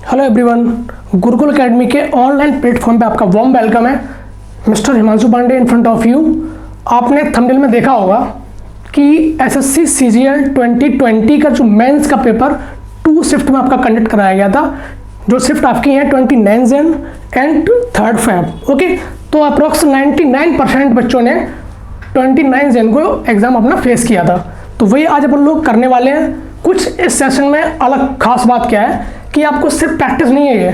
Hello everyone, Gurukul Academy के online platform पे आपका वार्म वेलकम है। Mister Himanshu Pandey in front of you. आपने थंबनेल में देखा होगा कि एसएससी सीजीएल 2020 का जो मेंस का पेपर 2 शिफ्ट में आपका कंडक्ट कराया गया था। जो शिफ्ट आपकी है 29 जन एंड 3 Feb। ओके, तो अप्रोक्स 99% बच्चों ने 29 जन को एग्ज़ाम अपना फेस किया था। तो वही आज अपन लोग करने वाले हैं। कुछ इस सेशन में अलग खास बात क्या है कि आपको सिर्फ प्रैक्टिस नहीं है,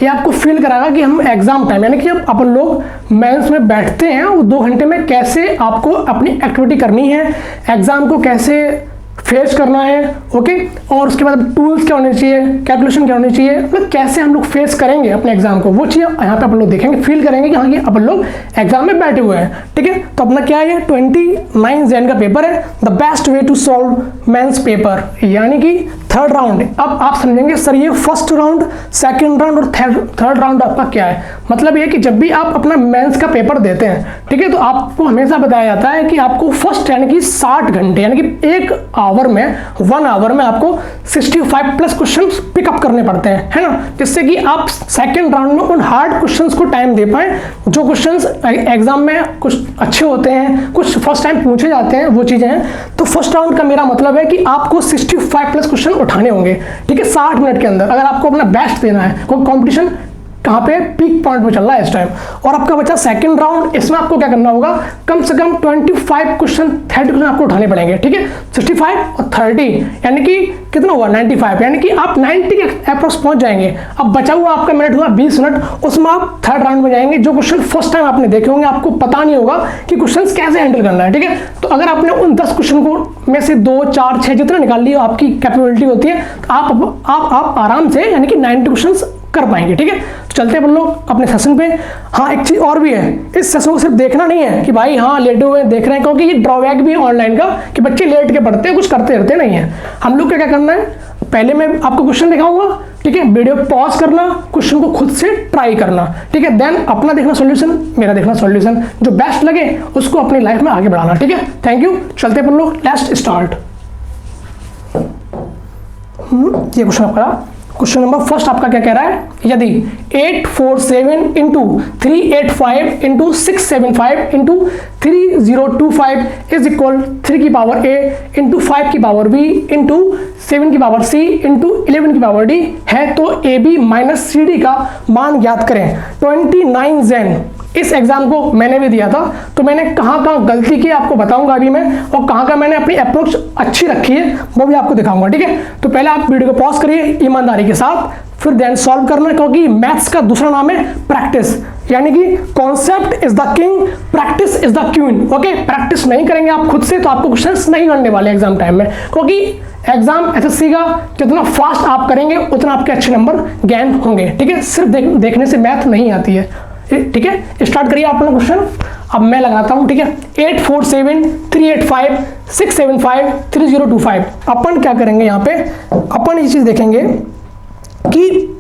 ये आपको फील कराएगा कि हम एग्जाम टाइम यानी कि जब अपन लोग मेंस में बैठते हैं वो 2 घंटे में कैसे आपको अपनी एक्टिविटी करनी है, एग्जाम को कैसे फेस करना है। ओके, और उसके बाद टूल्स क्या होने चाहिए, कैलकुलेशन क्या होनी चाहिए, मतलब कैसे हम लोग फेस करेंगे अपने एग्जाम को, वो चीज़ यहाँ पे अपन लोग देखेंगे, फील करेंगे कि हाँ कि अपन लोग एग्जाम में बैठे हुए हैं। ठीक है, तो अपना क्या है 29 जन का पेपर है, the best way to solve mains paper, यानी कि 3rd राउंड। अब आप समझेंगे सर ये 1st राउंड, 2nd राउंड और 3rd राउंड आपका क्या है। मतलब ये कि जब भी आप अपना मेंस का पेपर देते हैं, ठीक है, तो आपको हमेशा बताया जाता है कि आपको फर्स्ट यानी कि 60 घंटे यानी कि 1 आवर में 1 आवर में आपको 65+ क्वेश्चन पिकअप करने पड़ते हैं, है ना, जिससे कि आप 2nd राउंड में उन हार्ड क्वेश्चंस को टाइम दे पाए। जो क्वेश्चंस एग्जाम में कुछ अच्छे होते हैं, कुछ फर्स्ट टाइम पूछे जाते हैं, वो चीजें हैं। तो 1st राउंड का मेरा मतलब है कि आपको 65+ क्वेश्चन उठाने होंगे, ठीक है, 60 मिनट के अंदर, अगर आपको अपना बेस्ट देना है। कोई कॉम्पिटिशन कहाँ पे पीक पॉइंट पे चल रहा है इस टाइम। और आपका बचा 2nd राउंड, इसमें आपको क्या करना होगा, कम से कम 25 क्वेश्चन 30 क्वेश्चन आपको उठाने पड़ेंगे। ठीक है, 65 और 30 यानी कि कितना हुआ 95, यानी कि आप 90 के अप्रोक्स पहुंच जाएंगे। अब बचा हुआ आपका मिनट हुआ 20 मिनट, उसमें आप 3rd राउंड में जाएंगे। जो क्वेश्चन फर्स्ट टाइम आपने देखे होंगे, आपको पता नहीं होगा कि क्वेश्चन कैसे हैंडल करना है। ठीक है, तो अगर आपने उन 10 क्वेश्चन को में से 2, 4, 6 जितना निकाल लिया, आपकी कैपेबिलिटी होती है, तो आप आराम से यानी कि 90 क्वेश्चन कर पाएंगे। ठीक है, तो चलते हैं अपन लोग अपने सेशन पे। हाँ, एक चीज और भी है, इस सेशन को सिर्फ देखना नहीं है कि भाई हाँ लेटे हुए देख रहे हैं, क्योंकि ये ड्रॉबैक भी है ऑनलाइन का कि बच्चे लेट के पढ़ते हैं, कुछ करते रहते नहीं है। हम लोग क्या करना है, पहले मैं आपको क्वेश्चन दिखाऊंगा, ठीक है, वीडियो पॉज करना, क्वेश्चन को खुद से ट्राई करना, ठीक है, देन अपना देखना सॉल्यूशन, मेरा देखना सॉल्यूशन, जो बेस्ट लगे उसको अपनी लाइफ में आगे बढ़ाना। ठीक है, थैंक यू। चलते हैं अपन लोग, लेट्स स्टार्ट। ये क्वेश्चन आपका क्वेश्चन नंबर फर्स्ट आपका क्या कह रहा है, यदि 847 into 385 into 675 into 3025 is equal 3 की पावर a इंटू 5 की पावर b इंटू 7 की पावर c इंटू 11 की पावर d है, तो ab माइनस सी डी का मान ज्ञात करें। 29 जन इस एग्जाम को मैंने भी दिया था, तो मैंने कहाँ गलती की आपको बताऊंगा अभी मैं, और कहाँ मैंने अपनी अप्रोच अच्छी रखी है वो भी आपको दिखाऊंगा। ठीक है, तो पहले आप वीडियो को पॉज करिए ईमानदारी के साथ, फिर देन सॉल्व करना, क्योंकि मैथ्स का दूसरा नाम है प्रैक्टिस, यानी कि concept is the king, practice is the queen. Okay, practice नहीं करेंगे आप खुद से तो आपको क्वेश्चंस नहीं करने वाले एग्जाम टाइम में, क्योंकि एग्जाम एसएससी का जितना फास्ट आप करेंगे उतना आपके अच्छे नंबर गेन होंगे। ठीक है, सिर्फ देखने से मैथ नहीं आती है। ठीक है, स्टार्ट करिए आप अपना क्वेश्चन। अब मैं लगाता हूं, ठीक है, 847 385 675 3025। अपन क्या करेंगे यहाँ पे, अपन ये चीज देखेंगे कि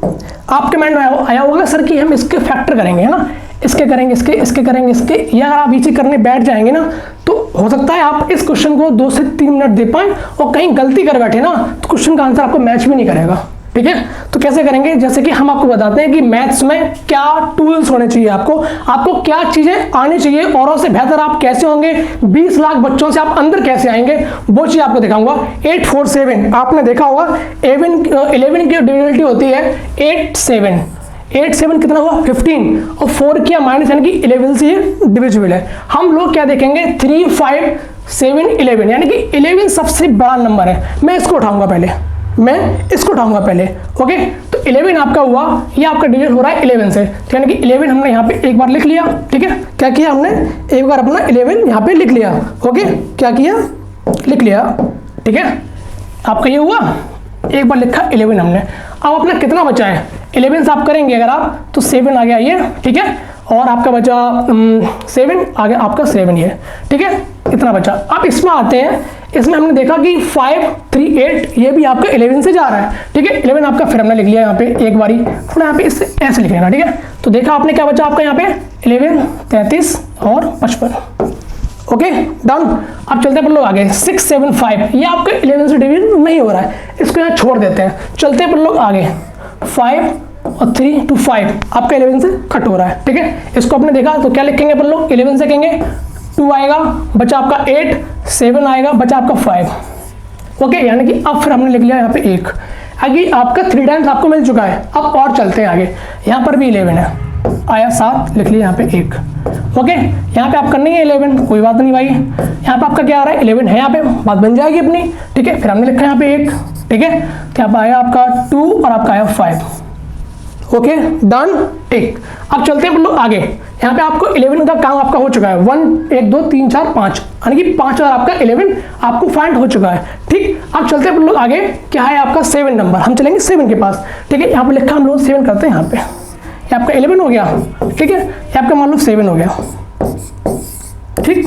आपके माइंड में आया होगा सर कि हम इसके फैक्टर करेंगे, है ना, इसके करेंगे, इसके करेंगे, इसके, या अगर आप ये चीज करने बैठ जाएंगे ना, तो हो सकता है आप इस क्वेश्चन को 2 से 3 मिनट दे पाए और कहीं गलती कर बैठे ना तो क्वेश्चन का आंसर आपको मैच भी नहीं करेगा। ठीक है, तो कैसे करेंगे, जैसे कि हम आपको बताते हैं कि मैथ्स में क्या टूल्स होने चाहिए, आपको क्या चीजें आनी चाहिए, औरों से बेहतर आप कैसे होंगे, 20 लाख बच्चों से आप अंदर कैसे आएंगे, वो चीज आपको दिखाऊंगा। 847 आपने देखा होगा 11 की डिविजिबिलिटी होती है 8 कितना हुआ 15, और 4 किया माइनस, यानी कि 11 से ये डिविजिबल है। हम लोग क्या देखेंगे 3 5 7 11, यानी कि 11 सबसे बड़ा नंबर है। मैं इसको उठाऊंगा पहले, ओके, तो 11 आपका हुआ, ये आपका डिजिट हो रहा है 11 से, तो यानी कि 11 हमने यहाँ पे एक बार लिख लिया। ठीक है, क्या किया हमने, एक बार अपना 11 यहाँ पे लिख लिया। ओके, क्या किया, लिख लिया। ठीक है, आपका ये हुआ, एक बार लिखा 11 हमने। अब अपना कितना बचा है, 11 से आप करेंगे अगर आप तो 7 आ गया ये। ठीक है, और आपका बचा 7 आ गया आपका 7 ये। ठीक है, इतना बचा। अब इसमें आते हैं, इसमें हमने देखा कि 5 3 8 ये भी आपका 11 से जा रहा है। ठीक है, 11 आपका फिर हमने लिख लिया यहाँ पे एक बारी, थोड़ा यहाँ पे इससे ऐसे लिख लेना। ठीक है, तो देखा आपने क्या बचा आपका यहाँ पे 11 33 और 55। Okay, done. अब चलते हैं लोग आगे 675, ये आपका 11 से डिवीजन नहीं हो रहा है, इसको यहाँ छोड़ देते हैं। चलते हैं लोग आगे 5 और 3 to 5 आपका 11 से कट हो रहा है, ठीक है। इसको आपने देखा तो क्या लिखेंगे अपन लोग, 11 से कहेंगे 2 आएगा, बचा आपका 8, 7 आएगा, बचा आपका 5। ओके, यानी कि अब फिर हमने लिख लिया यहाँ पे 1। आगे आपका 3 टाइम्स आपको मिल चुका है। अब और चलते हैं आगे, यहाँ पर भी 11 है, आया 7, लिख लिया यहाँ पे 1। ओके, यहाँ पे आप करनी है 11, कोई बात नहीं भाई। यहाँ पे आपका क्या आ रहा है, 11 है, यहाँ पे बात बन जाएगी अपनी, ठीक है। फिर हमने लिखा है यहाँ पे 1, ठीक है। तो यहाँ पे आया आपका 2 और आपका आया 5। ओके, डन, ठीक। अब चलते हैं लोग आगे। यहाँ पे आपको 11 का काम आपका हो चुका है, 1 2 3 4 5, यानी कि 5 और आपका 11 आपको फाइंड हो चुका है, ठीक। अब चलते हैं लोग आगे, क्या है आपका 7 नंबर, हम चलेंगे 7 के पास, ठीक है। यहाँ पे लिखा हम लोग 7 करते हैं, यहाँ पे ये आपका 11 हो गया, ठीक है। ये आपका मान लो 7 हो गया, ठीक,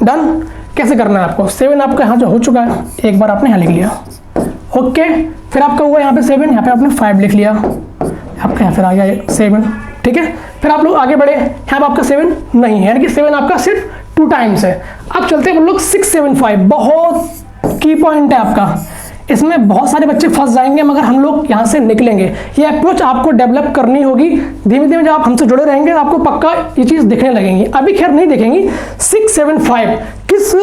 डन। कैसे करना है आपको, 7 आपका यहाँ जो हो चुका है, एक बार आपने यहाँ लिख लिया, ओके। फिर आपका हुआ यहाँ पे 7, यहाँ पे आपने 5 लिख लिया, आपका यहाँ फिर आ गया 7, ठीक है। फिर आप लोग आगे बढ़े, यहाँ पे आपका 7 नहीं है, यानी कि 7 आपका सिर्फ 2 टाइम्स है। अब चलते हैं हम लोग 6 7 5, बहुत की पॉइंट है आपका, इसमें बहुत सारे बच्चे फंस जाएंगे, मगर हम लोग यहाँ से निकलेंगे। ये अप्रोच आपको डेवलप करनी होगी, धीमे धीमे जब आप हमसे जुड़े रहेंगे आपको पक्का ये चीज़ दिखने लगेंगी, अभी खैर नहीं दिखेंगी। 6 7 5 किस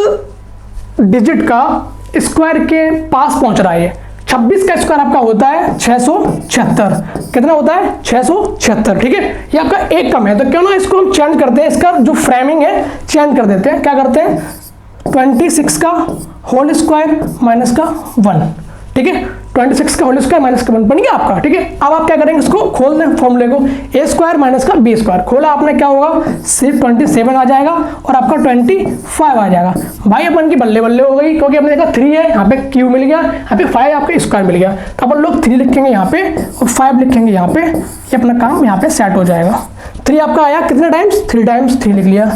डिजिट का स्क्वायर के पास पहुंच रहा है, 26 का स्क्वायर आपका होता है 676, कितना होता है 676, ठीक है। ये आपका एक कम है, तो क्यों ना इसको हम चेंज करते हैं, इसका जो फ्रेमिंग है चेंज कर देते हैं। क्या करते हैं, 26 का होल स्क्वायर माइनस का 1, ठीक है। 26 का होल स्क्वायर माइनस का 1 बन गया आपका, ठीक है। अब आप क्या करेंगे, इसको खोल दें फॉर्मूले को, ए स्क्वायर माइनस का बी स्क्वायर, खोला आपने, क्या होगा, सिर्फ 27 आ जाएगा और आपका 25 आ जाएगा। भाई अपन की बल्ले बल्ले हो गई, क्योंकि हमने देखा 3 है, यहाँ पे क्यू मिल गया, यहाँ पे 5 आपका स्क्वायर मिल गया। तो अपन लोग 3 लिखेंगे यहाँ पे और 5 लिखेंगे यहाँ पे, ये अपना काम यहाँ पे सेट हो जाएगा। 3 आपका आया कितने टाइम्स, 3 टाइम्स, 3 लिख लिया।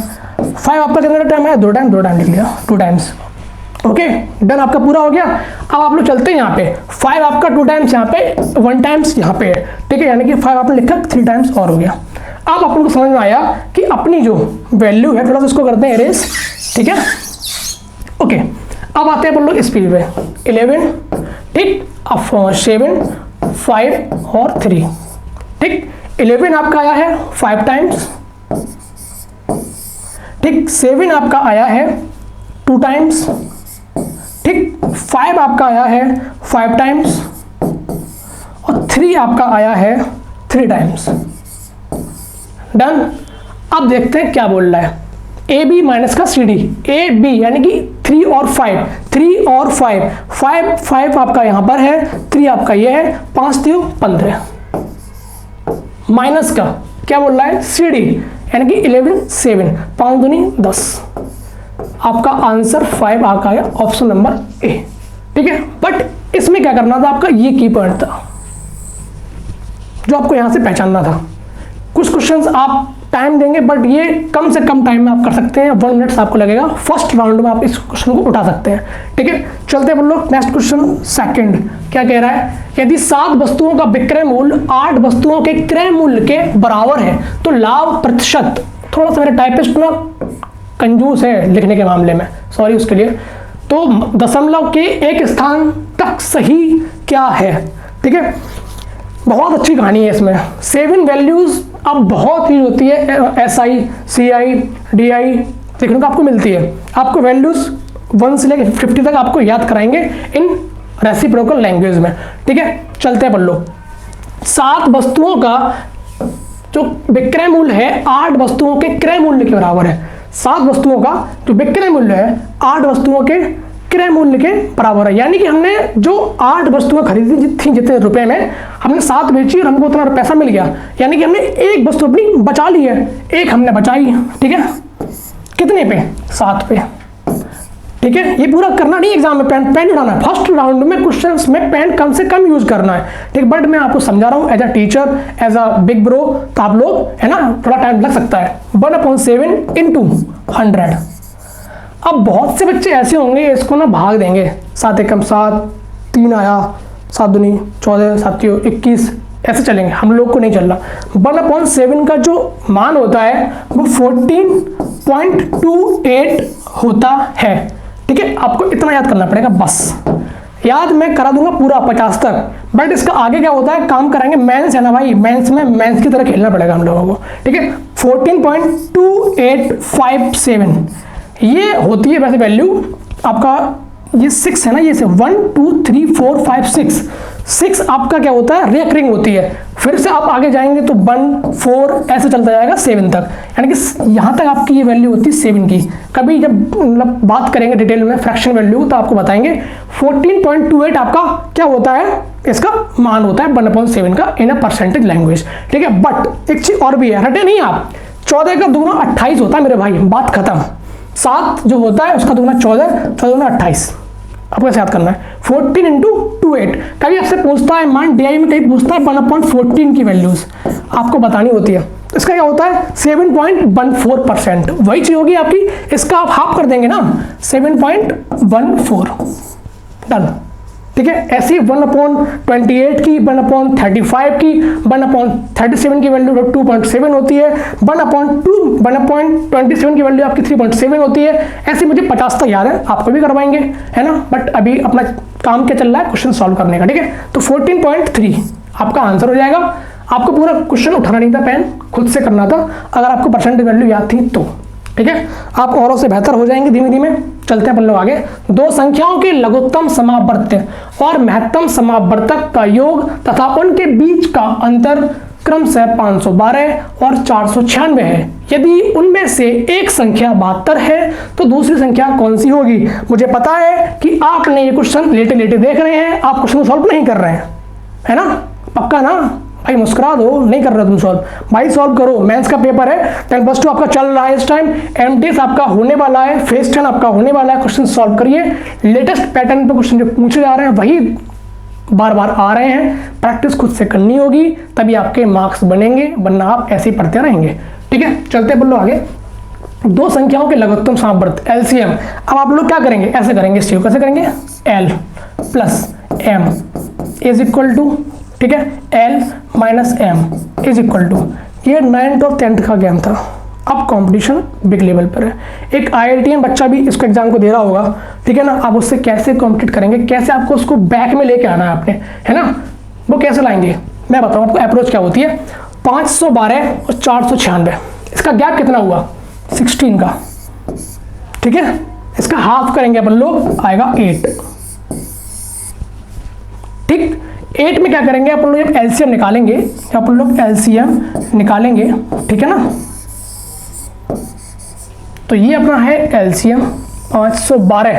5 आपका कितना टाइम है, 2 टाइम, 2 टाइम लिख लिया, 2 टाइम्स। ओके, डन, आपका पूरा हो गया। अब आप लोग चलते हैं यहाँ पे, 5 आपका 2 टाइम्स यहाँ पे, 1 टाइम्स यहाँ पे, ठीक है, यानी कि 5 आपने लिखा 3 टाइम्स और हो गया। अब अपन को समझ में आया कि अपनी जो वैल्यू है, थोड़ा सा इसको करते हैं एरेज, ठीक है। ओके, अब आते हैं अपन लोग स्पीड पे, 11, ठीक, अब 7 5 और 3, ठीक। 11 आपका आया है 5 टाइम्स, ठीक। 7 आपका आया है 2 टाइम्स, ठीक। 5 आपका आया है 5 टाइम्स और 3 आपका आया है 3 टाइम्स, डन। अब देखते हैं क्या बोल रहा है, ए बी माइनस का सी डी, ए बी यानी कि 3 और 5, 3 और 5, 5 आपका यहां पर है, 3 आपका ये है, 5 3 15, माइनस का क्या बोल रहा है, सी डी यानी कि 11 7, 5 दूनी 10, आपका आंसर 5 आ गया, ऑप्शन नंबर ए, ठीक है। बट इसमें क्या करना था आपका, ये की पॉइंट था जो आपको यहां से पहचानना था। कुछ क्वेश्चंस आप टाइम देंगे, बट ये कम से कम टाइम में आप कर सकते हैं, 1 मिनट आपको लगेगा, फर्स्ट राउंड में आप इस क्वेश्चन को उठा सकते हैं, ठीक है। चलते हैं लोग नेक्स्ट क्वेश्चन सेकंड, क्या कह रहा है, यदि 7 वस्तुओं का विक्रय मूल्य 8 वस्तुओं के क्रय मूल्य के बराबर है तो लाभ प्रतिशत, थोड़ा सा मेरे टाइपिस्ट ना कंजूस है लिखने के मामले में, सॉरी उसके लिए, तो दशमलव के एक स्थान तक सही क्या है, ठीक है। बहुत अच्छी कहानी है इसमें, 7 वैल्यूज अब बहुत यूज होती है, SI CI DI देखने को आपको मिलती है। आपको वैल्यूज 1 से लेकर 50 तक आपको याद कराएंगे इन रेसिप्रोकल लैंग्वेज में, ठीक है। चलते हैं पढ़ लो, 7 वस्तुओं का जो विक्रय मूल्य है 8 वस्तुओं के क्रय मूल्य के बराबर है। 7 वस्तुओं का जो विक्रय मूल्य है 8 वस्तुओं के क्रय मूल्य के बराबर है, यानी कि हमने जो 8 वस्तुएं खरीदी थी जितने रुपए में, हमने 7 बेची और हमको उतना पैसा मिल गया, यानी कि हमने एक वस्तु अपनी बचा ली है, एक हमने बचाई, ठीक है। कितने पे, 7 पे, ठीक है। ये पूरा करना नहीं एग्जाम में, पेन उठाना है, फर्स्ट राउंड में क्वेश्चंस में पेन कम से कम यूज करना है, ठीक। बट मैं आपको समझा रहा हूँ as a teacher, as a big bro, तो आप लोग है ना, थोड़ा टाइम लग सकता है। 1/7 × 100। अब बहुत से बच्चे ऐसे होंगे इसको ना भाग देंगे, 7 एकम 7, 3 आया, 7 दूनी 14, 7 21, ऐसे चलेंगे, हम लोग को नहीं चल रहा। 1/7 का जो मान होता है वो 14.28 होता है, ठीक है। आपको इतना याद करना पड़ेगा बस, याद मैं करा दूंगा पूरा 50 तक, बट इसका आगे क्या होता है, काम कराएंगे। मेंस है ना भाई, मेंस में मेंस की तरह खेलना पड़ेगा हम लोगों को, ठीक है। 14.2857 ये होती है वैसे वैल्यू आपका, ये 6 है ना, ये से 1 2 3 4 5 6 आपका क्या होता है, रिकरिंग होती है। फिर से आप आगे जाएंगे तो 1 4 ऐसे चलता जाएगा 7 तक, यानी कि यहाँ तक आपकी ये वैल्यू होती है 7 की। कभी जब मतलब बात करेंगे डिटेल में फ्रैक्शन वैल्यू तो आपको बताएंगे। 14.28 आपका क्या होता है, इसका मान होता है 1/7 का इन अ परसेंटेज लैंग्वेज, ठीक है। बट एक चीज और भी है, रटे नहीं आप, 14 का दुगुना 28 होता है मेरे भाई, बात खत्म। 7 जो होता है उसका दुगुना 14, 14 दुगुना 28, आपको ऐसे याद करना है। 14 इंटू 28, कभी आपसे पूछता है मान DI में, कहीं पूछता है 1/14 की वैल्यूज आपको बतानी होती है। इसका क्या होता है 7.14%, वही चीज होगी आपकी, इसका आप हाफ कर देंगे ना 7.14, डन, ठीक है। ऐसे 1/28 की, 1/35 की, 1/37 की वैल्यू 2.7 होती है, 1/27 की वैल्यू आपकी 3.7 होती है। ऐसे मुझे 50 तक याद है, आपको भी करवाएंगे, है ना। बट अभी अपना काम क्या चल रहा है, क्वेश्चन सॉल्व करने का, ठीक है। तो 14.3 आपका आंसर हो जाएगा। आपको पूरा क्वेश्चन उठाना नहीं था, पेन खुद से करना था, अगर आपको परसेंटेज वैल्यू याद थी तो, ठीक है। आप औरों से बेहतर हो जाएंगे धीमे धीमे। चलते हैं अपन लोग आगे। दो संख्याओं के लघुत्तम समावर्त और महत्तम समावर्तक का योग तथा उनके बीच का अंतर क्रमशः 512 और 496 है। यदि उनमें से एक संख्या 72 है तो दूसरी संख्या कौन सी होगी। मुझे पता है कि आपने ये क्वेश्चन लेटे लेटे देख रहे हैं, आप क्वेश्चन सॉल्व नहीं कर रहे हैं, है ना, पक्का ना भाई, मुस्कुरा दो, नहीं कर रहे तुम सॉल्व, भाई सॉल्व करो। मेंस का पेपर है, 10+2 आपका चल रहा है इस टाइम, एमटीएस आपका होने वाला है, फेस 10 आपका होने वाला है। क्वेश्चन सॉल्व करिए, लेटेस्ट पैटर्न पे क्वेश्चन जो पूछे जा रहे हैं वही बार बार आ रहे हैं, प्रैक्टिस खुद से करनी होगी तभी आपके मार्क्स बनेंगे, वरना आप ऐसे ही पढ़ते रहेंगे, ठीक है। चलते बोलो आगे। दो संख्याओं के लघुत्तम समावर्त LCM। अब आप लोग क्या करेंगे, ऐसे करेंगे, इस चीज कैसे करेंगे, L plus M is equal to, ठीक है, L minus M is equal to, ये 9th और 10th का गेम था। अब कंपटीशन बिग लेवल पर है, एक IITian बच्चा भी इसको एग्जाम को दे रहा होगा, ठीक है ना। आप उससे कैसे कॉम्पिट करेंगे, कैसे आपको उसको बैक में लेके आना है आपने, है ना, वो कैसे लाएंगे मैं बताऊँ आपको। अप्रोच क्या होती है, 512 और 496, इसका गैप कितना हुआ 16 का, ठीक है। इसका हाफ करेंगे अपन लोग, आएगा 8, ठीक। 8 में क्या करेंगे अपन लोग, LCM निकालेंगे, अपन लोग LCM निकालेंगे, ठीक है ना। तो ये अपना है LCM 512,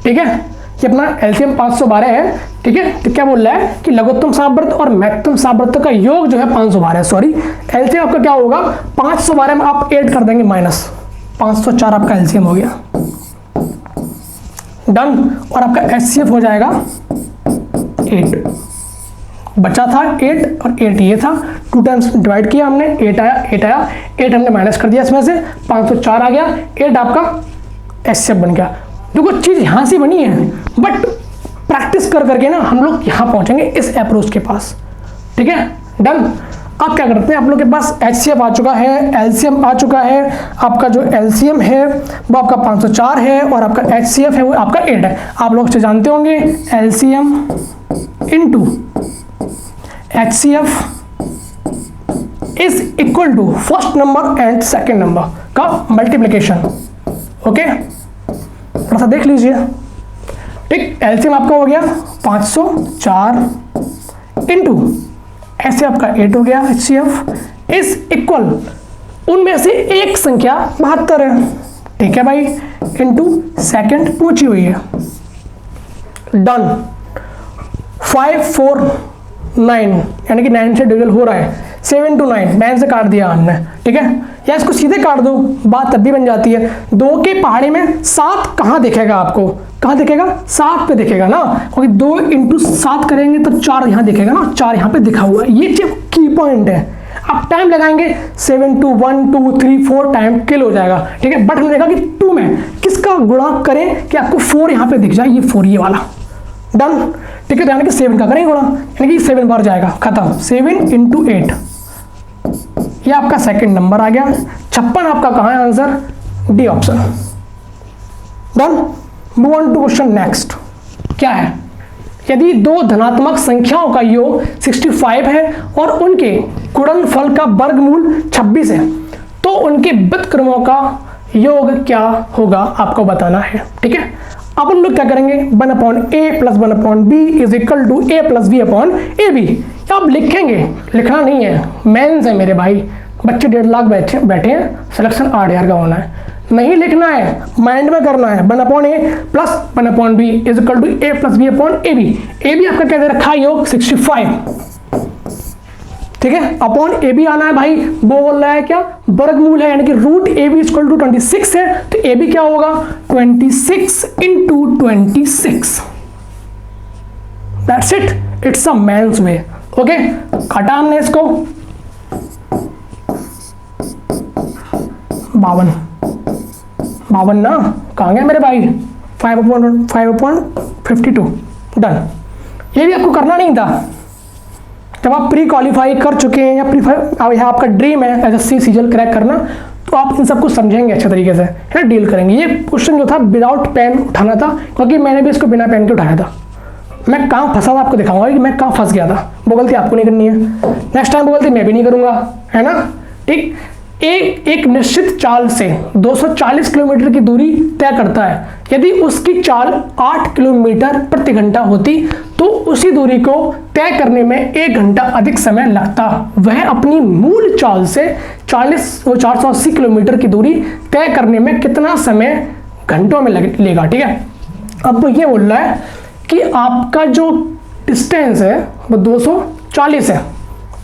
ठीक है, ये अपना LCM 512 है, ठीक है। तो क्या बोल रहा है कि लघुत्तम समावर्त और महत्तम समावर्त का योग जो है 512, सॉरी LCM आपका क्या होगा, 512 में आप 8 कर देंगे माइनस 504, आपका LCM हो गया, डन। और आपका HCF हो जाएगा 8, बचा था 8 और 8 ये था, 2 टाइम्स डिवाइड किया हमने, 8 आया 8 हमने माइनस कर दिया, इसमें से 504 आ गया, 8 आपका HCF बन गया। देखो चीज यहां से बनी है, बट प्रैक्टिस कर करके ना हम लोग यहां पहुंचेंगे इस अप्रोच के पास, ठीक है, डन। अब क्या करते हैं, आप लोग के पास HCF आ चुका है, LCM आ चुका है, आपका जो LCM है वो आपका 504 है और आपका HCF है वो आपका 8 है। आप लोग से जानते होंगे LCM into HCF is equal to first number and second number का मल्टीप्लीकेशन, ओके, थोड़ा सा देख लीजिए, ठीक। LCM आपका हो गया 504 इंटू ऐसे आपका 8 हो गया, HCF इज इक्वल, उनमें से एक संख्या 72 है, ठीक है भाई, इंटू सेकेंड पूछी हुई है, डन। 549 यानी कि 9 से डिविजन हो रहा है, 7 to 9, 9 से काट दिया हमने, ठीक है, या इसको सीधे काट दो, बात तब भी बन जाती है। 2 के पहाड़े में 7 कहाँ दिखेगा आपको, कहाँ दिखेगा, 7 पे दिखेगा ना, क्योंकि 2 इंटू 7 करेंगे तो 4 यहाँ दिखेगा ना, 4 यहाँ पे दिखा हुआ है, ये की पॉइंट है। आप टाइम लगाएंगे 7 to 1 2 3 4 टाइम किल हो जाएगा, ठीक है। बट हमने देखा कि 2 में किसका गुणा करें कि आपको 4 यहाँ पे दिख जाए, ये 4 ये वाला, डन, ठीक है। यानी कि 7 का करेंगे गुणा, यानी कि 7 बार जाएगा, खत्म। 7 इंटू 8, ये आपका सेकंड नंबर आ गया। 56 आपका कहाँ है answer, D option, done. Move on to question next, क्या है यदि दो धनात्मक संख्याओं का योग 65 है और उनके गुणनफल का वर्गमूल 26 है तो उनके व्युत्क्रमों का योग क्या होगा आपको बताना है। ठीक है, अब हम लोग क्या करेंगे, 1/a plus 1/b is equal to a plus b upon ab। अब लिखेंगे, लिखना नहीं है, मेंस है मेरे भाई, बच्चे 1.5 लाख बैठे हैं, सिलेक्शन 8,000 का होना है, नहीं लिखना है, माइंड में करना है। 1/a plus 1/b is equal to a plus b upon ab। ab आपका क्या दे रखा है, योग 65, ठीक है, अपॉन ab आना है भाई, वो बोल रहा है क्या, वर्गमूल है, यानी कि रूट ab इक्वल टू 26 है, तो ab क्या होगा 26 into 26। That's it, it's a mains way. Okay, काटा हमने इसको, 52 ना, कहाँ गया मेरे भाई, 5/52 डन। ये भी आपको करना नहीं था, जब आप प्री क्वालिफाई कर चुके हैं या यह आपका ड्रीम है एसएससी सीजीएल क्रैक करना, तो आप इन सबको समझेंगे अच्छे तरीके से, है ना, डील करेंगे। ये क्वेश्चन जो था विदाउट पेन उठाना था, क्योंकि मैंने भी इसको बिना पेन के उठाया था। मैं कहाँ फंसा था आपको दिखाऊंगा कि मैं कहाँ फंस गया था, वो गलती आपको नहीं करनी है, नेक्स्ट टाइम वो गलती मैं भी नहीं करूंगा, है ना। ठीक, एक निश्चित चाल से 240 किलोमीटर की दूरी तय करता है। यदि उसकी चाल 8 किलोमीटर प्रति घंटा होती तो उसी दूरी को तय करने में 1 घंटा अधिक समय लगता। वह अपनी मूल चाल से 480 किलोमीटर की दूरी तय करने में कितना समय घंटों में लेगा। ठीक है, अब ये बोल रहा है कि आपका जो डिस्टेंस है वो 240 है।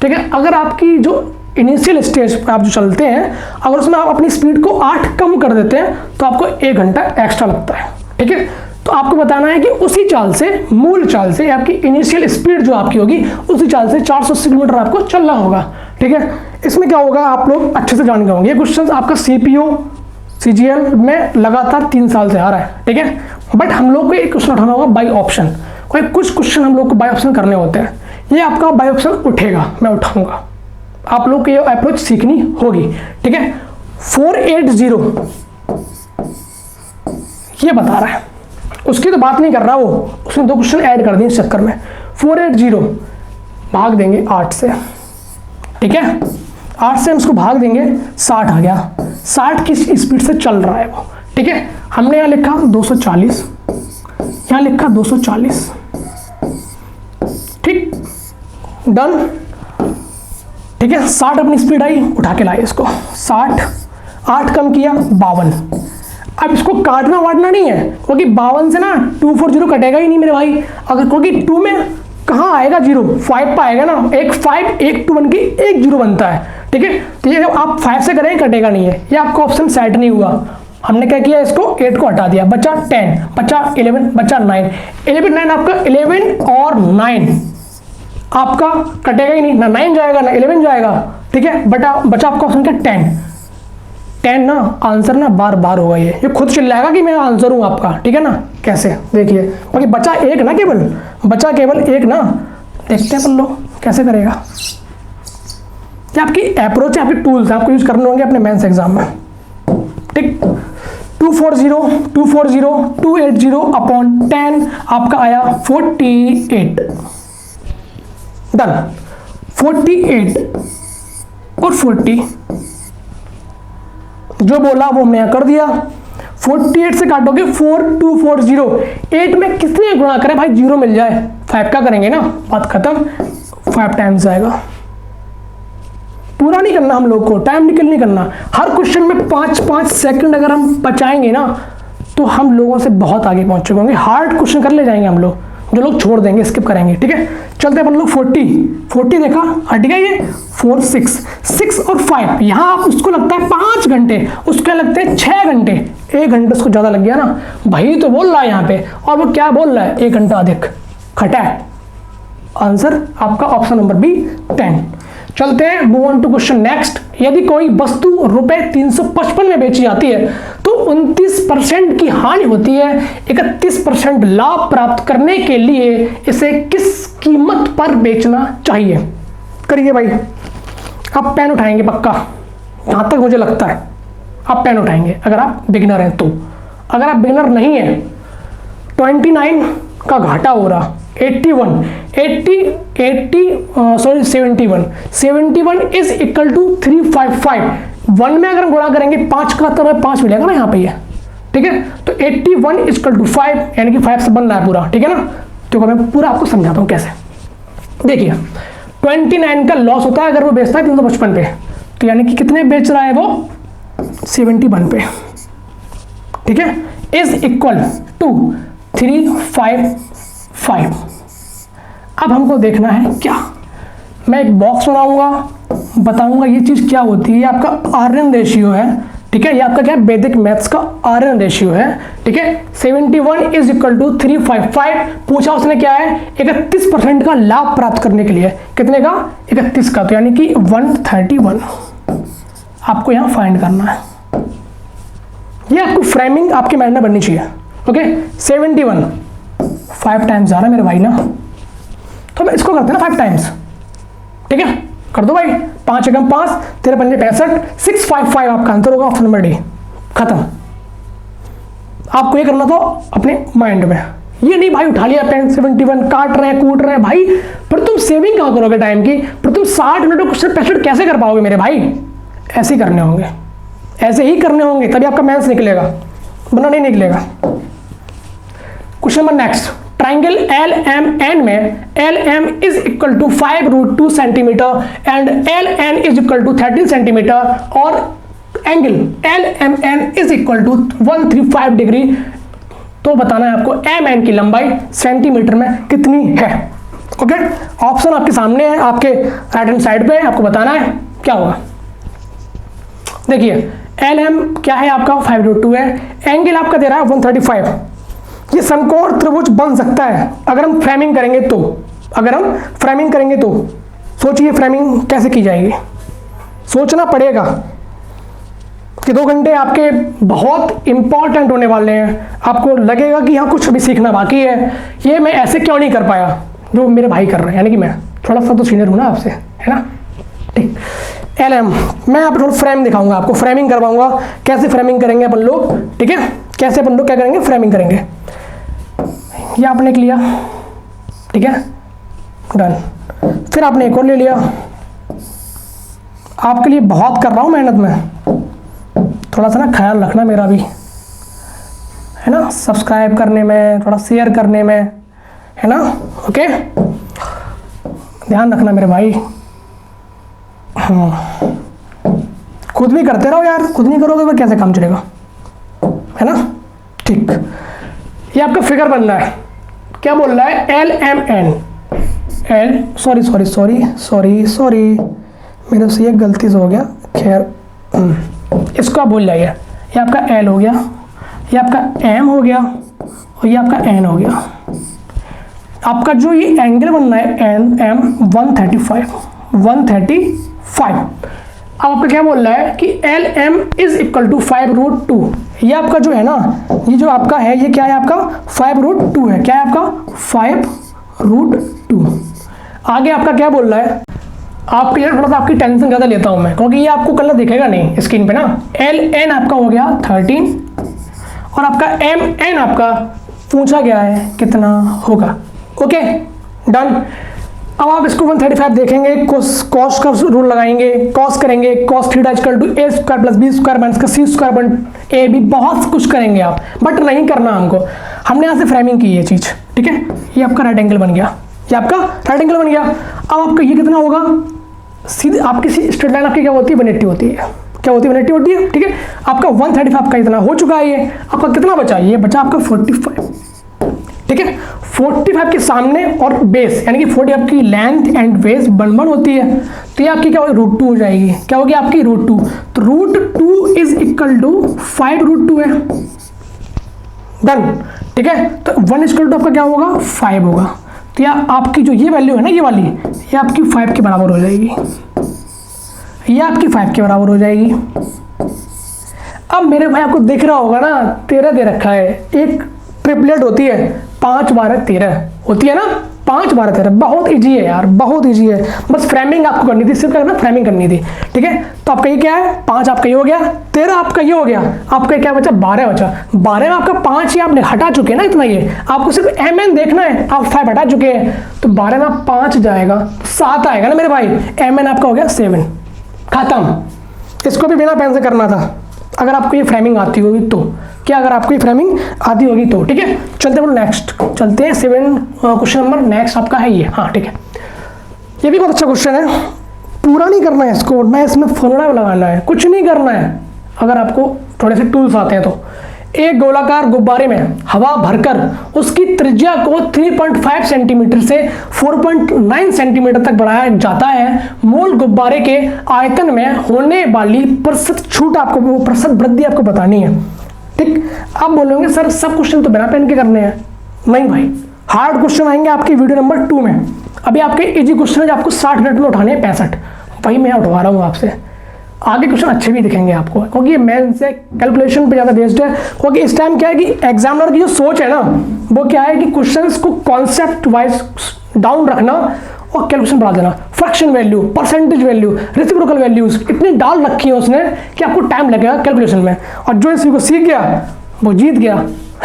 ठीक है, अगर आपकी जो इनिशियल स्टेज पर आप जो चलते हैं, अगर उसमें आप अपनी स्पीड को 8 कम कर देते हैं तो आपको 1 घंटा एक्स्ट्रा लगता है। ठीक है, तो आपको बताना है कि उसी चाल से, मूल चाल से, आपकी इनिशियल स्पीड जो आपकी होगी उसी चाल से 480 किलोमीटर आपको चलना होगा। ठीक है, इसमें क्या होगा आप लोग अच्छे से जान गए होंगे, ये क्वेश्चन आपका सीपीओ सीजीएल में लगातार 3 साल से आ रहा है। ठीक है, बट हम लोग को एक क्वेश्चन उठाना होगा बाई ऑप्शन, कोई कुछ क्वेश्चन हम लोग को बाई ऑप्शन करने होते हैं। ये आपका बाई ऑप्शन उठेगा, मैं उठाऊंगा, आप लोग को ये अप्रोच सीखनी होगी। ठीक है, 480 ये बता रहा है, उसकी तो बात नहीं कर रहा वो, उसने 2 क्वेश्चन ऐड कर दिए इस चक्कर में। 480 भाग देंगे 8 से, ठीक है, 8 से हम उसको भाग देंगे 60 आ गया, 60 की स्पीड से चल रहा है वो। ठीक है, हमने यहाँ लिखा 240, यहाँ लिखा 240, ठीक, डन। ठीक है, 60 अपनी स्पीड आई, उठा के लाए इसको, 60, 8 कम किया 52। अब इसको काटना वाटना नहीं है, क्योंकि 52 से ना 240 कटेगा ही नहीं मेरे भाई, अगर क्योंकि 2 में कहाँ आएगा 0, 5 पर आएगा ना, एक 5 एक 2 बन के एक 0 बनता है। ठीक है, तो ये आप 5 से करेंगे कटेगा नहीं है, ये आपका ऑप्शन सेट नहीं हुआ। हमने क्या किया, इसको 8 को हटा दिया, बचा 10, बचा 11, बचा 9, 11 9 आपका 11 और 9 आपका कटेगा ही नहीं, ना 9 जाएगा ना 11 जाएगा। ठीक है, बचा आपका ऑप्शन क्या, 10 ना, आंसर ना बार बार होगा, ये खुद चिल्लाएगा कि मैं आंसर हूं आपका। ठीक है ना, कैसे देखिए, क्योंकि बचा 1 ना, बचा केवल 1 ना, देखते हैं अपन लोग कैसे करेगा। ये आपकी अप्रोच है, आपके टूल्स आपको यूज करने होंगे अपने मेंस एग्जाम में। ठीक, 240 280 अपॉन 10 आपका आया 48, डन। 48 और 40 जो बोला वो मैं कर दिया। 48 से काटोगे 4240, 8 में किसने गुणा करें भाई, 0 मिल जाए, 5 का करेंगे ना, बात खत्म, 5 टाइम्स आएगा। पूरा नहीं करना हम लोग को, टाइम निकल नहीं करना, हर क्वेश्चन में 5-5 सेकंड अगर हम बचाएंगे ना तो हम लोगों से बहुत आगे पहुंच चुके होंगे। हार्ड क्वेश्चन कर ले जाएंगे हम लोग, जो लोग छोड़ देंगे, स्किप करेंगे। ठीक है, चलते अपन लोग 40 देखा, हट गया ये 4 6 और 5, यहाँ आप उसको लगता है 5 घंटे, उसके लगते हैं 6 घंटे, 1 घंटे उसको ज्यादा लग गया ना भाई, तो बोल रहा है यहाँ पे, और वो क्या बोल रहा है, 1 घंटा अधिक, खटा है। आंसर आपका ऑप्शन नंबर बी 10। चलते हैं, move on to question next. यदि कोई वस्तु ₹355 में बेची जाती है तो 29% की हानि होती है, 31% लाभ प्राप्त करने के लिए इसे किस कीमत पर बेचना चाहिए। करिए भाई, आप पेन उठाएंगे पक्का, जहां तक मुझे लगता है आप पेन उठाएंगे अगर आप बिगिनर हैं तो। अगर आप बिगिनर नहीं है, 29 का घाटा हो रहा, 71 इज इक्वल टू 355। 1 में अगर हम गुणा करेंगे 5 का तो हमें 5 मिलेगा ना यहाँ पे ये, ठीक है। तो 81 इज इक्वल टू 5, यानी कि 5 से बन रहा है पूरा, ठीक है ना। तो मैं पूरा आपको समझाता हूँ कैसे। देखिए 29 का लॉस होता है अगर वो बेचता है 355 पे, तो यानी कि कितने बेच रहा है वो, 71 पे, ठीक है। Is equal to 355। अब हमको देखना है क्या, मैं एक बॉक्स बनाऊंगा, बताऊंगा ये चीज क्या होती है। ये आपका आरएन रेशियो है, ठीक है। ये आपका क्या है, वैदिक मैथ्स का आरएन रेशियो है, ठीक है। 71 इज इक्वल टू 355 पूछा उसने क्या है, 31% का लाभ प्राप्त करने के लिए। कितने का, 31 का, तो यानी कि 131 आपको यहां फाइंड करना है। ये आपको फ्रेमिंग आपके माइंड में बननी चाहिए, ओके। 71 5 टाइम्स जा रहा है मेरे भाई ना, तो मैं इसको करते हैं ना 5 टाइम्स, ठीक है। कर दो भाई, 5 एकम 5, 13 पंजे 65, 655 आपका आंसर होगा, ऑप्शन नंबर डी। खत्म। आपको ये करना तो अपने माइंड में, ये नहीं भाई उठा लिया पेन, 71 काट रहे हैं कूट रहे हैं भाई, पर तुम सेविंग कहाँ करोगे टाइम की, पर तुम 60 मिनट में क्वेश्चन 65 कैसे कर पाओगे मेरे भाई। ऐसे ही करने होंगे, ऐसे ही करने होंगे, तभी आपका मैथ्स निकलेगा, वरना नहीं निकलेगा। Question number next, triangle L M N में L M is equal to 5√2 centimetre and L N is equal to 13 centimetre और angle L M N is equal to 135 degree. तो बताना है आपको एम एन की लंबाई सेंटीमीटर में कितनी है, ओके। ऑप्शन आपके सामने है, आपके राइट हैंड साइड पे, आपको बताना है क्या होगा। देखिए एल एम क्या है आपका 5√2 है, एंगल आपका दे रहा है 135। ये समकोण त्रिभुज बन सकता है अगर हम फ्रेमिंग करेंगे तो, अगर हम फ्रेमिंग करेंगे तो। सोचिए फ्रेमिंग कैसे की जाएगी, सोचना पड़ेगा कि 2 घंटे आपके बहुत इंपॉर्टेंट होने वाले हैं। आपको लगेगा कि यहाँ कुछ भी सीखना बाकी है, ये मैं ऐसे क्यों नहीं कर पाया जो मेरे भाई कर रहे हैं, यानी कि मैं थोड़ा सा तो सीनियर हूँ ना आपसे, है ना, ठीक। एल एम मैं यहाँ पे थोड़ा फ्रेम दिखाऊंगा आपको, फ्रेमिंग करवाऊंगा, कैसे फ्रेमिंग करेंगे अपन लोग, ठीक है। कैसे अपन लोग क्या करेंगे, फ्रेमिंग करेंगे। ये आपने लिया, ठीक है, डन। फिर आपने एक और ले लिया, आपके लिए बहुत कर रहा हूं मेहनत में, थोड़ा सा ना ख्याल रखना मेरा भी, है ना, सब्सक्राइब करने में, थोड़ा शेयर करने में, है ना, ओके। ध्यान रखना मेरे भाई, खुद भी करते रहो यार, खुद नहीं करोगे तो कैसे काम चलेगा, है ना, ठीक। ये आपका फिगर बन रहा है, क्या बोल रहा है, L M N L, sorry मेरे से ये गलती से हो गया, खैर इसको आप भूल जाइए। ये आपका एल हो गया, ये आपका एम हो गया और ये आपका एन हो गया। आपका जो ये एंगल बनना है एन एम 135। अब आपका क्या बोल रहा है कि L M is equal to 5√2। ये आपका जो है ना, ये जो आपका है ये क्या है आपका 5√2 है, क्या है आपका 5√2। आगे आपका क्या बोल रहा है, आपके लिए थोड़ा सा आपकी टेंशन ज़्यादा लेता हूँ मैं, क्योंकि ये आपको कलर दिखेगा नहीं स्क्रीन पे ना। एल एन आपका हो गया 13 और आपका एम एन आपका पूछा गया है कितना होगा, ओके डन। अब आप इसको 135 देखेंगे, कॉस का रूल लगाएंगे, कॉस करेंगे, cos theta equal to a square plus b square minus का c स्क्वायर बन ए बी, बहुत कुछ करेंगे आप, बट नहीं करना हमको, हमने यहाँ से फ्रेमिंग की ये चीज़, ठीक है। ये आपका राइट एंगल बन गया, ये आपका राइट एंगल बन गया। अब आपका ये कितना होगा, सीधे आपकी स्ट्रेट लाइन आपकी क्या होती है, 180 होती है, क्या होती है, 180 होती है, ठीक है। आपका 135 का इतना हो चुका है, ये आपका कितना बचा, ये बचा आपका 45, ठीक है। 45 के सामने और बेस, यानी कि 40 आपकी लेंथ एंड बेस बन होती है, तो ये आपकी क्या होगी, √2 हो जाएगी, क्या होगी आपकी √2। तो √2 इज इक्वल टू 5√2 है, डन, ठीक है। तो 1 इक्वल टू आपका क्या होगा, 5 होगा। तो या आपकी जो ये वैल्यू है ना, ये वाली, ये आपकी 5 के बराबर हो जाएगी, ये आपकी 5 के बराबर हो जाएगी। अब मेरे भाई आपको दिख रहा होगा ना, 13 दे रखा है, एक ट्रिपलेट होती है, 5 12 13 होती है ना, 5 12 13, बहुत इजी है यार, बहुत इजी है। बस फ्रेमिंग आपको करनी थी, सिर्फ करना फ्रेमिंग करनी थी, ठीक है। तो आपका ये क्या है, 5 आपका ये हो गया, 13 आपका ये हो गया, आपका क्या बचा, 12 बचा। 12 में आपका 5 ही आपने हटा चुके हैं ना, इतना ये आपको सिर्फ एम एन देखना है, आप 5 हटा चुके हैं, तो 12 में 5 जाएगा, 7 आएगा ना मेरे भाई, एम एन आपका हो गया 7, खत्म। इसको भी बिना पेन से करना था, अगर आपको ये फ्रेमिंग आती होगी तो, क्या अगर आपको ये फ्रेमिंग आती होगी तो, ठीक है। चलते हैं नेक्स्ट, चलते हैं 7 क्वेश्चन नंबर नेक्स्ट आपका है ये, हाँ ठीक है। ये भी बहुत अच्छा क्वेश्चन है, पूरा नहीं करना है इसको, मैं इसमें फॉर्मूला लगाना है, कुछ नहीं करना है। अगर आपको थोड़े से टूल्स आते हैं तो, एक गोलाकार गुब्बारे में हवा भरकर उसकी त्रिज्या को 3.5 सेंटीमीटर से 4.9 सेंटीमीटर तक बढ़ाया जाता है। मूल गुब्बारे के आयतन में होने वाली प्रतिशत छूट आपको, वो प्रतिशत वृद्धि आपको बतानी है, ठीक। आप बोलोगे सर सब क्वेश्चन तो बिना पेन के करने हैं, नहीं भाई, हार्ड क्वेश्चन आएंगे आपकी वीडियो नंबर 2 में। अभी आपके इजी क्वेश्चन है आपको 60 मिनट में उठाने हैं, 65 वही मैं उठवा रहा हूँ आपसे। आगे क्वेश्चन अच्छे भी दिखेंगे आपको, क्योंकि ये मेन से कैलकुलेशन पे ज़्यादा बेस्ड है। क्योंकि इस टाइम क्या है कि एग्जामिनर की जो सोच है ना, वो क्या है कि क्वेश्चंस को कॉन्सेप्ट वाइज डाउन रखना और कैलकुलेशन बढ़ा देना। Fraction value, percentage value, reciprocal values इतनी डाल रखी है उसने कि आपको टाइम लगेगा कैलकुलेशन में, और जो इसी को सीख गया वो जीत गया,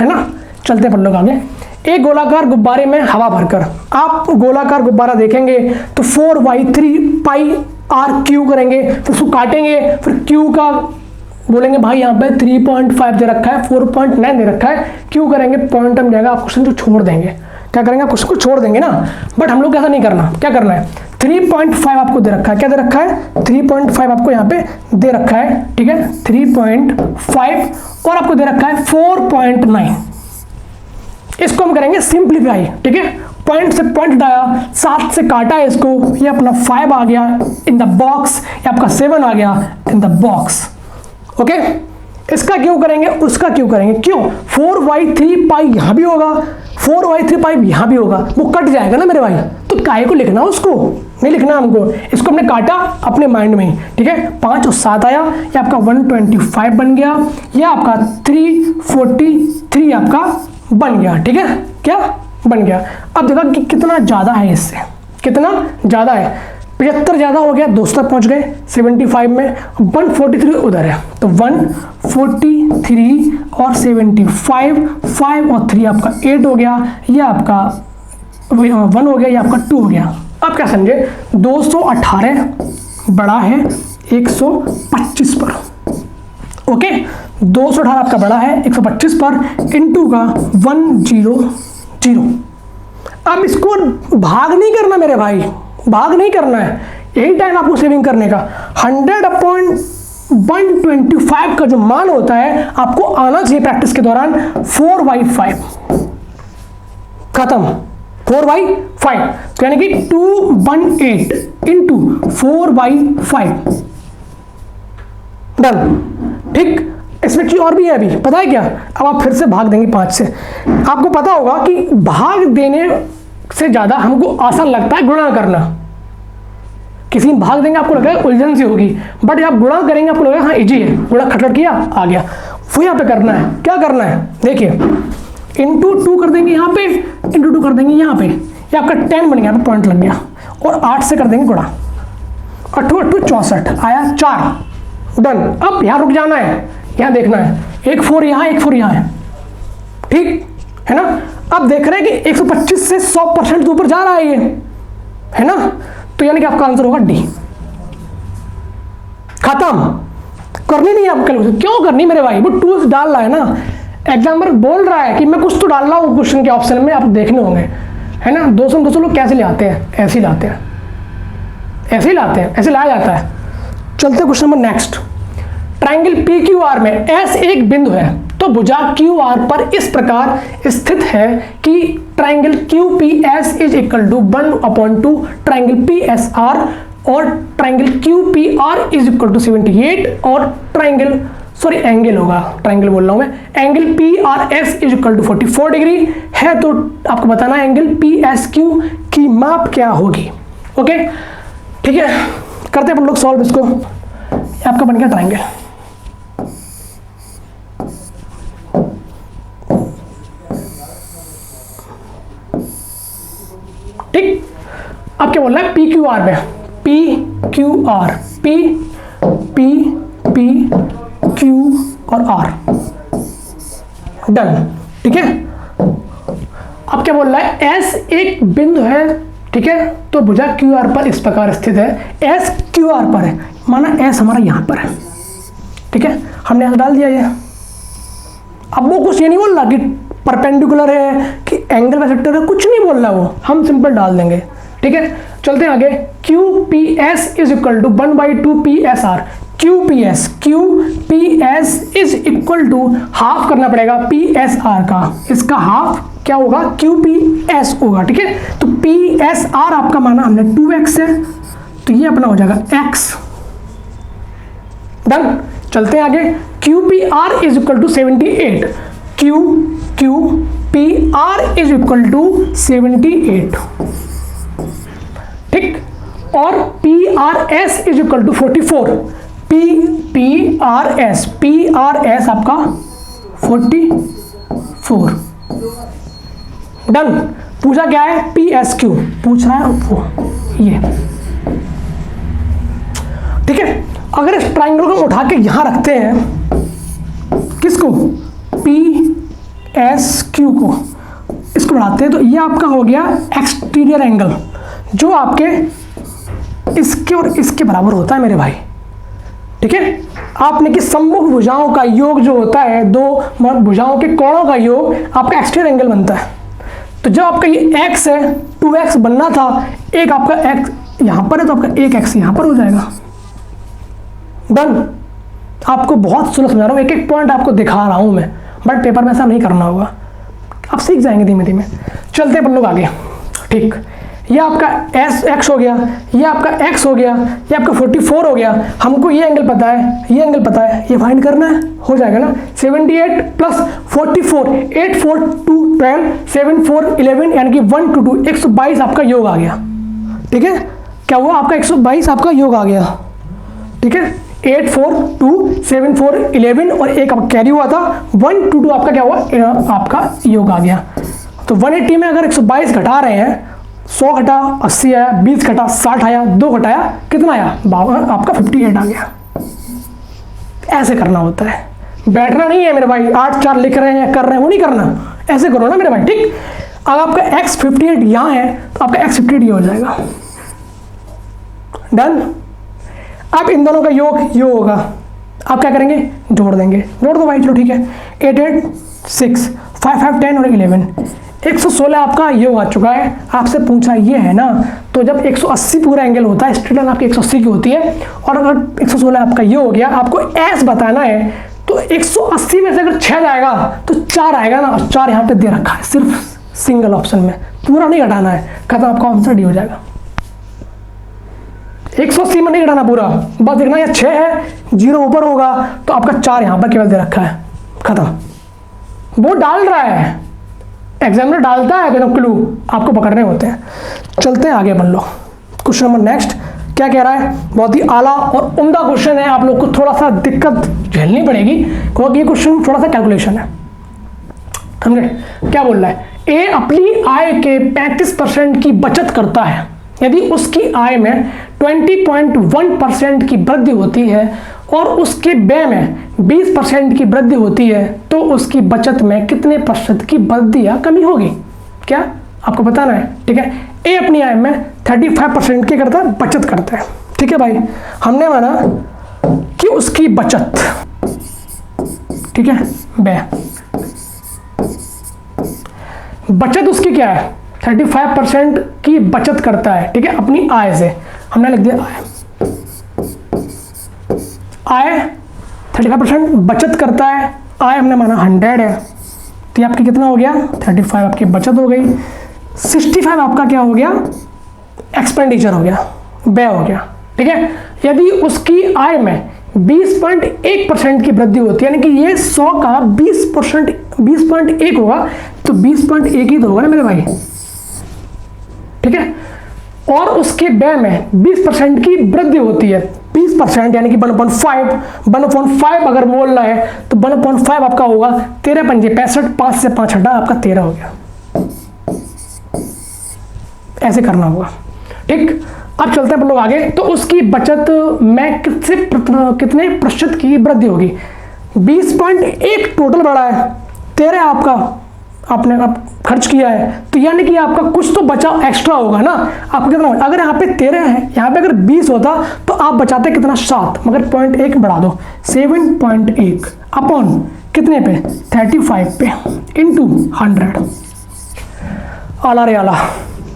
है ना। चलते पढ़ लो आगे। एक गोलाकार गुब्बारे में हवा भरकर, आप गोलाकार गुब्बारा देखेंगे तो 4/3πr³ करेंगे, फिर उसको काटेंगे, फिर Q का बोलेंगे भाई यहाँ पे 3.5 दे रखा है, 4.9 दे रखा है, Q करेंगे पॉइंट में जाएगा, आप क्वेश्चन को छोड़ देंगे। क्या करेंगे, आप क्वेश्चन को छोड़ देंगे ना, बट हम लोग ऐसा नहीं करना। क्या करना है, 3.5 आपको दे रखा है, क्या दे रखा है, 3.5 आपको यहाँ पे दे रखा है, ठीक है, 3.5 और आपको दे रखा है 4.9। इसको हम करेंगे सिंप्लीफाई, ठीक है। पॉइंट से पॉइंट हटाया, 7 से काटा है इसको, ये अपना 5 आ गया इन द बॉक्स, ये आपका 7 आ गया इन द बॉक्स, ओके। इसका क्यों करेंगे, उसका क्यों करेंगे, क्यों, 4/3π यहाँ भी होगा, 4/3π यहाँ भी होगा, वो कट जाएगा ना मेरे भाई, तो काहे को लिखना, उसको नहीं लिखना हमको, इसको हमने काटा अपने माइंड में ही, ठीक है। 5 और 7 आया, ये आपका 125 बन गया, यह आपका 343 आपका बन गया, ठीक है, क्या बन गया। अब देखा कि कितना ज्यादा है, इससे कितना ज्यादा है, 75 ज्यादा हो गया, 200 तक पहुंच गए 75 में, 143 उधर है, तो 143 और 75, 5 और 3 आपका 8 हो गया, ये आपका 1 हो गया, ये आपका 2 हो गया। अब क्या समझे, 218 बड़ा है 125 पर, ओके। 218 आपका बड़ा है 125 पर, इनटू का 100। अब इसको भाग नहीं करना मेरे भाई, भाग नहीं करना है, यही टाइम आपको सेविंग करने का। 100/125 का जो मान होता है आपको आना चाहिए प्रैक्टिस के दौरान 4/5, खत्म, 4/5, तो यानी कि 218 इंटू 4/5, डन, ठीक। इसमें चीज और भी है, अभी पता है क्या, अब आप फिर से भाग देंगे 5 से। आपको पता होगा कि भाग देने से ज्यादा हमको आसान लगता है गुणा करना। किसी में भाग देंगे आपको लगेगा उलझन सी होगी, बट जब आप गुणा करेंगे आपको लगेगा हाँ इजी है, गुणा खटखट किया आ गया। वो यहाँ पे करना है, क्या करना है, देखिए, इंटू 2 कर देंगे यहाँ पे, इंटू 2 कर देंगे यहाँ पे, ये आपका 10 बन गया, यहाँ पे पॉइंट लग गया, और 8 से कर देंगे गुणा, 8 8 64 आया 4, डन। अब यहाँ रुक जाना है, यहाँ देखना है, एक 4 यहाँ, एक 4 यहाँ है, ठीक है ना। अब देख रहे हैं कि 125 से 100% ऊपर जा रहा है ये, है ना, तो यानी कि आपका आंसर होगा डी, खत्म। करनी नहीं है आपको कैलकुलेशन, क्यों करनी मेरे भाई, वो टूल्स डाल रहा है ना, एग्जामिनर बोल रहा है कि मैं कुछ तो डाल रहा हूँ क्वेश्चन के ऑप्शन में, आप देखने होंगे, है ना। 200 लोग कैसे ले आते हैं, ऐसे ही लाते हैं, ऐसे ही लाते हैं, ऐसे लाया जाता है। चलते question number next. Triangle PQR में S एक बिंदु है तो भुजा QR पर इस प्रकार स्थित है कि triangle QPS is equal to 1/2 triangle PSR, और triangle QPR is equal to 78, और ट्रायंगल एंगल होगा, ट्रायंगल बोल रहा हूं मैं, angle PRS is equal to 44 degree है। तो आपको बताना है एंगल PSQ की माप क्या होगी, ओके, ठीक है। करते हैं अपन लोग सॉल्व इसको, आपका बन गया ट्रायंगल। अब क्या बोल रहा है, पी क्यू आर में, P Q R, P P P Q और आर, डन, ठीक है। अब क्या बोल रहा है, एस एक बिंदु है, ठीक है, तो भुजा क्यू आर पर इस प्रकार स्थित है, एस क्यू आर पर है, माना एस हमारा यहां पर है, ठीक है, हमने ऐसा डाल दिया ये। अब वो कुछ ये नहीं बोल रहा कि परपेंडिकुलर है कि एंगल बाइसेक्टर है, कुछ नहीं बोल रहा वो, हम सिंपल डाल देंगे, ठीक है। चलते हैं आगे, Q P S is equal to 1/2 P S R, Q P S is equal to half करना पड़ेगा पी एस आर का, इसका हाफ क्या होगा, क्यू पी एस होगा, ठीक है। तो पी एस आर आपका माना हमने 2x है, तो ये अपना हो जाएगा x, डन। चलते हैं आगे, Q P R is equal to 78, Q P R is equal to 78, ठीक, और P R S is equal to 44, P R S आपका 44, डन। पूछा क्या है, पी एस क्यू पूछ रहा है वो, ये, ठीक है। अगर इस ट्राइंगल को उठा के यहां रखते हैं, किसको, पी एस क्यू को, इसको बढ़ाते हैं, तो ये आपका हो गया एक्सटीरियर एंगल, जो आपके इसके और इसके बराबर होता है मेरे भाई, ठीक है। आपने कि सम्मुख भुजाओं का योग जो होता है, दो भुजाओं के कोणों का योग आपका एक्सटीरियर एंगल बनता है। तो जब आपका ये x है, 2x बनना था, एक आपका x यहां पर है, तो आपका एक x यहां पर हो जाएगा, डन। आपको बहुत सुलझ समझा रहा हूं, एक एक पॉइंट आपको दिखा रहा हूं मैं, बट पेपर में ऐसा नहीं करना होगा, आप सीख जाएंगे धीमे धीमे। चलते अपन लोग आगे, ठीक, ये आपका x हो गया, ये आपका x हो गया, ये आपका 44 हो गया, हमको ये एंगल पता है, ये एंगल पता है, ये फाइंड करना है, हो जाएगा ना, 78 प्लस 44, 8 4 2 12 7 4 11, यानी कि 1 2 2 122 आपका योग आ गया, ठीक है। क्या हुआ, आपका 122 आपका योग आ गया, ठीक है। 8 4 2 7 4 11 और एक आपका कैरी हुआ था, 1 2 2 आपका क्या हुआ, आपका योग आ गया। तो 180 में अगर 122 घटा रहे हैं, 100 घटा 80 आया, 20 घटा 60 आया, 2 घटाया कितना आया, 52, आपका 58 आ गया। ऐसे करना होता है, बैठना नहीं है मेरे भाई, 8 4 लिख रहे हैं कर रहे हैं, वो नहीं करना, ऐसे करो ना मेरे भाई, ठीक। अगर आपका x 58 यहाँ है, तो आपका x 58 ये हो जाएगा, डन। अब इन दोनों का योग यो होगा, आप क्या करेंगे, जोड़ देंगे, जोड़ दो भाई, चलो ठीक है। 8 8 6 5 5 10 और 11, 116 आपका योग आ चुका है। आपसे पूछा ये है ना, तो जब 180 पूरा एंगल होता है, स्ट्रेट लाइन आपकी 180 की होती है, और अगर 116 आपका ये हो गया, आपको एस बताना है, तो 180 में से अगर 6 जाएगा तो 4 आएगा ना, और 4 यहाँ पे दे रखा है, सिर्फ सिंगल ऑप्शन में, पूरा नहीं घटाना है, खत्म, आपका आंसर डी हो जाएगा। 180 में नहीं घटाना पूरा, बस देखना ये 6 है, 0 ऊपर होगा, तो आपका 4 यहाँ पर केवल दे रखा है, खत्म। वो डाल रहा है, एग्जामिनर डालता है, बिना क्लू आपको पकड़ने होते हैं। चलते हैं आगे अपन लोग, क्वेश्चन नंबर नेक्स्ट क्या कह रहा है, बहुत ही आला और उम्दा क्वेश्चन है, आप लोग को थोड़ा सा दिक्कत झेलनी पड़ेगी, क्योंकि ये क्वेश्चन थोड़ा सा कैलकुलेशन है, समझे। क्या बोल रहा है, ए अपनी आय के 35% की बचत करता है, यदि उसकी आय में 20.1% की वृद्धि होती है और उसके व्यय में 20% की वृद्धि होती है, तो उसकी बचत में कितने प्रतिशत की वृद्धि या कमी होगी, क्या आपको बताना है, ठीक है। ए अपनी आय में 35% की करता है, बचत करता है, ठीक है भाई। हमने माना कि उसकी बचत, ठीक है, व्यय, बचत उसकी क्या है, 35% की बचत करता है, ठीक है, अपनी आय से, हमने लिख दिया आय 35% बचत करता है, आय हमने माना 100 है, तो ये आपकी कितना हो गया, 35 आपकी बचत हो गई, 65 आपका क्या हो गया, एक्सपेंडिचर हो गया, व्यय हो गया, ठीक है। यदि उसकी आय में 20.1% की वृद्धि होती है, यानी कि ये 100 का 20.1 होगा, तो 20.1 ही तो होगा ना मेरे भाई, ठीक है। और उसके व्यय में 20% की वृद्धि होती है, 20% यानी कि 1/5 अगर बोल रहा है, तो 1/5 आपका होगा 13 पंजे 65, 5 से 5 हटा आपका 13 हो गया, ऐसे करना होगा, ठीक, अब चलते हैं अपन लोग आगे। तो उसकी बचत में कितने प्रतिशत की वृद्धि होगी? 20.1 टोटल बढ़ा है, 13 आपका आपने अब खर्च किया है, तो यानी कि आपका कुछ तो बचा एक्स्ट्रा होगा ना। आपको कितना, अगर यहाँ पे 13 है, यहाँ पे अगर 20 होता तो आप बचाते कितना? 7, मगर 0.1 बढ़ा दो, 7.1 अपॉन कितने पे? 35 पे इंटू 100। आला रे आला,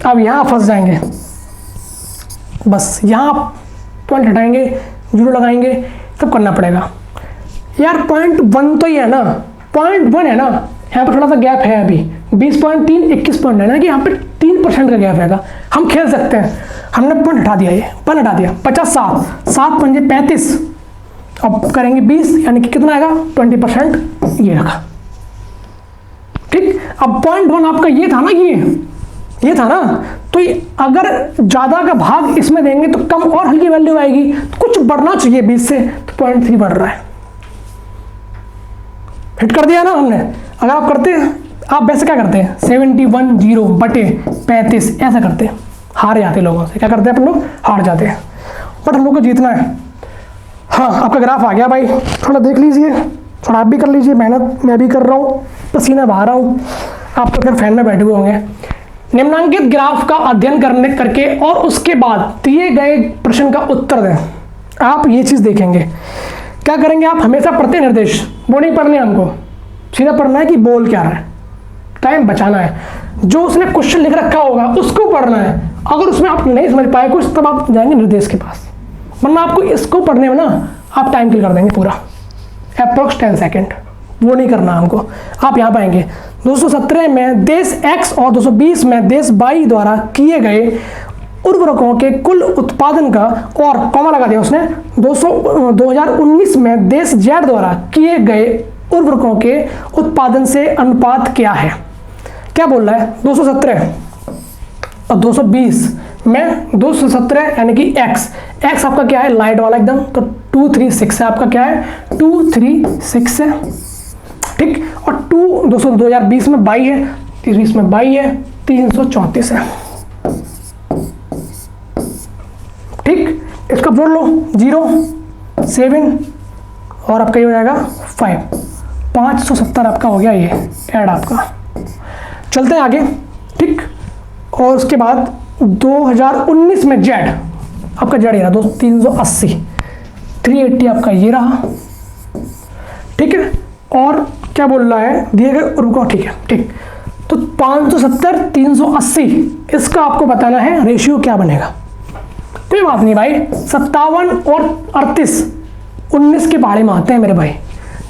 अब यहाँ फंस जाएंगे, बस यहाँ पॉइंट हटाएंगे, जीरो लगाएंगे, तब करना पड़ेगा यार। 0.1 तो ही है ना, 0.1 है ना, यहाँ पर थोड़ा सा गैप है अभी, 20.3 21 पॉइंट है ना, कि यहाँ पे 3% का गैप है। हम खेल सकते हैं, हमने पॉइंट हटा दिया, ये पॉइंट हटा दिया। 50 7 पंजे 35, अब करेंगे 20, यानी कि कितना आएगा? 20%, ये रखा। ठीक, अब 0.1 आपका ये था ना, ये था ना, तो अगर ज्यादा का भाग इसमें देंगे तो कम और हल्की वैल्यू आएगी, तो कुछ बढ़ना चाहिए 20 से, तो 0.3 बढ़ रहा है। हिट कर दिया ना हमने। अगर आप करते हैं, आप वैसे क्या करते हैं? 71 बटे 35 ऐसा करते हैं, हार जाते लोगों से। क्या करते हैं अपन लोग? हार जाते हैं, बट हम लोग को जीतना है। हाँ, आपका ग्राफ आ गया भाई, थोड़ा देख लीजिए, थोड़ा आप भी कर लीजिए, मेहनत मैं भी कर रहा हूँ, पसीना बहा रहा हूँ, आप तो फिर फैन में बैठे हुए होंगे। निम्नांकित ग्राफ का अध्ययन करके और उसके बाद दिए गए प्रश्न का उत्तर दें। आप ये चीज़ देखेंगे, क्या करेंगे आप? हमेशा प्रत्यय निर्देश वो नहीं पढ़ने, हमको सीधा पढ़ना है कि बोल क्या रहा है, टाइम बचाना है। जो उसने क्वेश्चन लिख रखा होगा उसको पढ़ना है। अगर उसमें आप नहीं समझ पाए कुछ, तब आप जाएंगे निर्देश के पास, वरना आपको इसको पढ़ने में ना आप टाइम किल कर देंगे पूरा, अप्रोक्स 10 सेकेंड। वो नहीं करना हमको। आप यहाँ पाएंगे 217 में देश X और 220 में देश Y द्वारा किए गए उर्वरकों के कुल उत्पादन का, और कॉमा लगा दिया उसने, 2019 में देश Z द्वारा किए गए उर्वरकों के उत्पादन से अनुपात क्या है? क्या बोल रहा है? 217 और 220 में 217 यानी कि x आपका क्या है? लाइट वाला एकदम, तो 236 है आपका, क्या है? 236 है, ठीक। और 2020 में 22 है, 20 में 22 है, 334 है, ठीक। इसका जोड़ लो, 0 7 और आपका ये हो जाएगा 5, 570 आपका हो गया ये ऐड आपका। चलते हैं आगे, ठीक। और उसके बाद 2019 में जेड आपका जेड ये रहा 380, 380 आपका ये रहा, ठीक है। और क्या बोल रहा है? दिए गए रुको, ठीक है, ठीक। तो 570 380 इसका आपको बताना है रेशियो क्या बनेगा। कोई बात नहीं भाई, 57 और 38 19 के पहाड़े में आते हैं मेरे भाई।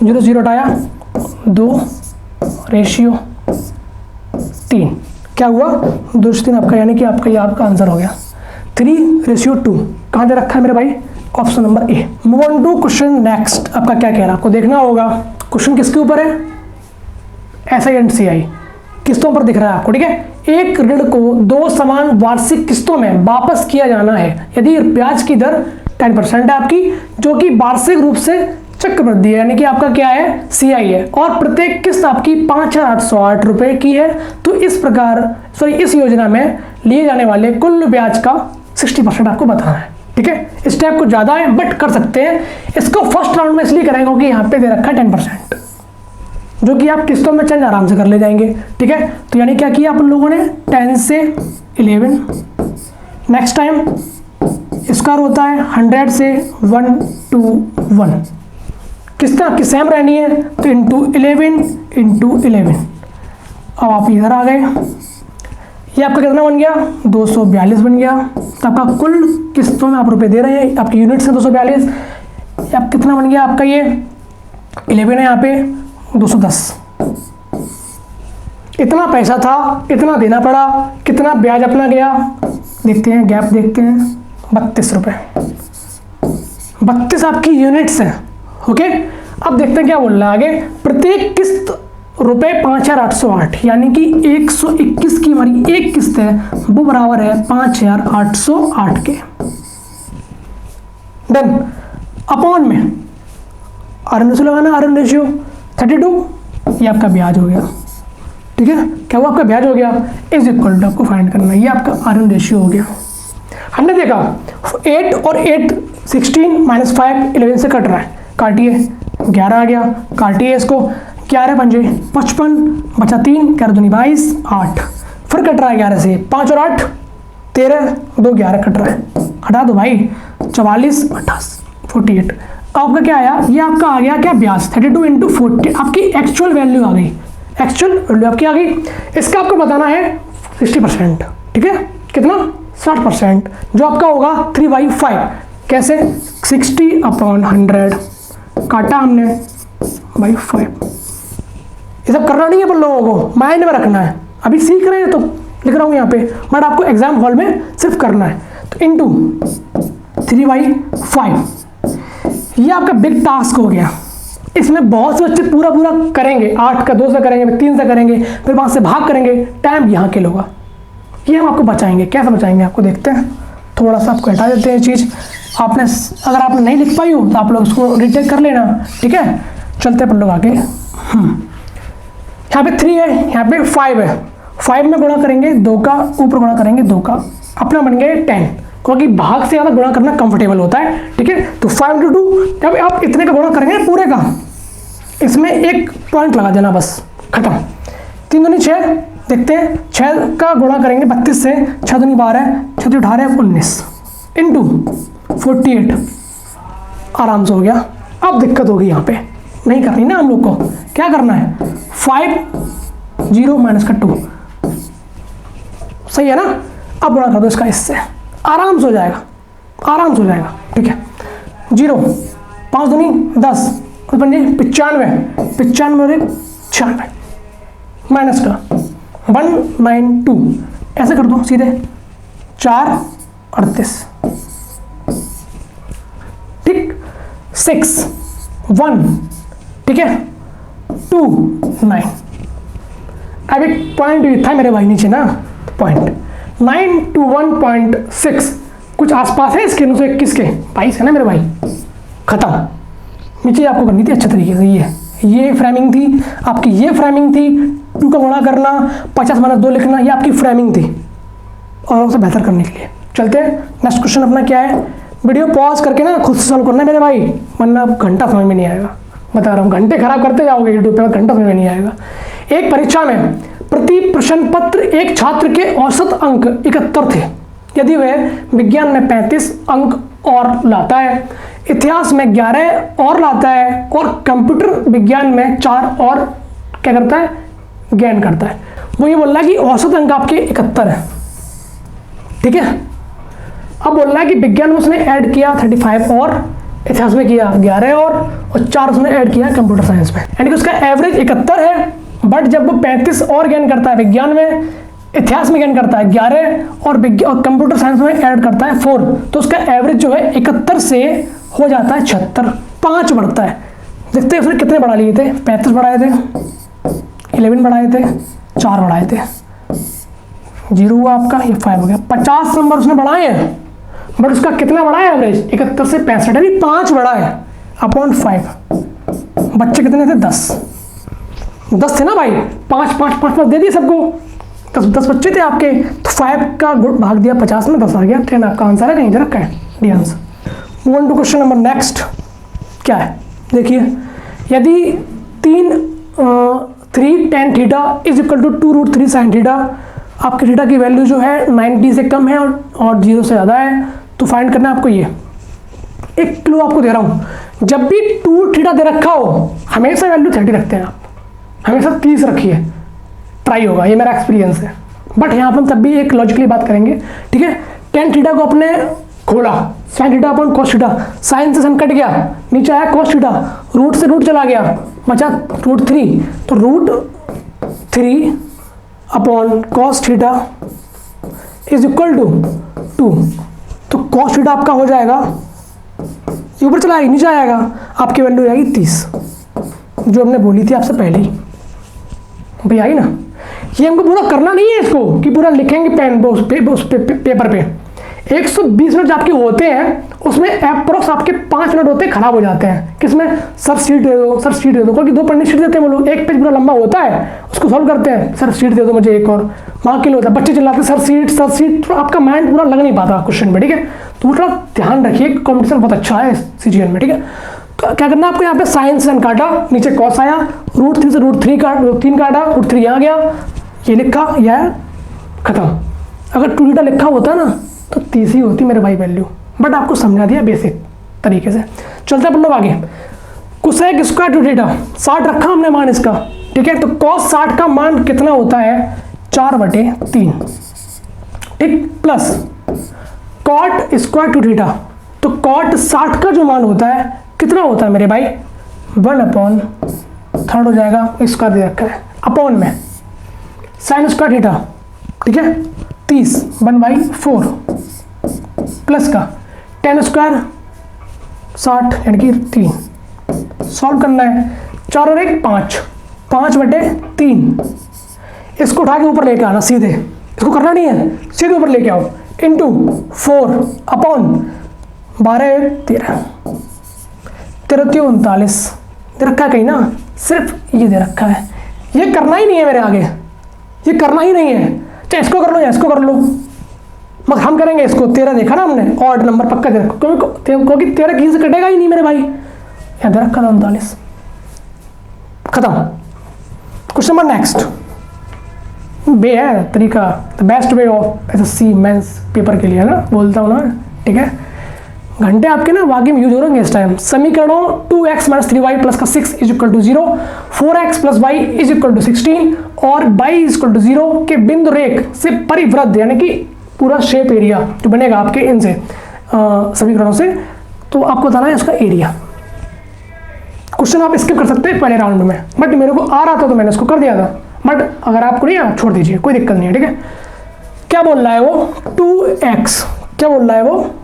0 0 हटाया, 2 रेशियो 3, क्या हुआ? 2 आपका, यानी कि आपका ये आपका आंसर हो गया। 3 रेशियो 2 कहाँ दे रखा है मेरे भाई? Option number A. Move on to question next. आपका क्या कह रहा है आपको देखना होगा। क्वेश्चन किसके ऊपर है? SINCI किस्तों पर दिख रहा है आपको, ठीक है। एक ऋण को 2 समान वार्षिक किस्तों में वापस किया जाना है यदि ब्याज की दर 10% है आपकी, जो कि वार्षिक रूप से चक्रवृद्धि है, यानी कि आपका क्या है? CI है, और प्रत्येक किस्त आपकी 5,808 रुपए की है। तो इस प्रकार इस योजना में लिए जाने वाले कुल ब्याज का 60% आपको बताना है, ठीक है। स्टेप कुछ ज्यादा है बट कर सकते हैं। इसको फर्स्ट राउंड में इसलिए करेंगे क्योंकि यहाँ पे दे रखा है 10%, जो कि आप किस्तों में चेंज आराम से कर ले जाएंगे, ठीक है। तो यानी क्या किया अपन लोगों ने? 10 से 11। नेक्स्ट टाइम इसका होता है 100 से 1 to 1। किस्तें आपकी सेम रहनी है, तो इंटू 11 अब आप इधर आ गए। ये आपका कितना बन गया? 242 बन गया। तो आपका कुल किस्तों में आप रुपए दे रहे हैं, आपकी यूनिट से 242। अब कितना बन गया आपका? ये 11 है, यहाँ पे 210। इतना पैसा था, इतना देना पड़ा, कितना ब्याज अपना गया देखते हैं, गैप देखते हैं। 32 रुपये, 32 आपकी यूनिट्स है, ओके। अब देखते हैं क्या बोल रहा है आगे। प्रत्येक किस्त रुपए 5,808, यानी कि 121 की हमारी एक किस्त है, वो बराबर है 5,808 के। डन। अपॉन में आरएन रेशियो लगाना, आरएन रेशियो 32, ये आपका ब्याज हो गया, ठीक है। क्या वो आपका ब्याज हो गया? इज इक्वल टू आपको फाइंड करना है, ये आपका आरएन रेशियो हो गया। हमने देखा 8 और 8 16 माइनस 5 11 से कट रहा है, काटिए 11 आ गया, काटिए इसको 11 पंजे 55 बचा 3 11 दूनी 22 8 फिर कट रहा है 11 से 5 और 8 13 2 11 कट रहा है, हटा दो भाई 44 28 48। आपका क्या आया, ये आपका आ गया क्या ब्याज 32 इंटू 40, आपकी एक्चुअल वैल्यू आ गई, एक्चुअल वैल्यू आपकी आ गई। इसका आपको बताना है 60%, ठीक है, कितना 60%, जो आपका होगा 3/5। कैसे 60/100 काटा हमने बाई 5। ये सब करना नहीं है पर लोगों को माइंड में रखना है, अभी सीख रहे हैं तो लिख रहा हूँ यहाँ पे, बट आपको एग्जाम हॉल में सिर्फ करना है। तो इंटू 3/5, ये आपका बिग टास्क हो गया। इसमें बहुत से बच्चे पूरा करेंगे, 8 का 2 से करेंगे, 3 से करेंगे, फिर 5 से भाग करेंगे, टाइम यहाँ के होगा। ये हम आपको बचाएंगे, कैसे बचाएंगे आपको देखते हैं। थोड़ा सा आपको हटा देते हैं चीज़, आपने अगर आपने नहीं लिख पाई हो तो आप लोग उसको रिटेक कर लेना, ठीक है। चलते पर लोग आगे। यहाँ पे 3 है, यहाँ पे 5 है, 5 में गुणा करेंगे 2 का, ऊपर गुणा करेंगे 2 का, अपना बन गया 10, क्योंकि भाग से ज़्यादा गुणा करना कंफर्टेबल होता है, ठीक है। तो 5 × 2, जब आप इतने का गुणा करेंगे पूरे का, इसमें एक पॉइंट लगा देना, बस खत्म। 3 दूनी 6, देखते हैं 6 का गुणा करेंगे 32 से, 6 दूनी 12, 6 दूनी 18 19 इंटू 48, आराम से हो गया। अब दिक्कत होगी यहाँ पे, नहीं करनी ना हम लोग को, क्या करना है 5 0 माइनस का 2, सही है ना। अब गुणा कर दो इसका इससे, आराम से हो जाएगा, आराम से हो जाएगा, ठीक है। 0 5 दूनी 10 95 96 माइनस का 192, ऐसे कर दो सीधे 4 38, ठीक 6 1, ठीक है 2 9। अब एक पॉइंट था मेरे भाई नीचे ना, पॉइंट 9 to 1.6 कुछ आसपास है इसके 921 के 22 है ना मेरे भाई, खत्म। नीचे आपको करनी थी अच्छे तरीके से, ये फ्रेमिंग थी आपकी, ये फ्रेमिंग थी, 2 का गुणा करना 50 - 2 लिखना, ये आपकी फ्रेमिंग थी और उसे बेहतर करने के लिए। चलते हैं नेक्स्ट क्वेश्चन अपना क्या है। वीडियो पॉज करके ना खुद से सॉल्व करना है मेरे भाई, वरना घंटा समझ में नहीं आएगा, बता रहा हूँ, घंटे खराब करते जाओगे यूट्यूब पे, घंटा समझ में नहीं आएगा। एक परीक्षा में प्रति प्रश्न पत्र एक छात्र के औसत अंक 71 थे, यदि वह विज्ञान में 35 अंक और लाता है, इतिहास में 11 और लाता है और कंप्यूटर विज्ञान में 4 और क्या करता है, गेन करता है। वो ये बोल रहा है कि औसत अंक आपके 71 है, ठीक है। अब बोल रहा है कि विज्ञान में उसने ऐड किया 35 और इतिहास में किया 11 और 4 उसने ऐड किया कंप्यूटर साइंस में, यानी कि उसका एवरेज 71 है। बट जब वो 35 और गेन करता है विज्ञान में, इतिहास में गेन करता है 11 और कंप्यूटर साइंस में ऐड करता है 4, तो उसका एवरेज जो है 71 से हो जाता है 76, 5 बढ़ता है। देखते हैं उसने कितने बढ़ा लिए थे, 35 बढ़ाए थे, 11 बढ़ाए थे, 4 बढ़ाए थे, 0 हुआ आपका, ये 5 हो गया। 50 नंबर उसने बढ़ाए हैं, बट उसका कितना बढ़ा है एवरेज 71 से 65, यानी 5 बढ़ा है अपॉन 5। बच्चे कितने थे 10 थे ना भाई, 5 दे दिए सबको, 10 बच्चे थे आपके, तो 5 का गुड भाग दिया 50 में, 10 आ गया, 10 आपका आंसर है, कहीं से रखा है D answer. Move on to question number next. क्या है देखिए, यदि 3 tan theta is equal to 2√3 sin theta, आपके थीटा की वैल्यू जो है 90 से कम है और 0 से ज़्यादा है, तो फाइंड करना है आपको। ये एक क्लू आपको दे रहा हूँ, जब भी 2 थीटा दे रखा हो हमेशा वैल्यू 30 रखते हैं आप, हमेशा 30 रखिए, ट्राई होगा, ये मेरा एक्सपीरियंस है। बट यहाँ पर हम तब भी एक लॉजिकली बात करेंगे, ठीक है। tan थीटा को अपने खोला, sin theta upon cos theta, sine से सन कट गया, नीचे आया cos थीटा, रूट से रूट चला गया, बचा √3, तो √3 upon cos theta is equal to 2, तो cos थीटा आपका हो जाएगा, ऊपर चला आएगा नीचे आएगा, आपकी वैल्यू हो जाएगी 30, जो हमने बोली थी आपसे पहले ही भाई, आई ना। ये हमको पूरा करना नहीं है इसको कि पूरा लिखेंगे पेपर पे, 120 मिनट आपके होते हैं, उसमें अप्रोक्स आपके 5 मिनट होते हैं खराब हो जाते हैं। किसमें? सर सीट दे दो, सर सीट दे दो, क्योंकि 2 पढ़ने सीट देते हैं वो लोग, एक पेज पूरा लंबा होता है, उसको सॉल्व करते हैं, सर सीट दे दो मुझे एक और, वहाँ के लिए होता है बच्चे चिल्लाते सर सीट, तो आपका माइंड पूरा लग नहीं पाता क्वेश्चन में, ठीक है। तो थोड़ा ध्यान रखिए, कॉम्पिटिशन बहुत अच्छा है CGL में, ठीक है। तो क्या करना है आपको, यहाँ पे साइन साइन काटा, नीचे कॉस आया, √3 से √3 काटा, √3 यहाँ गया, ये लिखा, यह खत्म। अगर 2 थीटा लिखा होता ना तो 30 ही होती मेरे भाई वैल्यू, बट आपको समझा दिया बेसिक तरीके से। चलते हैं अपन लोग आगे। कोसेक स्क्वायर 2 थीटा 60 रखा हमने मान इसका, ठीक है। तो कॉस 60 का मान कितना होता है? 4/3, ठीक, प्लस कॉट स्क्वायर 2 थीटा, तो कॉट 60 का जो मान होता है कितना होता है मेरे भाई? 1/3 हो जाएगा, स्क्वायर दे रखा है, अपॉन में साइन स्क्वायर थीटा, ठीक है, 30 1/4 प्लस का tan स्क्वायर 60 यानी कि 3। सॉल्व करना है, 4 और 1 5, 5/3, इसको उठा के ऊपर लेके आना सीधे, इसको करना नहीं है, सीधे ऊपर लेके आओ, इंटू 4 अपॉन 12 13 39 दे रखा है कहीं ना, सिर्फ ये दे रखा है, ये करना ही नहीं है मेरे आगे, ये करना ही नहीं है, चाहे इसको कर लो या इसको कर लो, मगर हम करेंगे इसको। 13 देखा ना हमने, ऑड नंबर पक्का दे रखा, क्योंकि 13 किसी से कटेगा ही नहीं मेरे भाई, यहाँ दे रखा था 39, खत्म। क्वेश्चन नंबर नेक्स्ट, बे है तरीका, the best way of SSC mains paper के लिए, है ना, बोलता हूँ ना, ठीक है। घंटे आपके ना वाकई में यूज हो रहे हैं इस टाइम। समीकरणों 2x - 3y + 6 = 0, 4x + y = 16 और y = 0 के बिंदु रेख से परिवृद्ध, यानी कि पूरा शेप एरिया जो बनेगा आपके इनसे समीकरणों से, तो आपको बताना है उसका एरिया। क्वेश्चन आप स्किप कर सकते हैं पहले राउंड में, बट मेरे को आ रहा था तो मैंने इसको कर दिया था, बट अगर आपको नहीं आया छोड़ दीजिए, कोई दिक्कत नहीं है, ठीक है। क्या बोल रहा है वो? 2x, क्या बोल रहा है वो?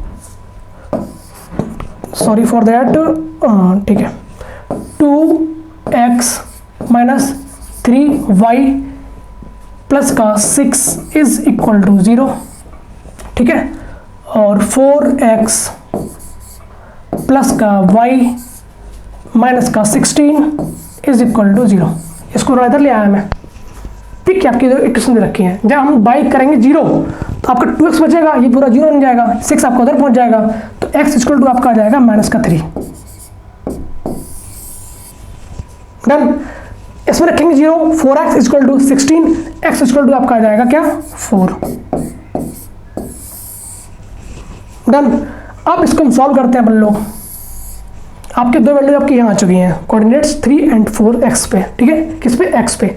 सॉरी फॉर दैट, ठीक है, 2x - 3y प्लस का 6 = 0, ठीक है, और 4x प्लस का y माइनस का 16 = 0। इसको इधर ले आया मैं, ठीक है। आपकी इक्वेशन दे रखी है, जब हम बाई करेंगे 0 तो आपका 2x बचेगा, ये पूरा 0 बन जाएगा, 6 आपका उधर पहुंच जाएगा, तो x = आपका आ जाएगा -3। डन। इसमें रखेंगे 0, 4x = 16, x = आपका आ जाएगा क्या? 4। डन। अब इसको हम सॉल्व करते हैं अपन लोग। आपके 2 वैल्यू आपकी यहाँ आ चुकी हैं, कोऑर्डिनेट्स 3 और 4 x पे, ठीक है, किस पे? x पे।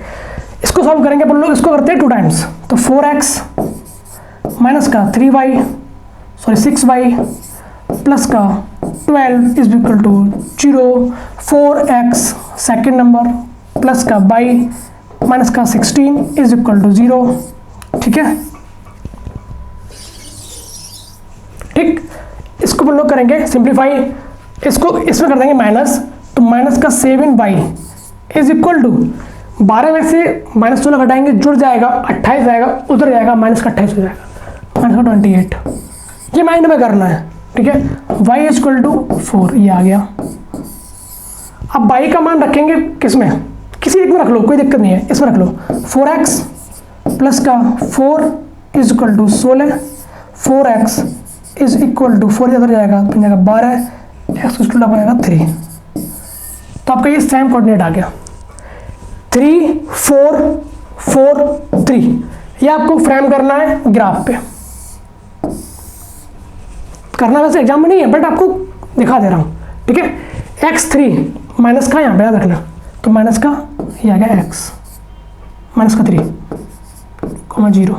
इसको सॉल्व करेंगे अपन लोग, इसको करते हैं 2 टाइम्स, तो 4x माइनस का 6y प्लस का 12 = 0, 4x सेकेंड नंबर प्लस का y माइनस का 16 = 0, ठीक है, ठीक। इसको अपन लोग करेंगे सिंप्लीफाई, इसको इसमें कर देंगे माइनस, तो माइनस का 7y = 12 में से -16 घटाएंगे, जुड़ जाएगा 28 आएगा, उधर जाएगा माइनस का 28 हो जाएगा, -28। ये माइंड में करना है, ठीक है। y = 4, ये आ गया। अब y का मान रखेंगे किसमें? किसी एक में रख लो, कोई दिक्कत नहीं है, इसमें रख लो। 4x प्लस का 4 = 16, 4x = 4 इधर जाएगा, बन जाएगा 12, x = बनेगा 3। तो आपका ये सेम कोऑर्डिनेट आ गया, 3 4 4 3। ये आपको फ्रेम करना है ग्राफ पे, करना वैसे एग्जाम में नहीं है, बट आपको दिखा दे रहा हूँ, ठीक है। x3 माइनस का यहाँ पे याद रखना, तो माइनस का ये आ गया x -3, 0।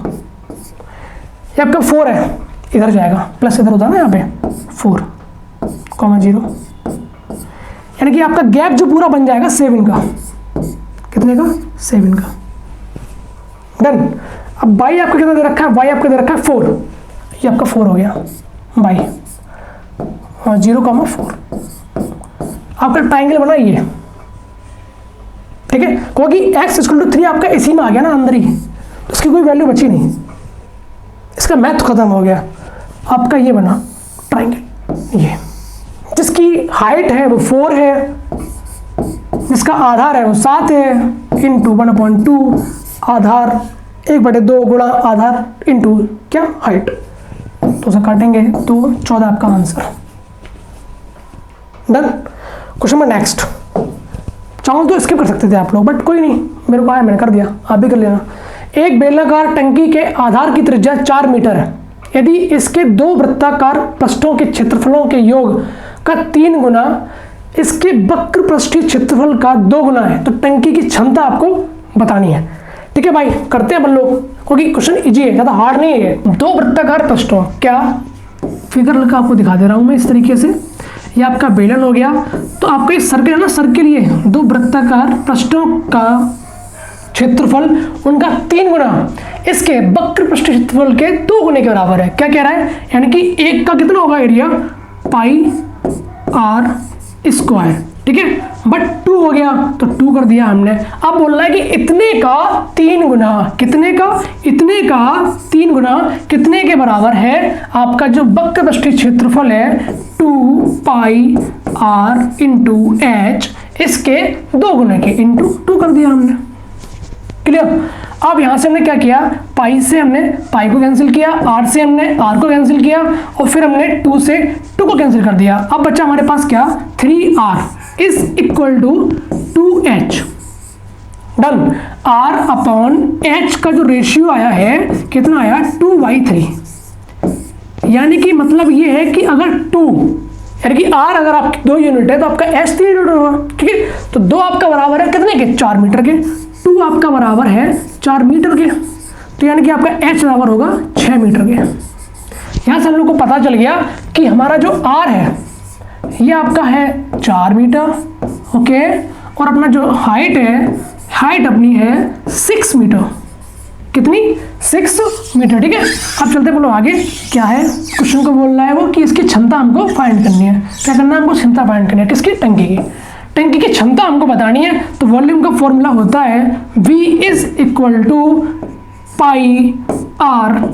ये आपका 4 है, इधर जाएगा, प्लस इधर होता है ना यहाँ पे 4, 0, यानी कि आपका गैप जो पूरा बन जाएगा 7 का, कितने का? 7 का। डन। अब y आपका कितना दे रखा है? y आपका दे रखा है 4, ये आपका 4 हो गया y, 0,4। आपका ट्राइंगल बना ये, ठीक है, क्योंकि x = 3 आपका इसी में आ गया ना अंदर ही, तो इसकी कोई वैल्यू बची नहीं, इसका मैथ खत्म हो गया। आपका ये बना ट्राइंगल, ये जिसकी हाइट है वो 4 है, जिसका आधार है वो 7 है, इंटू 1/2 आधार 1/2 गुणा आधार इंटू क्या हाइट, तो उसे काटेंगे तो 14 आपका answer. Done. Question number next, चाहो तो स्किप कर सकते थे आप लोग, बट कोई नहीं, मेरे को आया मैंने कर दिया, आप भी कर लेना। एक बेलनाकार टंकी के आधार की त्रिज्या 4 मीटर है। यदि इसके 2 वृत्ताकार पृष्ठों के क्षेत्रफलों के योग का 3 गुना इसके वक्र पृष्ठीय क्षेत्रफल का 2 गुना है, तो टंकी की क्षमता आपको बतानी है। ठीक है भाई, करते हैं अपन लोग, क्योंकि क्वेश्चन इजी है, ज़्यादा हार्ड नहीं है। 2 वृत्ताकार पृष्ठों, क्या फिगर लगा आपको दिखा दे रहा हूँ मैं इस तरीके से, ये आपका बेलन हो गया, तो आपका ये सर्कल है ना, सर्कल ये 2 वृत्ताकार पृष्ठों का क्षेत्रफल उनका 3 गुना इसके वक्र पृष्ठीय क्षेत्रफल के 2 गुने के बराबर है। क्या कह रहा है, यानी कि एक का कितना होगा एरिया, पाई आर स्क्वायर, ठीक है, बट 2 हो गया तो 2 कर दिया हमने। अब बोल रहा है कि इतने का 3 गुना, कितने का, इतने का 3 गुना कितने के बराबर है, आपका जो वक्र पृष्ठीय क्षेत्रफल है 2 पाई आर इंटू एच, इसके 2 गुने के इंटू 2 कर दिया हमने। क्लियर। अब यहां से हमने क्या किया, पाई से हमने पाई को कैंसिल किया, आर से हमने आर को कैंसिल किया, और फिर हमने 2 से 2 को कैंसिल कर दिया। अब बचा हमारे पास क्या, 3r is equal to 2h। Done. r upon h का जो रेशियो आया है कितना आया, 2/3, यानी कि मतलब ये है कि अगर 2 यानी कि r अगर आपकी 2 यूनिट है तो आपका h 3 यूनिट होगा। ठीक है, तो 2 आपका बराबर है कितने के, 4 मीटर के, 2 आपका बराबर है 4 मीटर के, तो यानी कि आपका h बराबर होगा 6 मीटर के। यहाँ से हम लोग को पता चल गया कि हमारा जो r है ये आपका है 4 मीटर, ओके, और अपना जो हाइट है, हाइट अपनी है 6 मीटर, कितनी, 6 मीटर। ठीक है, अब चलते बोलो आगे क्या है, क्वेश्चन को बोल रहा है वो कि इसकी क्षमता हमको फाइंड करनी है। क्या करना है हमको, क्षमता फाइंड करनी है, किसकी, टंकी की। टंकी की क्षमता हमको बतानी है, तो वॉल्यूम का फॉर्मूला होता है V is equal to pi R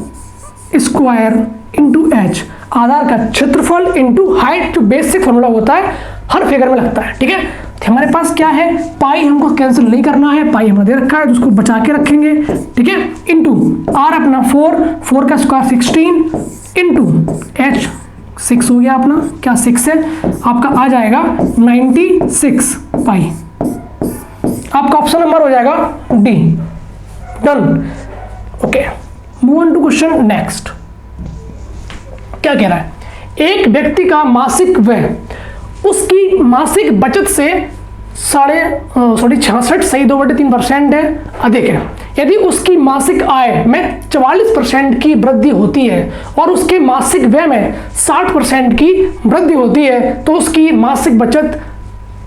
square into H, आधार का क्षेत्रफल इंटू हाइट, जो बेसिक फॉर्मूला होता है हर फिगर में लगता है। ठीक है, तो हमारे पास क्या है, पाई हमको कैंसिल नहीं करना है, पाई हमने दे रखा है तो उसको बचा के रखेंगे। ठीक है, इंटू आर अपना 4 का स्क्वायर 16 इंटू एच 6 हो गया अपना, क्या 6 है आपका, आ जाएगा 96 पाई, आपका ऑप्शन नंबर हो जाएगा D. Done. Okay, move on to question next. क्या कह रहा है, एक व्यक्ति का मासिक व्यय उसकी मासिक बचत से 66.2/3% है, अधिक है। यदि उसकी मासिक आय में 44% की वृद्धि होती है और उसके मासिक व्यय में 60% की वृद्धि होती है, तो उसकी मासिक बचत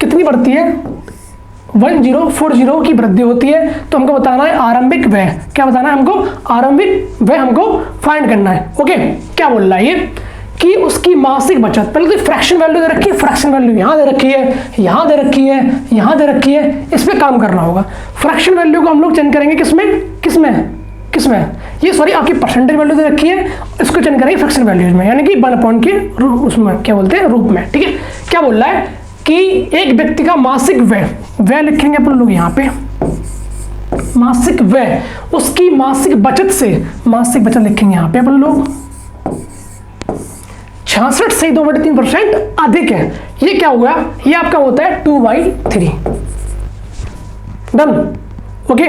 कितनी बढ़ती है, 1040 की वृद्धि होती है। तो हमको बताना है आरंभिक व्यय, क्या बताना है हमको, आरंभिक व्यय हमको फाइंड करना है। ओके, क्या बोल रहा है ये कि उसकी मासिक बचत, पहले तो फ्रैक्शन वैल्यू दे रखी है, फ्रैक्शन वैल्यू यहाँ दे रखी है, यहाँ दे रखी है, यहाँ दे रखी है, इस पे काम करना होगा। फ्रैक्शन वैल्यू को हम लोग चेंज करेंगे किसमें, ये सॉरी आपकी परसेंटेज वैल्यू दे रखी है, इसको चेंज करेंगे फ्रैक्शन वैल्यूज में, यानी कि 1 के उसमें क्या बोलते हैं, रूप में। ठीक है, क्या बोल रहा है कि एक व्यक्ति का मासिक व्यय लिखेंगे अपन लोग यहाँ पे, मासिक व्यय उसकी मासिक बचत से, मासिक बचत लिखेंगे यहाँ पे अपन लोग 66.2/3% अधिक है। ये क्या हुआ, ये आपका होता है 2/3। डन। ओके,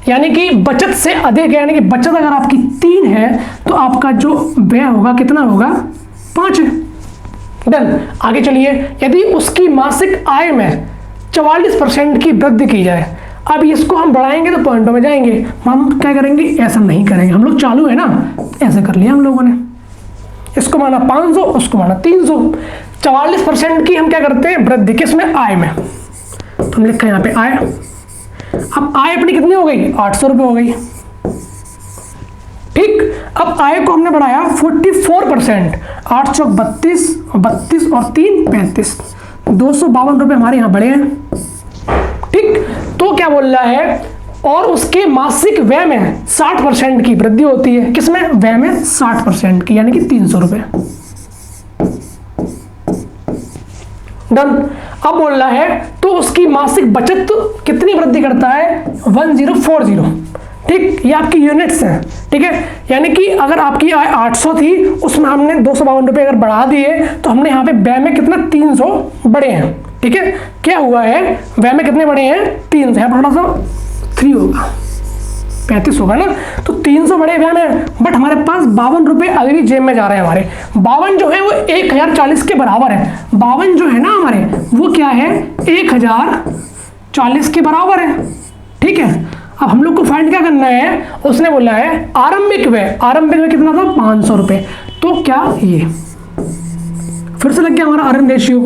यानी कि बचत से अधिक है, यानी कि बचत अगर आपकी 3 है तो आपका जो व्यय होगा कितना होगा, 5 है। डन। आगे चलिए, यदि उसकी मासिक आय में 44% की वृद्धि की जाए, अब इसको हम बढ़ाएंगे तो पॉइंटों में जाएंगे, हम क्या करेंगे, ऐसा नहीं करेंगे, हम लोग चालू है ना, ऐसे कर लिया हम लोगों ने, इसको माना 500, उसको माना 300। 44% की हम क्या करते हैं, वृद्धि किसमें, आय में, तो हम लिखा यहाँ पे आय। अब आय अपनी कितनी हो गई, 800 रुपये हो गई। ठीक, अब आय को हमने बढ़ाया 44%, 8 चौक 32, 32 और 3 35, 252 रुपये हमारे यहाँ बढ़े हैं। ठीक, तो क्या बोल रहा है, और उसके मासिक व्यय में 60% की वृद्धि होती है। किसमें? व्यय में 60% की, यानी कि 300 रुपए। डन। अब बोल रहा है तो उसकी मासिक बचत कितनी वृद्धि करता है? 1040। ठीक, ये आपकी यूनिट्स हैं। ठीक है, यानी कि अगर आपकी आय 800 थी, उसमें हमने 252 रुपये अगर बढ़ा दिए तो हमने यहाँ पे व्यय में कितना 300 बढ़े हैं। ठीक है, क्या हुआ है? व्यय में कितने बढ़े हैं? 300। यहाँ पर थोड़ा सा 3 होगा, 35 होगा ना, तो 300 बढ़े व्यय में, बट हमारे पास 52 रुपये अभी भी जेब में जा रहे हैं हमारे। 52 जो है वो 1040 के बराबर है। 52 जो है ना हमारे, वो क्या है? 1040 के बराबर है। ठीक है, अब हम लोग को फाइंड क्या करना है? उसने बोला है आरंभिक व्यय। आरंभिक व्यय कितना था? 500 रुपये। तो क्या ये फिर से लग गया हमारा आरएन रेशियो।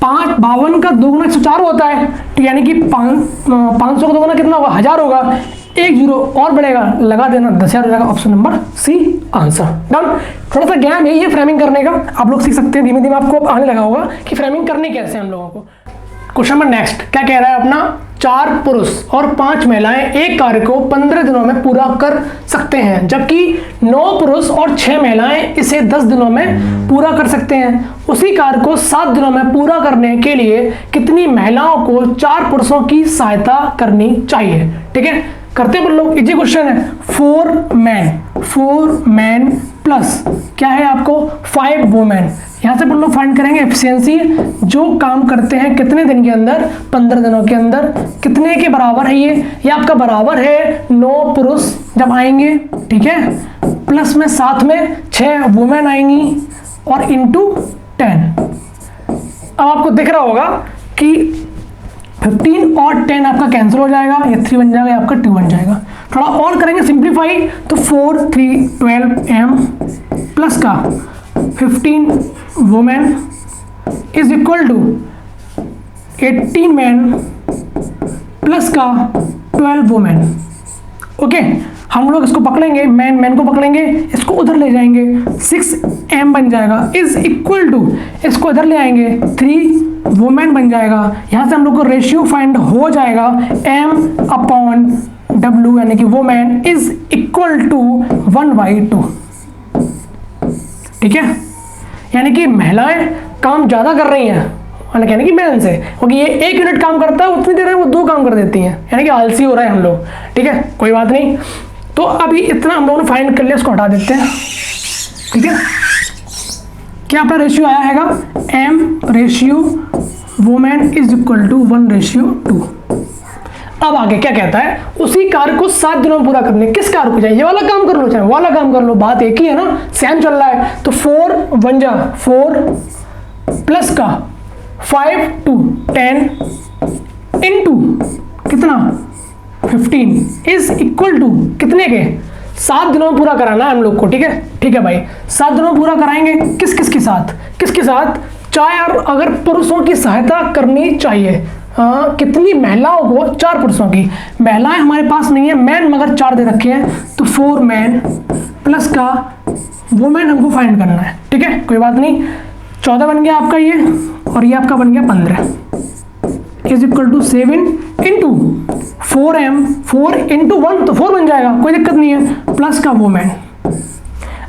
52 का दोगुना 104 होता है, तो यानी कि 500 का दोगुना कितना होगा? 1000 होगा। 1 जीरो और बढ़ेगा, लगा देना, 10,000 हो जाएगा। Option number C answer. Done. थोड़ा सा ज्ञान है ये फ्रेमिंग करने का, आप लोग सीख सकते हैं, धीमे धीमे आपको आने लगा होगा कि फ्रेमिंग करनी कैसे हम लोगों को। क्वेश्चन नंबर नेक्स्ट क्या कह रहा है अपना? 4 पुरुष और 5 महिलाएं एक कार्य को 15 दिनों में पूरा कर सकते हैं, जबकि 9 पुरुष और 6 महिलाएं इसे 10 दिनों में पूरा कर सकते हैं। उसी कार्य को 7 दिनों में पूरा करने के लिए कितनी महिलाओं को 4 पुरुषों की सहायता करनी चाहिए? ठीक है, करते हैं लोग, इजी क्वेश्चन है। 4 मैन प्लस क्या है आपको? 5 वुमेन। यहां से लोग फाइंड करेंगे एफिशिएंसी, जो काम करते हैं कितने दिन के अंदर? 15 दिनों के अंदर। कितने के बराबर है ये आपका बराबर है 9 पुरुष जब आएंगे, ठीक है, प्लस में साथ में 6 वुमेन आएंगी और इंटू 10। अब आपको दिख रहा होगा कि 15 और 10 आपका कैंसिल हो जाएगा, ये 3 बन जाएगा, आपका 2 बन जाएगा। थोड़ा और करेंगे सिंप्लीफाई, तो 4 3 12 m प्लस का 15 women is equal to 18 man plus का 12 वुमेन। ओके, हम लोग इसको पकड़ेंगे, मैन को पकड़ेंगे, इसको उधर ले जाएंगे, 6m बन जाएगा इज इक्वल टू, इसको इधर ले आएंगे, 3 वुमेन बन जाएगा। यहां से हम लोग को रेशियो फाइंड हो जाएगा m/w, यानी कि वुमेन इज इक्वल टू 1/2। ठीक है, यानी कि महिलाएं काम ज्यादा कर रही हैं यानी कि मैन से, क्योंकि ये 1 यूनिट काम करता है उतनी देर में वो 2 काम कर देती हैं, यानी कि आलसी हो रहा है हम लोग। ठीक है, कोई बात नहीं। तो अभी इतना हम लोगों ने फाइंड कर लिया, इसको हटा देते हैं। ठीक है, क्या आपका रेशियो आया हैगा? m/, women is equal to 1/2। अब आगे क्या कहता है? उसी कार्य को 7 दिनों में पूरा करने। किस कार्य को? चाहिए ये वाला काम कर लो, चाहे वाला काम कर लो, बात एक ही है ना, सेम चल रहा है। तो 4 1 जा 4 प्लस का 5 to 10 इनटू कितना 15 इज इक्वल टू कितने के? 7 दिनों में पूरा कराना है हम लोग को। ठीक है, ठीक है भाई, 7 दिनों में पूरा कराएंगे। किस किस के साथ? किसके साथ? चार अगर पुरुषों की सहायता करनी चाहिए। कितनी महिलाओं को? 4 पुरुषों की। महिलाएं हमारे पास नहीं है, मैन मगर 4 दे रखे हैं, तो 4 मैन प्लस का वुमेन हमको फाइंड करना है। ठीक है, कोई बात नहीं। 14 बन गया आपका ये, और ये आपका बन गया 15 is equal to 7 into 4m, 4 into 1 तो 4 बन जाएगा, कोई दिक्कत नहीं है, प्लस का वुमेन।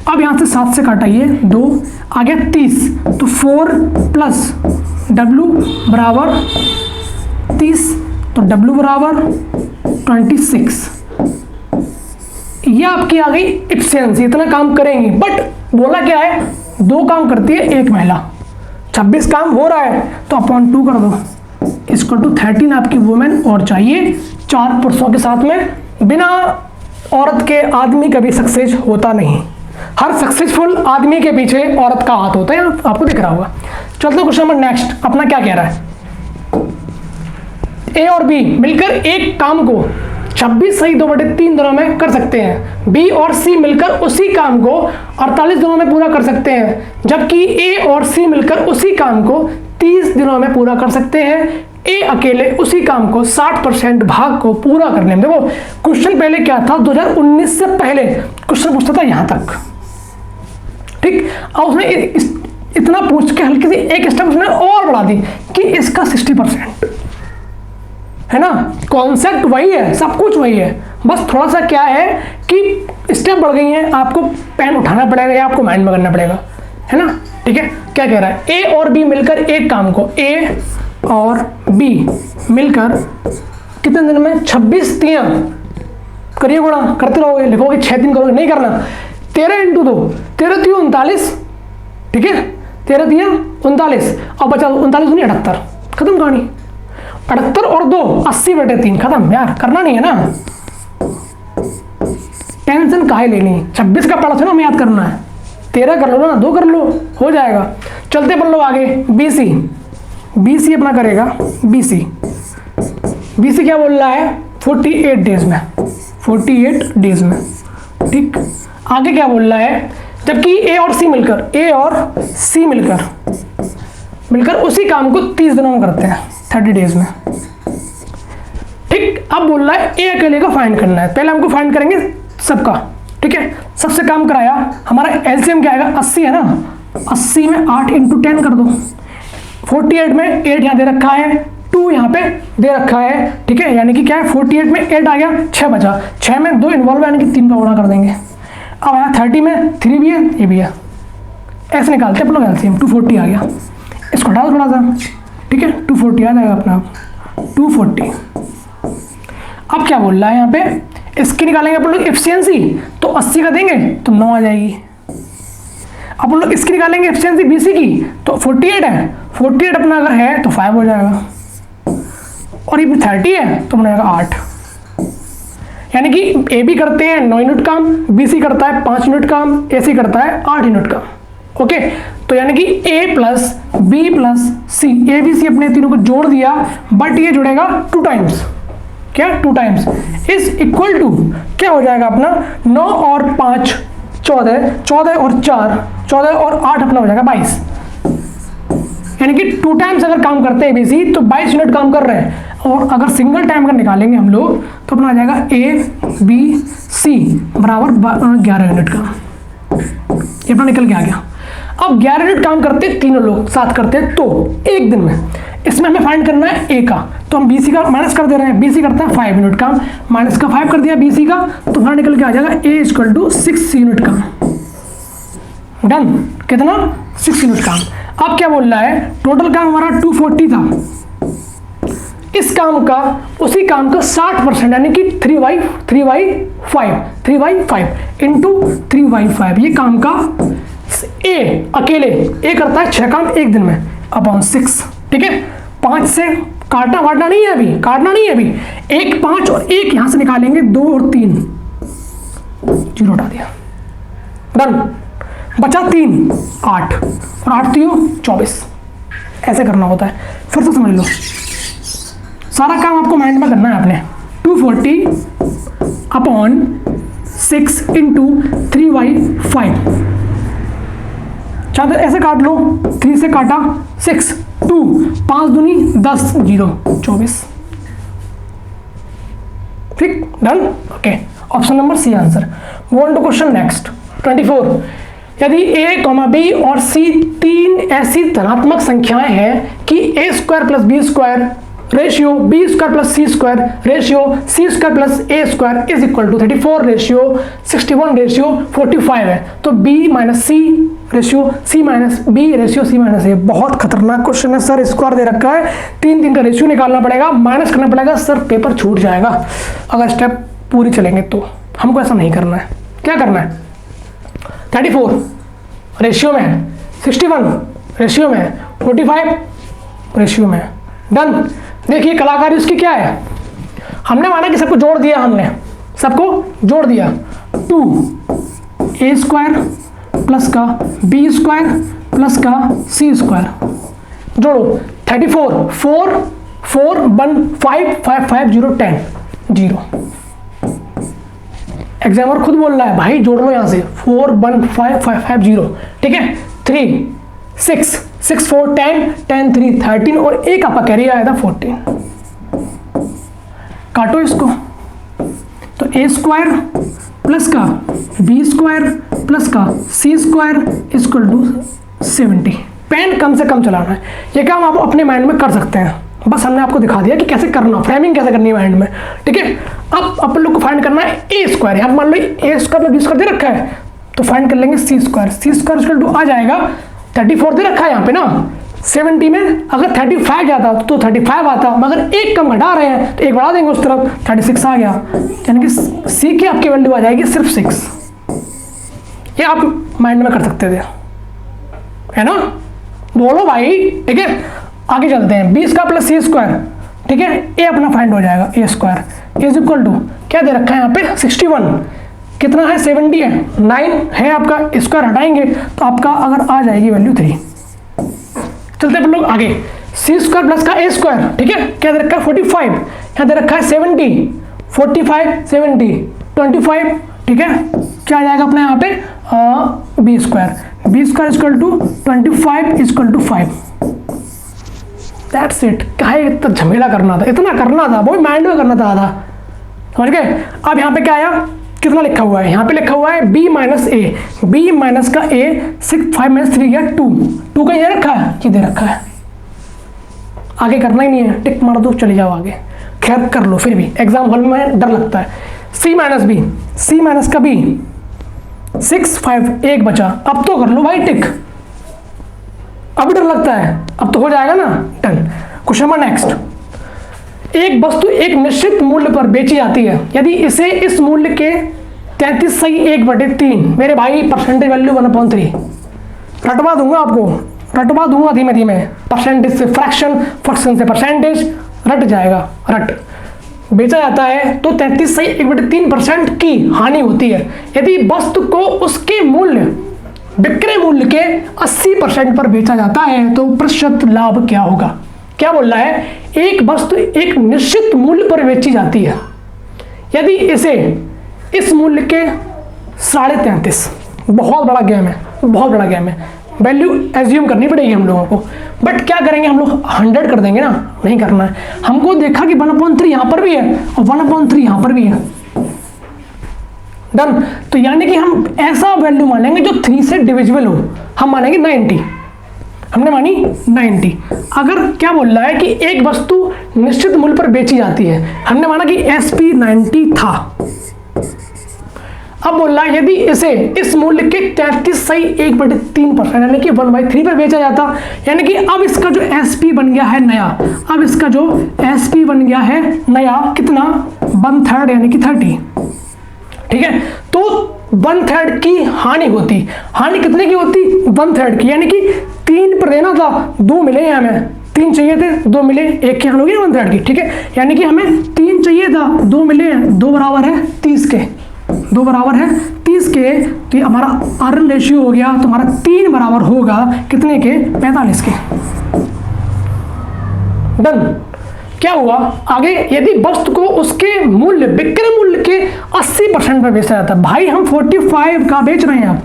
अब यहां से 7 से काटाइए 2, आ गया 30, तो 4 प्लस w बराबर 30, तो w बराबर 26। ये आपकी आ गई एफिशिएंसी, इतना काम करेंगी। बट बोला क्या है? 2 काम करती है एक महिला, 26 काम हो रहा है, तो अपॉन 2 कर दो, इसको टू 13 आपकी वुमेन और चाहिए 4 पुरुषों के साथ में। बिना औरत के आदमी कभी सक्सेस होता नहीं, हर सक्सेसफुल आदमी के पीछे औरत का हाथ होता है, आपको दिख रहा होगा। चलते क्वेश्चन नंबर नेक्स्ट, अपना क्या कह रहा है? ए और बी मिलकर एक काम को 26 सही 2/3 दिनों में कर सकते हैं। बी और सी मिलकर उसी काम को 48 दिनों में पूरा कर सकते हैं, जबकि ए और सी मिलकर उसी काम को 30 दिनों में पूरा कर सकते हैं। ए अकेले उसी काम को 60% भाग को पूरा करने में। देखो क्वेश्चन पहले क्या था, 2019 से पहले क्वेश्चन पूछता था यहां तक, ठीक, और उसने इतना पूछ के हल्की सी एक स्टेप उसने और बढ़ा दी कि इसका 60%। है ना, कॉन्सेप्ट वही है, सब कुछ वही है, बस थोड़ा सा क्या है कि स्टेप बढ़ गई हैं, आपको पेन उठाना पड़ेगा या आपको माइंड में करना पड़ेगा, है ना। ठीक है, क्या कह रहा है, ए और बी मिलकर एक काम को, ए और बी मिलकर कितने दिन में 26 तियां करिए गुणा, करते रहोगे, लिखोगे 6 दिन करोगे, नहीं करना, 13 × 2, 13 3 39, ठीक है, 13 3 39, और बचा 39 नहीं 78, खत्म कहानी। 78 और 2 80/3, खत्म यार, करना नहीं है ना, टेंशन काहे लेनी, 26 का पढ़ा था ना, हमें याद करना है, 13 कर लो ना, 2 कर लो, हो जाएगा। चलते बढ़ लो आगे, बीसी, बीसी अपना करेगा, बीसी, बीसी क्या बोल रहा है, 48 डेज में, 48 डेज में, ठीक। आगे क्या बोल रहा है, जबकि ए और सी मिलकर, ए और सी मिलकर उसी काम को 30 दिनों में करते हैं, 30 डेज में, ठीक। अब बोल रहा है ए अकेले का फाइंड करना है, पहले हमको फाइंड करेंगे सबका, ठीक है, सबसे काम कराया, हमारा एलसीएम क्या आएगा, 80 है ना, 80 में 8 × 10 कर दो, 48 में 8 यहाँ दे रखा है, 2 यहाँ पे दे रखा है, ठीक है, यानी कि क्या है, 48 में 8 आ गया, 6 बचा, 6 में 2 इन्वॉल्व है, यानी कि 3 का गुणा कर देंगे। अब यहाँ 30 में 3 भी है, ये भी है, ऐसे निकालते हैं अपना एलसीएम, 240 आ गया, इसको हटा दो थोड़ा सा, ठीक है, 240 आ जाएगा अपना, 240। अब क्या बोल रहा है यहाँ पे, इसकी निकालेंगे अपन लोग एफिशिएंसी, तो 80 का देंगे तो 9 आ जाएगी। अब हम लोग इसकी निकालेंगे एफिशिएंसी बीसी की, तो 48 है, 48 अपना अगर है तो 5 हो जाएगा, और ये 30 है तो बनेगा 8, यानी कि ए बी करते हैं 9 यूनिट काम, बी सी करता है 5 यूनिट काम, ए सी करता है 8 यूनिट काम। ओके, तो यानी कि A plus B plus C, A B C अपने तीनों को जोड़ दिया, बट ये जुड़ेगा 2 टाइम्स, क्या 2 टाइम्स इज इक्वल टू क्या हो जाएगा अपना 9 और 5 14, 14 और 4 14 और 8 अपना हो जाएगा 22, यानी कि 2 टाइम्स अगर काम करते हैं एबीसी तो 22 यूनिट काम कर रहे हैं। और अगर सिंगल टाइम अगर निकालेंगे हम लोग तो अपना आ जाएगा ए बी सी बराबर 11 यूनिट का, ये अपना निकल के आ गया। अब 11 यूनिट काम करते तीनों लोग साथ करते हैं तो एक दिन में, इसमें हमें फाइंड करना है ए का, तो हम बीसी का माइनस कर दे रहे हैं, बीसी करता है 5 यूनिट काम, माइनस का 5 कर दिया बीसी का, तो वहां निकल के आ जाएगा ए इक्वल टू 6 यूनिट काम, डन, कितना 6 यूनिट काम। अब क्या बोल रहा है, टोटल काम हमारा 240 था, इस काम का उसी काम का 60% यानी कि 3/5 इंटू 3/5, ये काम का ए अकेले ए करता है 6 काम एक दिन में अपॉन 6, ठीक है। 5 से काटना वाटना नहीं है अभी, काटना नहीं है अभी, 1 5 और 1 यहां से निकालेंगे, 2 और 3 जीरो हटा दिया, डन, बचा 3 8 और 8 3 24, ऐसे करना होता है। फिर से समझ लो, सारा काम आपको माइंड में करना है आपने, 240 अपॉन 6 इंटू 3/5, चाहे ऐसे काट लो, 3 से काटा 6 2 5 दूनी 10 0 24, ठीक, done, okay. Option number C answer. Go on to question next 24। यदि ए कॉमा बी और सी तीन ऐसी धनात्मक संख्याएं हैं कि A square plus B square ratio B square plus C square ratio C square plus A square is equal to 34 ratio 61 ratio 45 है, तो B minus C ratio C minus B ratio C minus A. बहुत खतरनाक question है sir, square दे रखा है, 3 का ratio निकालना पड़ेगा, माइनस करना पड़ेगा सर, पेपर छूट जाएगा अगर स्टेप पूरी चलेंगे तो। हमको ऐसा नहीं करना है, क्या करना है, 34 रेशियो में, 61 रेशियो में, 45 रेशियो में, डन। देखिए कलाकारी उसकी क्या है, हमने माना कि सबको जोड़ दिया, हमने सबको जोड़ दिया, 2 ए स्क्वायर प्लस का बी स्क्वायर प्लस का सी स्क्वायर, जोड़ो 34 4 4 1 5 5 5 0 10 0। एग्जामिनर खुद बोल रहा है भाई जोड़ लो यहां से, 4 1 5 5 5 0, ठीक है। 3 6 6 4 10 10 3 13 और एक आपका कैरी आया था 14। काटो इसको, तो ए स्क्वायर प्लस का बी स्क्वायर प्लस का C square equal to 70। Pen कम से कम चलाना है, ये काम आप अपने माइंड में कर सकते हैं, बस हमने आपको दिखा दिया कि कैसे करना, फ्रेमिंग कैसे करनी है माइंड में, ठीक है। अब अपन लोग को फाइंड करना है ए स्क्वायर। यहाँ मान लो ए स्क्वायर में 20 कर दे रखा है, तो फाइंड कर लेंगे C square. C square equal to आ जाएगा 34 दे रखा है यहाँ पे ना, 70 में अगर 35 जाता तो 35 आता, मगर एक कम घटा रहे हैं तो एक बढ़ा देंगे उस तरफ, 36 आ गया। यानी कि सी की आपकी वैल्यू आ जाएगी सिर्फ 6। ये आप माइंड में कर सकते थे, है ना। बोलो भाई, ठीक है। आगे चलते हैं, 20 का प्लस सी स्क्वायर, ठीक है। ए अपना फाइंड हो जाएगा, A square is equal to क्या दे रखा है यहाँ पे 61, कितना है 70 है, 9 है आपका, स्क्वायर हटाएंगे तो आपका अगर आ जाएगी वैल्यू 3। चलते हैं लोग आगे, सी स्क्वायर प्लस का ए स्क्वायर, ठीक है। क्या दे रखा है 45, यहाँ दे रखा है 70, 45 70 25, ठीक है। क्या आ जाएगा अपने यहाँ पे B square, B square equal to 25 equal to 5। That's it. क्या है इतना झमेला करना था, इतना करना था, वो माइंड में करना था, समझ गए। अब यहाँ पे क्या आया, कितना लिखा हुआ है, यहाँ पे लिखा हुआ है b माइनस ए, बी माइनस का a 6 5 माइनस 3 गया 2 का ये रखा है, ये दे रखा है। आगे करना ही नहीं है, टिक मार दो चले जाओ आगे। खैर कर लो, फिर भी एग्जाम हॉल में डर लगता है। c minus B, C minus का b 6 5 1 बचा, अब तो कर लो भाई टिक। अब डर लगता है, अब तो हो जाएगा ना, डन। क्वेश्चन नंबर नेक्स्ट, एक वस्तु एक निश्चित मूल्य पर बेची जाती है यदि इसे इस मूल्य के 33 सही 1/3, मेरे भाई परसेंटेज वैल्यू 1/3 रटवा दूंगा आपको, रटवा दूंगा धीमे धीमे, परसेंटेज से फ्रैक्शन, फ्रैक्शन से परसेंटेज, रट जाएगा, रट। बेचा जाता है तो 33 सही 1/3% की हानि होती है यदि वस्तु को उसके मूल्य, विक्रय मूल्य के 80% पर बेचा जाता है तो प्रतिशत लाभ क्या होगा। क्या बोल रहा है, एक वस्तु एक निश्चित मूल्य पर बेची जाती है यदि इसे इस मूल्य के 33.5, बहुत बड़ा गेम है, बहुत बड़ा गेम है, वैल्यू एज्यूम करनी पड़ेगी हम लोगों को। बट क्या करेंगे हम लोग, 100 कर देंगे ना, नहीं करना है हमको। देखा कि 1/3 यहां पर भी है और 1/3 यहां पर भी है, डन। तो यानी कि हम ऐसा वैल्यू मानेंगे जो 3 से डिविजिबल हो, हम मानेंगे 90, हमने मानी 90। अगर क्या बोल रहा है कि एक वस्तु निश्चित मूल्य पर बेची जाती है, हमने माना कि SP 90 था। अब बोल रहा है यदि इसे इस मूल्य के 33 सही 1/3% यानी कि 1/3 पर बेचा जाता, यानी कि अब इसका जो SP बन गया है नया, अब इसका जो SP बन गया है नया कितना 1/3 यानी कि 30, ठीक है। तो 1/3 की हानि होती, हानि कितने की होती 1/3 की, यानी कि 3 पर देना था, 2 मिले हैं हमें, 3 चाहिए थे 2 मिले, एक की हानि होगी 1/3 की, ठीक है। यानी कि हमें 3 चाहिए था, 2 मिले हैं, 2 बराबर है 30 के, 2 बराबर है 30 के, तो ये हमारा अर्न रेशियो हो गया, तो हमारा 3 बराबर होगा कितने के 45 के, डन। क्या हुआ आगे, यदि वस्तु को उसके मूल्य, विक्रय मूल्य के 80% पर बेचा जाता है, भाई हम 45 का बेच रहे हैं।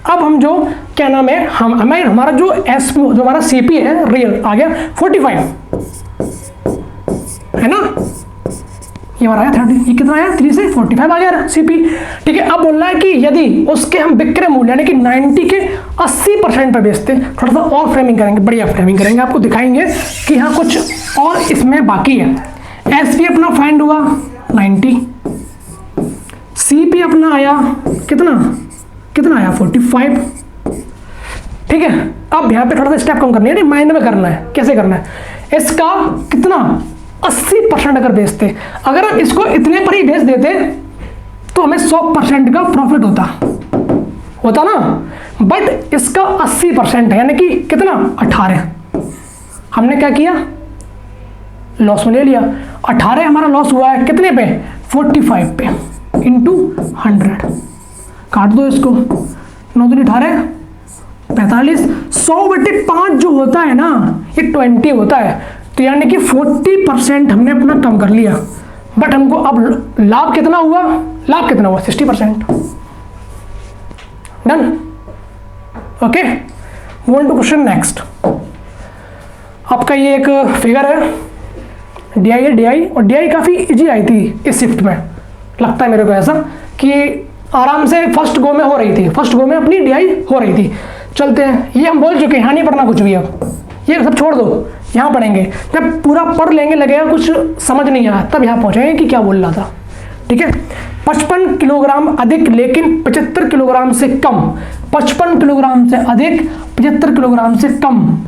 अब हम जो क्या नाम है, हमें हमारा जो SP जो हमारा CP है रियल आ गया 45, है ना, ये हमारा आया 30, ये कितना आया 3 से 45 आ गया CP, ठीक है। अब बोल रहा है कि यदि उसके हम विक्रय मूल्य यानी कि 90 के 80% पर बेचते, थोड़ा सा और फ्रेमिंग करेंगे, बढ़िया फ्रेमिंग करेंगे, आपको दिखाएंगे कि हाँ कुछ और इसमें बाकी है। SP अपना फाइंड हुआ 90, CP अपना आया कितना कितना आया 45, ठीक है। अब यहाँ पे थोड़ा सा स्टेप कम करनी है, माइंड में करना है, कैसे करना है, इसका कितना 80% अगर बेचते, अगर हम इसको इतने पर ही बेच देते तो हमें 100% का प्रॉफिट होता ना, बट इसका 80% है यानी कि कितना 18, हमने क्या किया लॉस में ले लिया, 18 हमारा लॉस हुआ है कितने पे 45 पे, इंटू 100, काट दो इसको, 9 दूनी 18 45, 100/5 जो होता है ना ये 20 होता है, तो यानी कि 40% हमने अपना कम कर लिया, बट हमको अब लाभ कितना हुआ, लाभ कितना हुआ 60%, done. Okay, move to question next. आपका ये एक फिगर है, DI है, DI, और DI काफ़ी इजी आई थी इस शिफ्ट में, लगता है मेरे को ऐसा कि आराम से फर्स्ट गो में हो रही थी, फर्स्ट गो में अपनी DI हो रही थी। चलते हैं, ये हम बोल चुके हैं, यहाँ नहीं पढ़ना कुछ भी, अब ये सब छोड़ दो, यहाँ पढ़ेंगे, जब पूरा पढ़ लेंगे लगेगा कुछ समझ नहीं आया, तब यहाँ पहुँचेंगे कि क्या बोल रहा था। ठीक है, 55 किलोग्राम अधिक लेकिन 75 किलोग्राम से कम, 55 किलोग्राम से अधिक 75 किलोग्राम से कम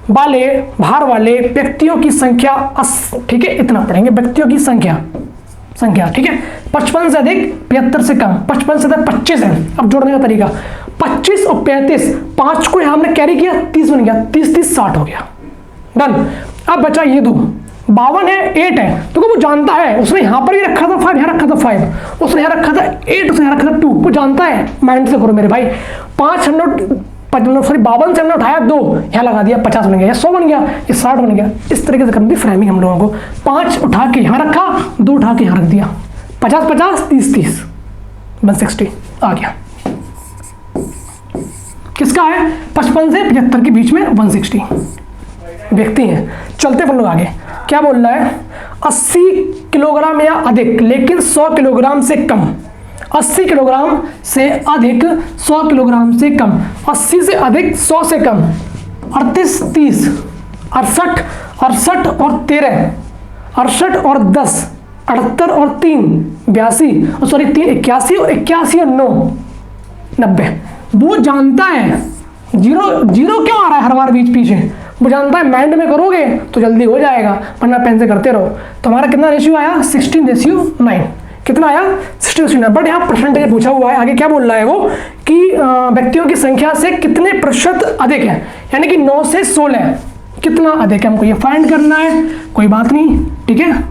वाले भार वाले व्यक्तियों की संख्या, ठीक है, इतना पढ़ेंगे, व्यक्तियों की संख्या, ठीक है, 55 से अधिक 75 से कम, 55 से अधिक 25 है। अब जोड़ने का तरीका 25 और 35, 5 को यहाँ हमने कैरी किया, 30 बन गया, 30 30 60 हो गया, डन। अब बचा ये दो, 52 है, 8 है, तो वो जानता है, उसने यहाँ पर ही रखा था 5, यहाँ रखा था 5, उसने यहाँ रखा था 8, उसने यहाँ रखा था 2, वो जानता है। माइंड से करो मेरे भाई, 52 से हमने उठाया 2, यहाँ लगा दिया, 50 बन गया, या 100 बन गया, ये 60 बन गया। इस तरीके से करनी थी फ्रेमिंग हम लोगों को। 5 उठा के यहाँ रखा, 2 उठा के यहाँ रख दिया, 50 50 30 30 160 आ गया। किसका है? 55 से 75 के बीच में 160 व्यक्ति हैं। चलते फिर लोग आगे, क्या बोल रहा है? 80 किलोग्राम या अधिक लेकिन 100 किलोग्राम से कम, 80 किलोग्राम से अधिक 100 किलोग्राम से कम, 80 से अधिक 100 से कम, 38 30 68 68 और 13 68 और 10 78 और 3 82 सॉरी 3 81 और 81 और 9 90। वो जानता है, जीरो क्यों आ रहा है हर बार बीच पीछे, वो जानता है माइंड में करोगे तो जल्दी हो जाएगा, वरना पेन से करते रहो। तो हमारा कितना रेशियो आया? 16:9। कितना आया? 16:9। बट यहाँ परसेंटेज पूछा हुआ है, आगे क्या बोल रहा है वो कि व्यक्तियों की संख्या से कितने प्रतिशत अधिक है, यानी कि 9 से 16 कितना अधिक है, हमको ये फाइंड करना है। कोई बात नहीं, ठीक है,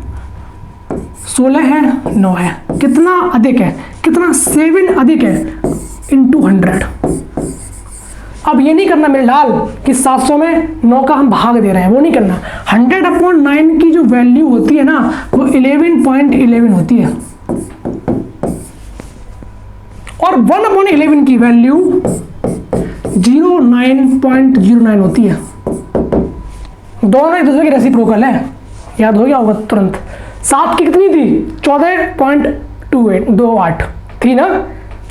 16 है 9 है, कितना अधिक है, कितना 7 अधिक है इंटू 100। अब ये नहीं करना मेरे लाल कि 700 में 9 का हम भाग दे रहे हैं, वो नहीं करना। 100/9 की जो वैल्यू होती है ना वो 11.11 होती है, और 1/11 की वैल्यू 09.09 होती है। दोनों एक दूसरे की रेसिप्रोकल है, याद हो गया होगा तुरंत। 7 की कितनी थी? 14.28 थी ना,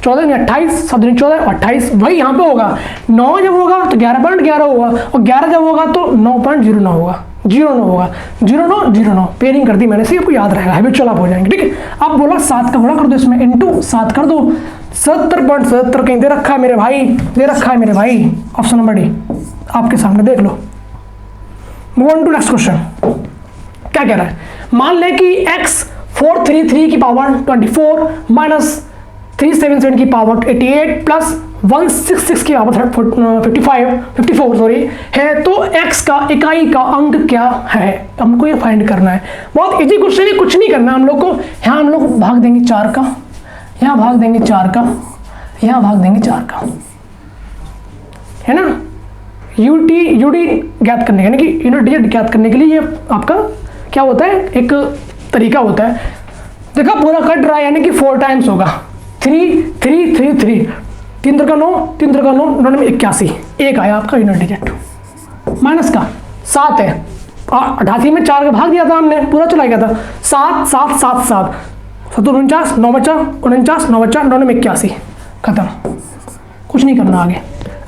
14 नहीं 28, 7 नहीं 14 28, वही यहाँ पे होगा। 9 जब होगा तो 11.11 होगा, और 11 जब होगा तो 9.09 होगा, 09 होगा, 09 पेयरिंग कर दी मैंने, से आपको याद रहेगा, हैबिचुअल आप हो जाएंगे। ठीक है, अब बोला 7 का गुणा कर दो इसमें, इंटू 7 कर दो, 70.70 कहीं दे रखा है मेरे भाई, दे रखा है मेरे भाई, ऑप्शन नंबर डी आपके सामने देख लो। Move on to next question. क्या कह रहा है? मान ले कि x 433 की पावर 24 माइनस 377 की पावर 88 प्लस 166 की पावर 54 सॉरी है, तो x का इकाई का अंक क्या है, हमको ये फाइंड करना है। बहुत इजी क्वेश्चन है, कुछ नहीं करना हम लोग को। यहाँ हम लोग भाग देंगे 4 का, यहाँ भाग देंगे 4 का, यहाँ भाग देंगे 4 का, है ना। यूडी ज्ञात करने यानी कि यूनिट डिजिट ज्ञात करने के लिए ये आपका क्या होता है, एक तरीका होता है। देखा पूरा कट रहा है, यानी कि 4 टाइम्स होगा। 3 3 3 3 3 3 का 9 3 3 का 9 9 में 81, एक आया आपका यूनिट डिजिट। माइनस का 7 है, 88 में 4 का भाग दिया था हमने, पूरा चला गया था। 7 7 7 7 7 49 9 बचा, 49 9 बचा, 9 में 81, खत्म। कुछ नहीं करना आगे,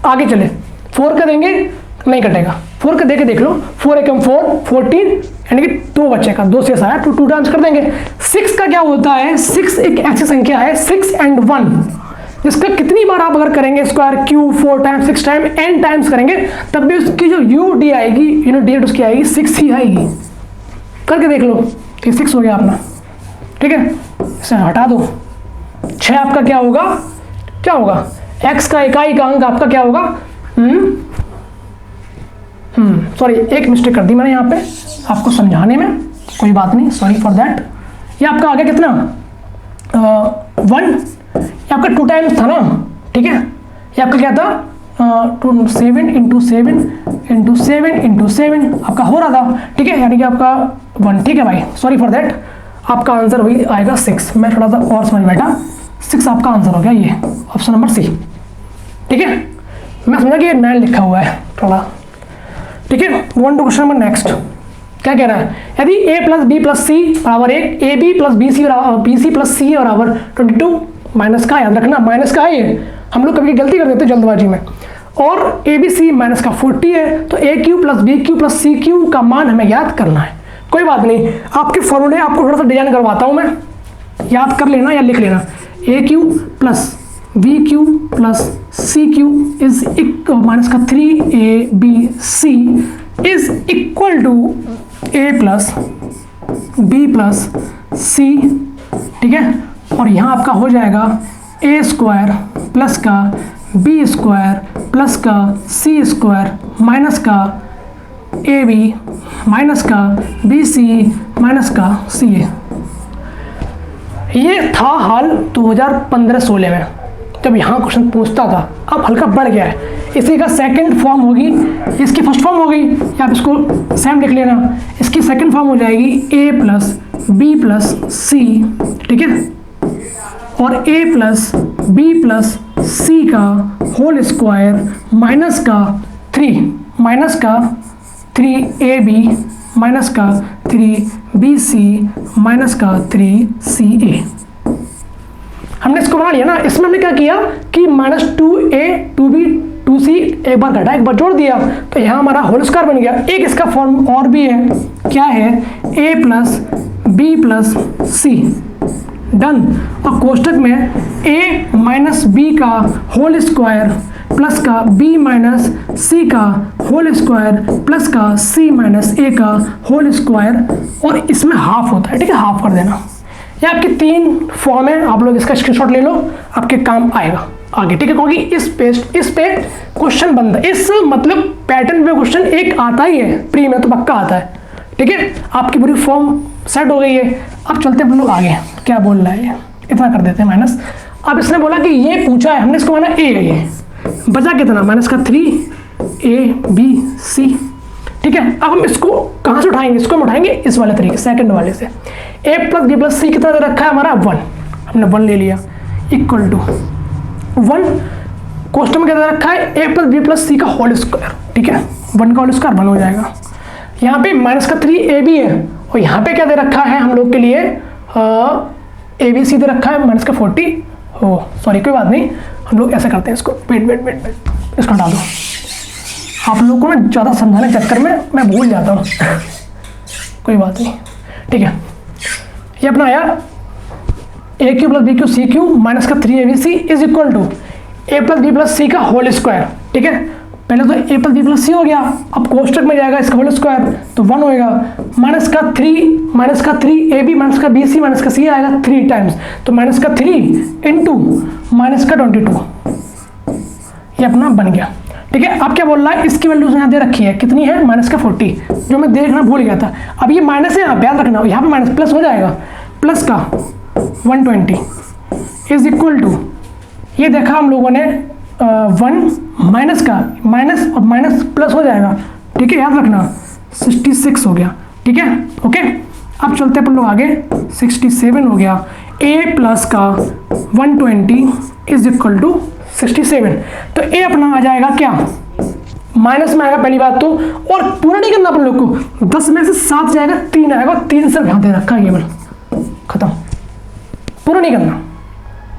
आगे चले। 4 का देंगे नहीं कटेगा, 4 का देके देख लो, 4 एकम 4 14 यानी कि 2 बचेगा, 2 से आया 2 टाइम्स कर देंगे। 6 का क्या होता है? 6 एक ऐसी संख्या है 6 and 1 जिसका कितनी बार आप अगर करेंगे square Q 4 times 6 time n times करेंगे तब भी उसकी जो यूडी आएगी, यूनिट डिजिट उसकी आएगी 6 ही आएगी। करके देख लो, तो 6 हो गया अपना। ठीक है, इसे हटा दो। 6 आपका क्या होगा? क्या होगा? x का इकाई का अंक आपका क्या होगा? सॉरी एक मिस्टेक कर दी मैंने यहाँ पे आपको समझाने में, कोई बात नहीं, सॉरी फॉर दैट। ये आपका आ गया कितना? 1, ये आपका 2 टाइम्स था ना, ठीक है। ये आपका क्या था? 7 इंटू 7 इंटू 7 इंटू 7 आपका हो रहा था, ठीक है, यानी कि आपका 1। ठीक है भाई, सॉरी फॉर दैट। आपका आंसर वही आएगा 6। मैं थोड़ा सा और समझ बैठा, 6 आपका आंसर हो गया, ये ऑप्शन नंबर सी। ठीक है, मैं समझा कि ये 9 लिखा हुआ है थोड़ा। ठीक है, 1 टू क्वेश्चन नंबर नेक्स्ट। क्या कह रहा है? यदि a plus B plus C बराबर 1, A B plus B C plus C बराबर 22, माइनस का याद रखना, माइनस का है ये, हम लोग कभी गलती कर देते हैं जल्दबाजी में। और ए बी सी माइनस का 40 है, तो A cube plus B cube plus C cube का मान हमें याद करना है। कोई बात नहीं, आपके फॉर्मूले आपको थोड़ा सा डिजाइन करवाता हूँ मैं, याद कर लेना या लिख लेना। A cube plus B cube plus C cube is minus का 3abc is equal to A plus B plus C, ठीक है। और यहाँ आपका हो जाएगा ए स्क्वायर प्लस का बी स्क्वायर प्लस का सी स्क्वायर माइनस का ए बी माइनस का बी सी माइनस का सी ए। ये था हाल 2015-16 में जब यहाँ क्वेश्चन पूछता था। अब हल्का बढ़ गया है, इसी का सेकंड फॉर्म होगी, इसकी फर्स्ट फॉर्म हो गई, या आप इसको सेम लिख लेना। इसकी सेकंड फॉर्म हो जाएगी ए प्लस बी प्लस सी, ठीक है, और ए प्लस बी प्लस सी का होल स्क्वायर माइनस का 3ab माइनस का 3bc माइनस का 3ca। हमने इसको बना लिया ना। इसमें हमने क्या किया कि -2a 2b 2c एक बार घटा एक बार जोड़ दिया, तो यहाँ हमारा होल स्क्वायर बन गया। एक इसका फॉर्म और भी है, क्या है, a plus B plus C, done. और कोष्टक में a माइनस बी का होल स्क्वायर प्लस का b माइनस सी का होल स्क्वायर प्लस का c माइनस a का होल स्क्वायर, और इसमें हाफ होता है, ठीक है, हाफ कर देना। ये आपके 3 फॉर्म है, आप लोग इसका स्क्रीनशॉट ले लो, आपके काम आएगा आगे, ठीक है। क्योंकि इस पे क्वेश्चन बनता है, इस मतलब पैटर्न पे क्वेश्चन एक आता ही है, प्री में तो पक्का आता है, ठीक है। आपकी पूरी फॉर्म सेट हो गई है। अब चलते हैं हम लोग आगे, क्या बोल रहा है ये, इतना कर देते हैं माइनस। अब इसने बोला कि ये पूछा है, हमने इसको माना ए है, ये बचा कितना, माइनस का 3abc, ठीक है। अब हम इसको कहाँ से उठाएंगे, इसको हम उठाएंगे इस वाले तरीके, सेकंड वाले से। a प्लस बी प्लस सी कितना दे रखा है हमारा 1, हमने 1 ले लिया, इक्वल टू 1 कोष्टक में क्या दे रखा है, a plus B plus C का होल स्क्वायर, ठीक है, 1 का होल स्क्वायर 1 हो जाएगा। यहाँ पे माइनस का 3ab है, और यहाँ पे क्या दे रखा है हम लोग के लिए, abc दे रखा है माइनस का 40, हो सॉरी कोई बात नहीं, हम लोग ऐसा करते हैं इसको, वेट इसको हटा दो। आप लोगों को मैं ज़्यादा समझाने के चक्कर में मैं भूल जाता हूँ कोई बात नहीं, ठीक है। ये अपना आया A cube plus B cube C cube minus का 3abc is equal to A plus B plus C का होल स्क्वायर, ठीक है। पहले तो A plus B plus C हो गया, अब कोष्टक में जाएगा इसका होल स्क्वायर तो 1 होएगा, माइनस का 3ab माइनस का bc माइनस का c आएगा 3 टाइम्स, तो माइनस का 3 इंटू माइनस का 22, ये अपना बन गया, ठीक है। अब क्या बोल रहा है, इसकी वैल्यू यहाँ दे रखी है, कितनी है, माइनस का 40, जो मैं देखना भूल गया था। अब ये माइनस है, यहाँ याद रखना, यहाँ पे माइनस प्लस हो जाएगा, प्लस का 120 इज इक्वल टू, ये देखा हम लोगों ने 1 माइनस का माइनस और माइनस प्लस हो जाएगा, ठीक है, याद रखना 66 हो गया, ठीक है, ओके। अब चलते अपन लोग आगे, 67 हो गया, a प्लस का 120 इज इक्वल टू 67, तो a अपना आ जाएगा क्या, माइनस में आएगा पहली बात तो, और पूरा नहीं करना अपन लोग को, 10 में से 7 जाएगा, 3 आएगा, 3 से यहाँ दे रखा है केवल, खत्म, पूरा नहीं करना,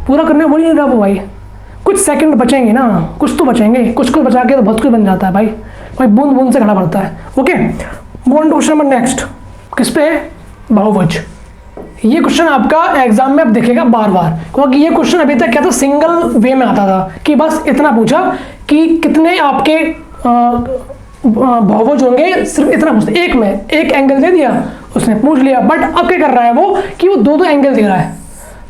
पूरा करने बोली नहीं रहा वो भाई, कुछ सेकंड बचेंगे ना, कुछ तो बचेंगे, कुछ बचा के तो बहुत कुछ बन जाता है भाई बूंद बूंद से घड़ा पड़ता है, okay. Move on to question number next, किस पे, बहुभुज। ये क्वेश्चन आपका एग्जाम में अब दिखेगा बार बार, क्योंकि ये क्वेश्चन अभी तक क्या था, सिंगल वे में आता था कि बस इतना पूछा कि कितने आपके बहुभुज होंगे, सिर्फ इतना पूछते, एक में एक एंगल दे दिया उसने पूछ लिया, बट अब क्या कर रहा है वो कि वो दो एंगल दे रहा है,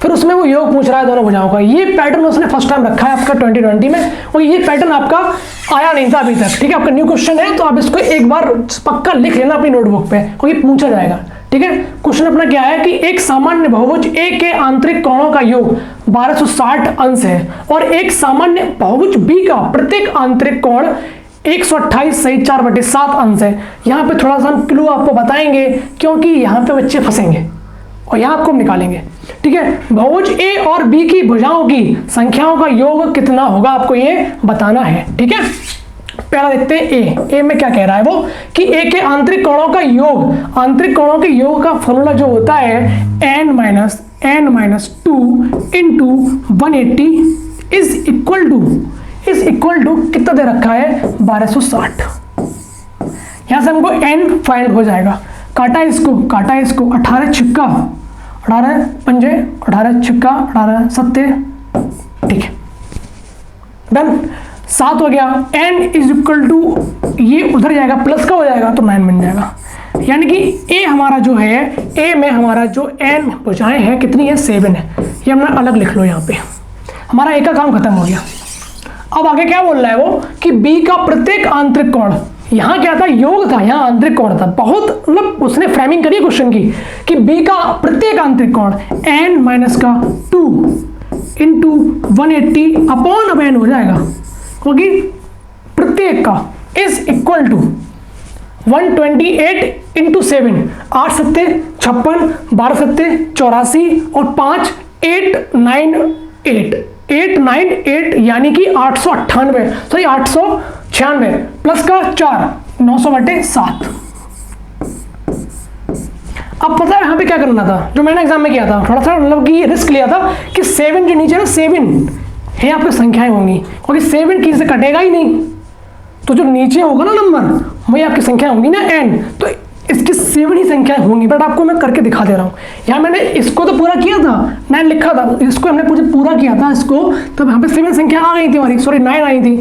फिर उसमें वो योग पूछ रहा है दोनों भुजाओं का। ये पैटर्न उसने फर्स्ट टाइम रखा है आपका 2020 में, और ये पैटर्न आपका आया नहीं था अभी तक, ठीक है। आपका न्यू क्वेश्चन है, तो आप इसको एक बार पक्का लिख लेना अपनी नोटबुक पे, क्योंकि पूछा जाएगा, ठीक है। क्वेश्चन अपना क्या है कि एक सामान्य बहुभुज ए के आंतरिक कोणों का योग 1260 अंश है, और एक सामान्य बहुभुज बी का प्रत्येक आंतरिक कोण 128 सही 4/7 अंश है। यहाँ पे थोड़ा सा हम क्लू आपको बताएंगे, क्योंकि यहाँ पे बच्चे फंसेंगे, और यहाँ आपको हम निकालेंगे, ठीक है। बहुभुज ए और बी की भुजाओं की संख्याओं का योग कितना होगा, आपको ये बताना है, ठीक है। पहला देखते हैं ए में क्या कह रहा है वो, कि ए के आंतरिक कोणों का योग, आंतरिक कोणों के योग का फॉर्मूला जो होता है n - 2 × 180 इज इक्वल टू कितना दे रखा है 1260। यहाँ से हमको n फाइंड हो जाएगा। काटा इसको 18 छिक्का 18 पंजे 18 छिक्का 18 सत्ते, ठीक है डन। 7 हो गया। n इज इक्वल टू ये उधर जाएगा प्लस का हो जाएगा तो 9 बन जाएगा। यानी कि a हमारा जो है, a में हमारा जो n भुजाएं हैं कितनी है 7 है। ये हमने अलग लिख लो, यहाँ पे हमारा a का काम खत्म हो गया। अब आगे क्या बोल रहा है वो कि b का प्रत्येक आंतरिक कोण, यहाँ क्या था योग था, यहाँ आंतरिक कोण था। बहुत मतलब उसने फ्रेमिंग करी क्वेश्चन की कि b का प्रत्येक आंतरिक कोण n माइनस का 2 इंटू 180 अपॉन अब n हो जाएगा, क्योंकि प्रत्येक का इज इक्वल टू 128 इंटू 7, 8 सत्ते 56, 12 सत्ते 84 और 5 898 यानी कि 898 सॉरी 896 प्लस का 4 900/7। अब पता है यहाँ पे क्या करना था, जो मैंने एग्जाम में किया था, थोड़ा सा मतलब कि रिस्क लिया था कि 7 जो नीचे ना 7 है आपकी संख्याएं होंगी, क्योंकि 7 की से कटेगा ही नहीं, तो जो नीचे होगा ना नंबर वही आपकी संख्या होंगी ना n, तो इसकी 7 ही संख्याएं होंगी। बट आपको मैं करके दिखा दे रहा हूँ। यहाँ मैंने इसको तो पूरा किया था, 9 लिखा था, इसको हमने पूरा किया था इसको, तो यहाँ पे 7 संख्या आ गई थी हमारी, सॉरी 9 आई थी,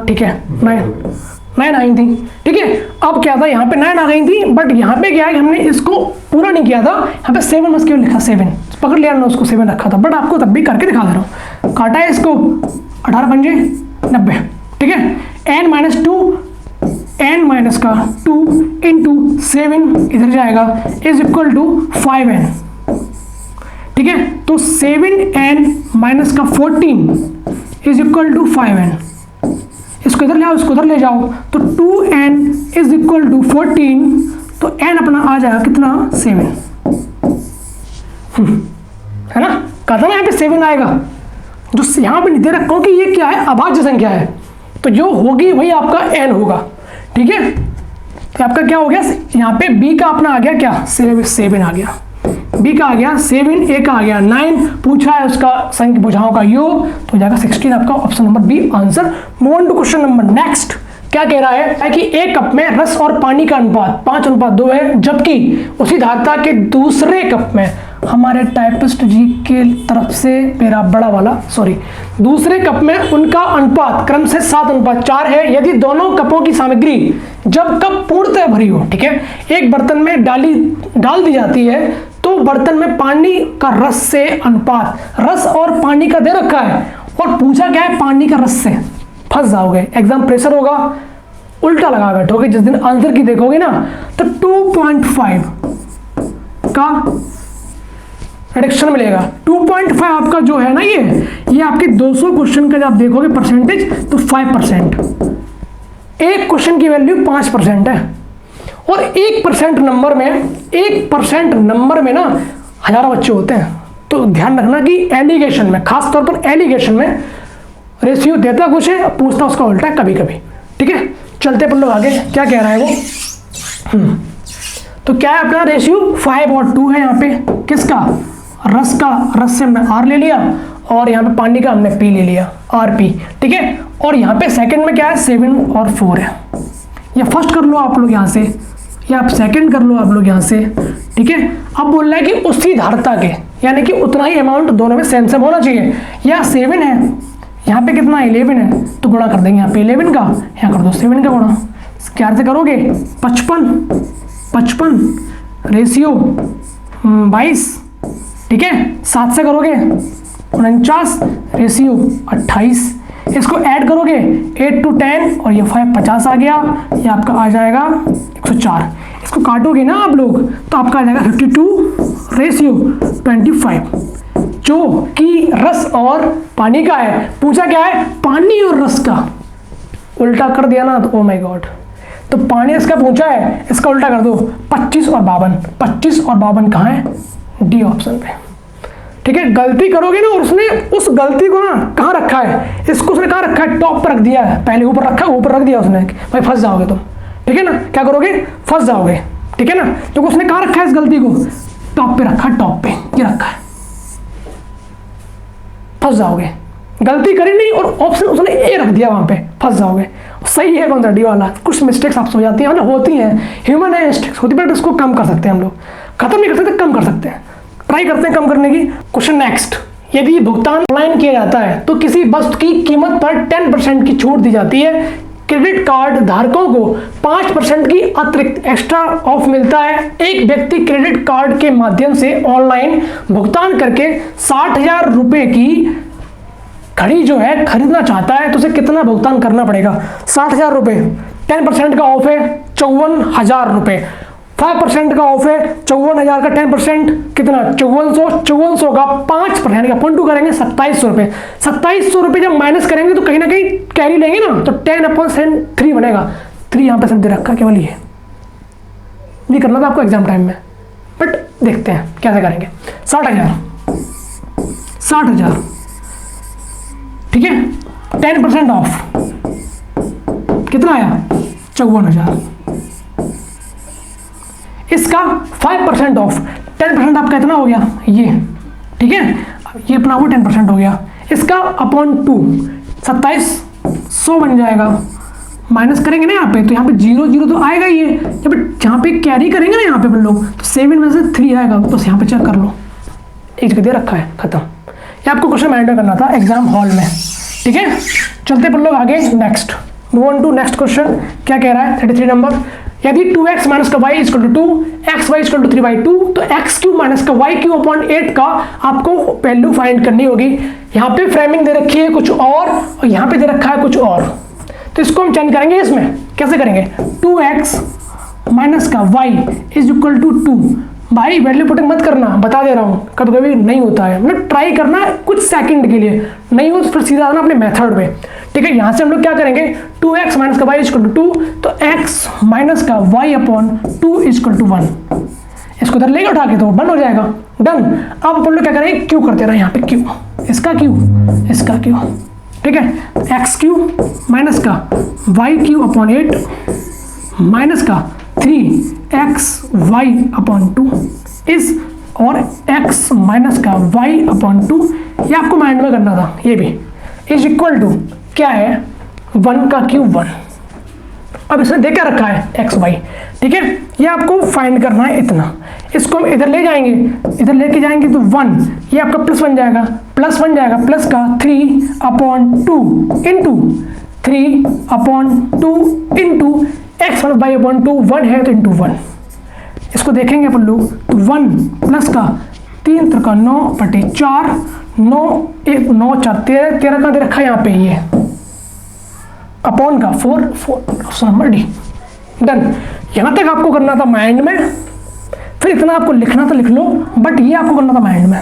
ठीक है 9 आई थी, ठीक है। अब क्या था यहाँ पे 9 आ गई थी, बट यहाँ पे क्या है हमने इसको पूरा नहीं किया था, यहाँ पे 7 बस केवल लिखा, 7 पकड़ लिया ना, उसको 7 रखा था, बट आपको तब भी करके दिखा दे रहा हूँ। काटा है इसको 18 पंजे 90, ठीक है। n माइनस 2 n माइनस का 2 इंटू 7 इधर जाएगा इज इक्वल टू 5n, ठीक है। तो 7n माइनस का 14 इज इक्वल टू 5n, इसको इधर ले आओ, इसको इधर ले जाओ, तो 2n इज इक्वल टू 14, तो n अपना आ जाएगा कितना 7, है ना। कहा था ना यहाँ पे 7 आएगा, जो यहाँ पे दे रखा हूँ कि ये क्या है अभाज्य संख्या है, तो जो होगी वही आपका n होगा, ठीक है। तो आपका क्या हो गया, यहाँ पे b का अपना आ गया क्या 7 आ गया, b का आ गया 7, a का आ गया 9, पूछा है उसका संख्या भुजाओं का योग, तो जाएगा 16 आपका option number B answer. Move on to question number next. क्या कह रहा है कि एक कप में रस और पानी का अनुपात 5:2 है, जबकि उसी धारता के दूसरे कप में, हमारे टाइपिस्ट जी के तरफ से मेरा बड़ा वाला सॉरी, दूसरे कप में उनका अनुपात क्रम से 7:4 है, यदि दोनों कपों की सामग्री जब कप पूर्णतः भरी हो, ठीक है, एक बर्तन में डाल दी जाती है, तो बर्तन में पानी का रस से अनुपात, रस और पानी का दे रखा है, और पूछा क्या है पानी का रस से, फंस जाओगे, एग्जाम प्रेशर होगा, उल्टा लगा बैठोगे जिस दिन आंसर की देखोगे ना, तो 2.5 का रिडक्शन मिलेगा। 2.5 आपका जो है ना ये आपके 200 क्वेश्चन का जब आप देखोगे परसेंटेज, तो 5%, एक क्वेश्चन की वैल्यू 5% है, और 1% नंबर में ना हजारों बच्चे होते हैं, तो ध्यान रखना कि एलिगेशन में, खास तौर पर एलिगेशन में रेशियो देता कुछ है, पूछता उसका उल्टा है कभी कभी, ठीक है। चलते अपन लोग आगे, क्या कह रहा है वो, तो क्या है अपना रेशियो 5 और 2 है यहाँ पे, किसका, रस से हमने R ले लिया, और यहाँ पे पानी का हमने P ले लिया, RP, ठीक है। और यहाँ पे सेकंड में क्या है 7 और 4 है, या फर्स्ट कर लो आप लोग यहाँ से, या आप सेकंड कर लो आप लोग यहाँ से, ठीक है। अब बोल रहा है कि उसी धारता के, यानी कि उतना ही अमाउंट दोनों में सेम होना चाहिए। या 7 है, यहाँ पे कितना 11 है, तो गुणा कर देंगे यहाँ पे 11 का, यहाँ कर दो 7 का गुणा, क्या से करोगे 55 रेशियो 22, ठीक है। 7 से करोगे 49 रेशियो 28, इसको ऐड करोगे 8 to 10 और ये 5 50 आ गया, ये आपका आ जाएगा 104। इसको काटोगे ना आप लोग तो आपका आ जाएगा 52 रेशियो 25, जो कि रस और पानी का है। पूछा क्या है पानी और रस का, उल्टा कर दिया ना तो ओ माय गॉड, तो पानी इसका पूछा है, इसका उल्टा कर दो 25 और 52 कहाँ है, डी ऑप्शन पे, ठीक है। गलती करोगे ना, और उसने उस गलती को ना कहाँ रखा है, इसको उसने कहाँ रखा है, टॉप पर रख दिया है, पहले ऊपर रखा, ऊपर रख दिया उसने, भाई फंस जाओगे तुम, ठीक है ना। क्या करोगे, फंस जाओगे, ठीक है ना। तो उसने कहाँ रखा है इस गलती को, टॉप पे रखा, टॉप पे ये रखा है, फंस जाओगे। गलती करी नहीं और ऑप्शन उसने ए रख दिया वहाँ पे, फंस जाओगे। सही है कौन सा डी वाला। कुछ मिस्टेक्स आपसे हो जाती हैं, मतलब होती हैं, ह्यूमन है, मिस्टेक्स होती है, बट उसको कम कर सकते हैं हम लोग। खत्म नहीं कर सकते, कम कर सकते हैं, ट्राई करते हैं कम करने की। क्वेश्चन नेक्स्ट, यदि भुगतान ऑनलाइन किया जाता है तो किसी वस्तु की कीमत पर 10% की छूट दी जाती है। क्रेडिट कार्ड धारकों को 5% की अतिरिक्त एक्स्ट्रा ऑफ मिलता है। एक व्यक्ति क्रेडिट कार्ड के माध्यम से ऑनलाइन भुगतान करके 60,000 रुपए की घड़ी जो है खरीदना चाहता है तो उसे कितना भुगतान करना पड़ेगा? 60,000 रुपये, 10% का ऑफ है 54,000 रुपये, 5% का ऑफ है 54,000 का 10% कितना? 5400 का 5% का 0.2 करेंगे 2700 रुपये। 2700 रुपये जब माइनस करेंगे तो कहीं ना कहीं कैरी लेंगे ना, तो 10/3 बनेगा। 3 यहाँ पे सब दे रखा, केवल ये करना था आपको एग्जाम टाइम में, बट देखते हैं कैसे करेंगे। 60,000 ठीक है, 10% ऑफ कितना आया? 54,000। इसका 5% ऑफ, 10% आपका इतना हो गया ये, ठीक है, ये अपना वो 10% हो गया। इसका अपॉन 2 2700 बन जाएगा। माइनस करेंगे ना यहाँ पे, तो यहाँ पे 0 तो आएगा ही है, जब यहाँ पे कैरी करेंगे ना यहाँ पे अपन लोग, तो 7 में से 3 आएगा। बस यहाँ पे चेक कर लो, एक जगह दे रखा है, खत्म। ये आपको क्वेश्चन मैंडेट करना था एग्जाम हॉल में, ठीक है। चलते अपन लोग आगे, next move on to next question. क्या कह रहा है? 33 नंबर, यदि 2x माइनस का Y equal to 2, xy equal to 3/2, तो x³ माइनस का y³ अपॉन 8 का आपको वैल्यू फाइंड करनी होगी। यहाँ पे फ्रेमिंग दे रखी है कुछ और यहाँ पे दे रखा है कुछ और, तो इसको हम चेंज करेंगे। इसमें कैसे करेंगे? 2x माइनस का y इज इक्वल टू 2। भाई वैल्यू पुटिंग मत करना, बता दे रहा हूँ, कभी कभी नहीं होता है, मतलब ट्राई करना कुछ सेकंड के लिए, नहीं हो तो फिर सीधा आना अपने मेथड पे, ठीक है। यहाँ से हम लोग क्या करेंगे? 2x माइनस का y इक्वल टू 2, तो x माइनस का y अपॉन 2 इक्वल टू 1। इसको इधर लेके उठा के तो 1 हो जाएगा, डन। अब अपन लोग क्या करेंगे? क्यू करते रहे यहाँ पे, क्यू, इसका क्यू, इसका क्यू, ठीक है। x³ माइनस का y³ अपॉन 8 माइनस का 3xy अपॉन 2 इस, और x माइनस का y अपॉन 2, ये आपको माइंड में करना था, ये भी इज इक्वल टू क्या है? 1 का क्यूब 1। अब इसने दे क्या रखा है? एक्स वाई, ठीक है। ये आपको फाइंड करना है इतना। इसको हम इधर ले जाएंगे, इधर लेके जाएंगे तो 1, ये आपका प्लस बन जाएगा, प्लस बन जाएगा, प्लस का 3/2 into 3/2 into X Y upon 2, 1 है तो इंटू 1। इसको देखेंगे अपन लोग तो 1 प्लस का 3 3 का 9/4, 9 1 9 4 13, 13 का दे रखा है यहाँ पे, ये अपॉन का 4 ऑप्शन नंबर डी, डन। यहाँ तक आपको करना था माइंड में, फिर इतना आपको लिखना था लिख लो, बट ये आपको करना था माइंड में,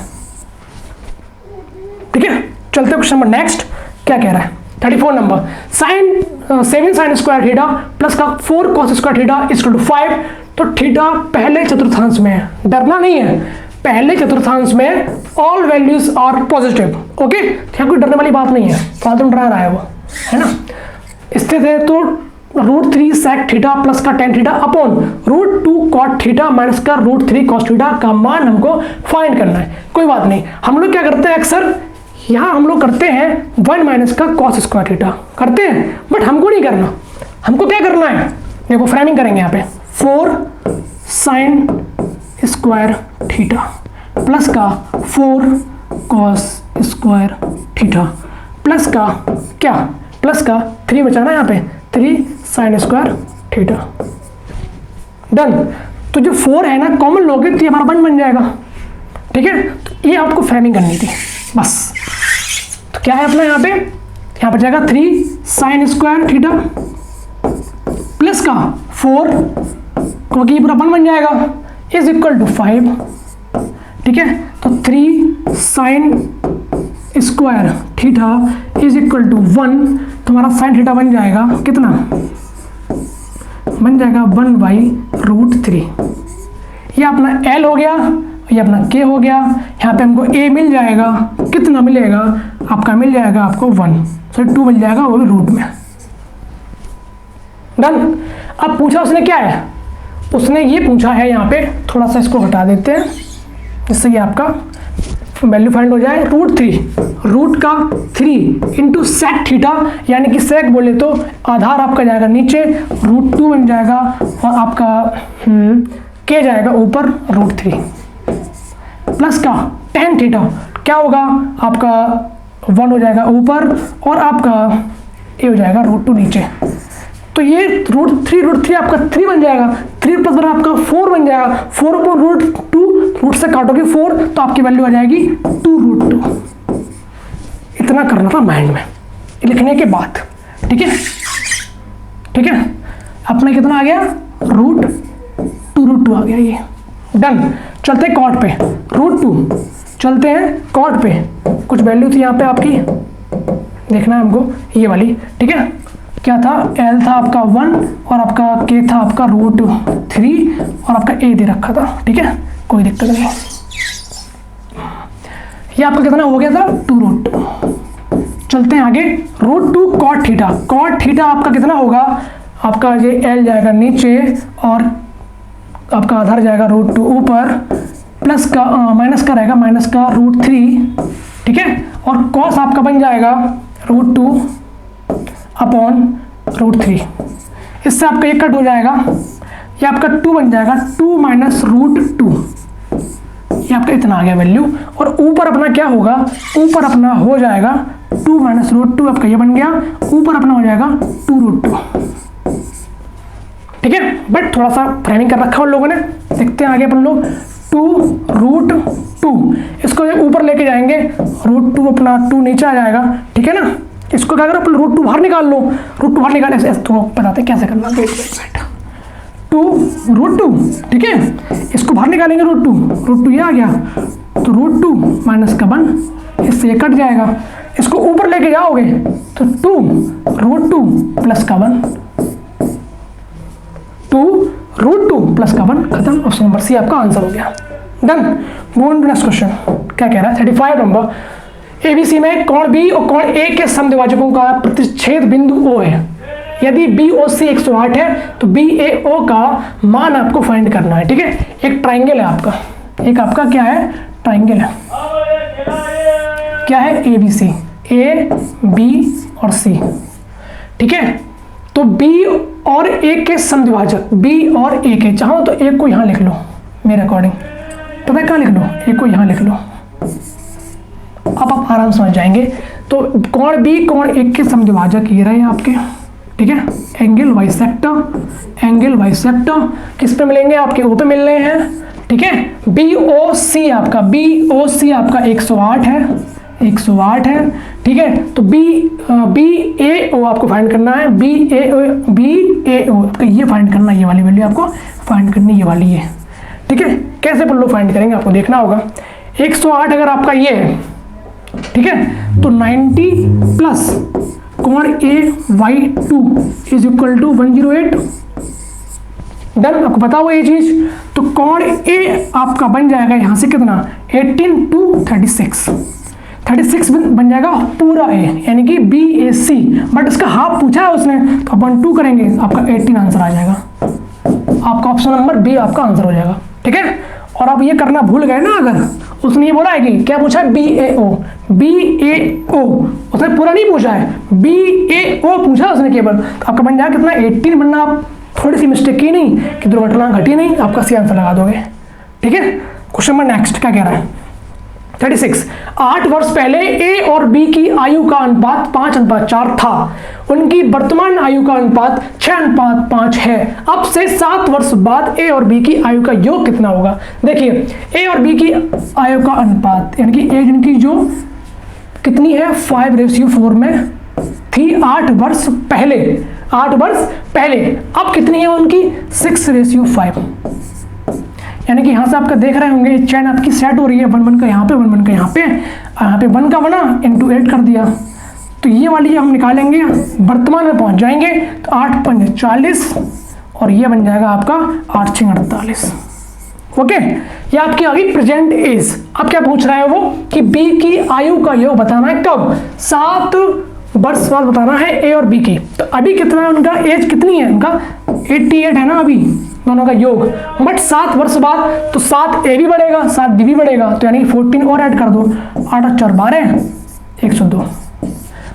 ठीक है। चलते क्वेश्चन नंबर नेक्स्ट। क्या कह रहा है? 34 number, sine 7 sine square theta plus का 4 cos square theta equal to 5। तो थीटा पहले चतुर्थांश में है, डरना नहीं है, पहले चतुर्थांश में all values are positive, okay. यहाँ कोई डरने वाली बात नहीं है, फालतू डरा रहा है वो, है ना। स्थित है तो √3 sec थीटा प्लस का tan theta upon √2 cot theta minus का √3 cos थीटा का मान हमको फाइंड करना है। कोई बात नहीं, हम लोग क्या करते हैं अक्सर, यहाँ हम लोग करते हैं 1 माइनस का cos स्क्वायर थीटा करते हैं, बट हमको नहीं करना। हमको क्या करना है? देखो फ्रेमिंग करेंगे यहाँ पे, 4 sin स्क्वायर थीटा प्लस का 4 cos स्क्वायर थीटा प्लस का क्या? प्लस का 3 बचाना यहाँ पे, 3 sin स्क्वायर थीटा, डन। तो जो 4 है ना कॉमन लोगे तो ये हमारा 1 बन जाएगा, ठीक है। तो ये आपको फ्रेमिंग करनी थी बस। तो क्या है अपना यहाँ पे? यहाँ पर जाएगा 3 sin स्क्वायर थीटा प्लस का 4, क्योंकि ये पूरा 1 बन जाएगा, इज इक्वल टू 5, ठीक है। तो 3 sin square theta is equal to 1, तुम्हारा साइन थीटा बन जाएगा कितना? बन जाएगा 1/√3। ये अपना L हो गया, ये अपना K हो गया। यहाँ पे हमको A मिल जाएगा, कितना मिलेगा आपका? मिल जाएगा आपको 1, सो 2 मिल जाएगा, वो भी रूट में, डन। अब पूछा उसने क्या है? उसने ये पूछा है यहाँ पे, थोड़ा सा इसको हटा देते हैं जिससे ये आपका वैल्यू फाइंड हो जाए रूट का 3 इंटू सेक थीटा, यानी कि सेक बोले तो आधार आपका जाएगा नीचे, √2 बन जाएगा और आपका के जाएगा ऊपर √3 प्लस का tan थीटा क्या होगा आपका 1 हो जाएगा ऊपर और आपका ए हो जाएगा √2 नीचे। तो ये √3 आपका 3 बन जाएगा, 3 प्लस आपका 4 बन जाएगा, 4 अपॉन √2, रूट से काटोगे 4 तो आपकी वैल्यू आ जाएगी 2√2। इतना करना था माइंड में लिखने के बाद, ठीक है। अपना कितना आ गया √2 आ गया, ये डन। चलते हैं कॉट पे, √2 चलते हैं कॉट पे। कुछ वैल्यू थी यहाँ पे आपकी, देखना है हमको ये वाली, ठीक है। क्या था, L था आपका 1 और आपका K था आपका √3 और आपका A दे रखा था, ठीक है, कोई दिक्कत नहीं। ये आपका कितना हो गया था 2√2। चलते हैं आगे, √2 cot थीटा आपका कितना होगा, आपका ये L जाएगा नीचे और आपका आधार जाएगा √2 ऊपर, प्लस का माइनस का रहेगा माइनस का √3, ठीक है, और cos आपका बन जाएगा √2 अपॉन √3। इससे आपका एक कट हो जाएगा, ये आपका 2 बन जाएगा, 2 माइनस √2, ये आपका इतना आ गया वैल्यू। और ऊपर अपना क्या होगा, ऊपर अपना हो जाएगा 2 माइनस √2, आपका ये बन गया, ऊपर अपना हो जाएगा 2√2, ठीक है। बट थोड़ा सा फ्रेमिंग कर रखा है उन लोगों ने, देखते हैं आगे अपन लोग। 2√2 इसको ऊपर लेके जाएंगे, √2 अपना 2 नीचे आ जाएगा, ठीक है ना। इसको क्या करो, अपन √2 बाहर निकाल लो, √2 बाहर निकाल, ऐसे तो बताते हैं कैसे करना। 2√2, ठीक है, इसको बाहर निकालेंगे √2 ये आ गया, तो √2 माइनस का 1, इससे ये कट जाएगा। इसको ऊपर लेके जाओगे तो 2√2 प्लस का 1, 2√2 प्लस का 1, खत्म। ऑप्शन नंबर सी आपका आंसर हो गया, done. Move on to next question. क्या कह रहा है 35 नंबर, एबीसी में कोण बी और कोण ए के समद्विभाजकों का प्रतिच्छेद बिंदु O है। यदि BOC 108 है तो BAO का मान आपको फाइंड करना है, ठीक है। एक ट्राइंगल है आपका, एक आपका क्या है, ट्राइंगल है, क्या है, ABC, A, B और C, ठीक है। तो B और A के समद्विभाजक, B और A के, चाहो तो A को यहाँ लिख लो, मेरे अकॉर्डिंग पता है कहाँ लिख लो, A को यहाँ लिख लो, अब आप आराम समझ जाएंगे। तो कोण B कोण A के समद्विभाजक ये रहे आपके, ठीक है। एंगल बाइसेक्टर किस पे मिलेंगे, आपके O पे मिल रहे हैं, ठीक है। BOC आपका 108 है, 108 है, ठीक है। तो BAO आपको फाइंड करना है, BAO आपको ये फाइंड करना है, ये वाली वैल्यू आपको फाइंड करनी, ये वाली है, ठीक है। कैसे अपन लोग फाइंड करेंगे आपको देखना होगा। 108 अगर आपका ये है, ठीक है, तो 90 प्लस कोण AY2 is equal to 108, done. आपको पता हुआ ये चीज, तो कोण A आपका बन जाएगा यहाँ से कितना, 18 to 36 बन जाएगा पूरा A, यानी कि BAC, बट इसका हाफ पूछा है उसने, तो अपन 2 करेंगे, आपका 18 आंसर आ जाएगा, आपका ऑप्शन नंबर बी आपका आंसर हो जाएगा, ठीक है। और आप ये करना भूल गए ना, अगर उसने ये बोला है कि क्या पूछा है, BAO, उसने पूरा नहीं पूछा है, BAO पूछा उसने केवल, तो आपका बन जाएगा कितना, 18 बनना। आप थोड़ी सी मिस्टेक की नहीं कि दुर्घटना घटी नहीं, आपका सी आंसर लगा दोगे, ठीक है। क्वेश्चन नंबर नेक्स्ट क्या कह रहा है, 36, 8 वर्ष पहले A और B की आयु का अनुपात 5:4 था, उनकी वर्तमान आयु का अनुपात 6:5 है। अब से 7 वर्ष बाद A और B की आयु का योग कितना होगा। देखिए A और B की आयु का अनुपात, यानी कि एज इनकी जो कितनी है, 5:4 में थी 8 वर्ष पहले, अब कितनी है उनकी, 6:5, यानी कि यहाँ से आपका देख रहे होंगे चैन आपकी सेट हो रही है, 1 का यहाँ पे, 1 का यहाँ पे 1 का बना इंटू 8 कर दिया, तो ये वाली हम निकालेंगे, वर्तमान में पहुंच जाएंगे, तो 8×5 40 और ये बन जाएगा आपका 8×6 48, ओके। ये आपकी आ गई प्रेजेंट एज। अब क्या पूछ रहा है वो कि बी की आयु का योग बताना है, कब, 7 वर्ष बाद बताना है ए और बी की। तो अभी कितना है उनका एज, कितनी है उनका, 88 है ना अभी, दोनों का योग, बट 7 वर्ष बाद तो 7A भी बढ़ेगा 7B भी बढ़ेगा, तो यानी 14 और ऐड कर दो, 8 और 4 12, 102।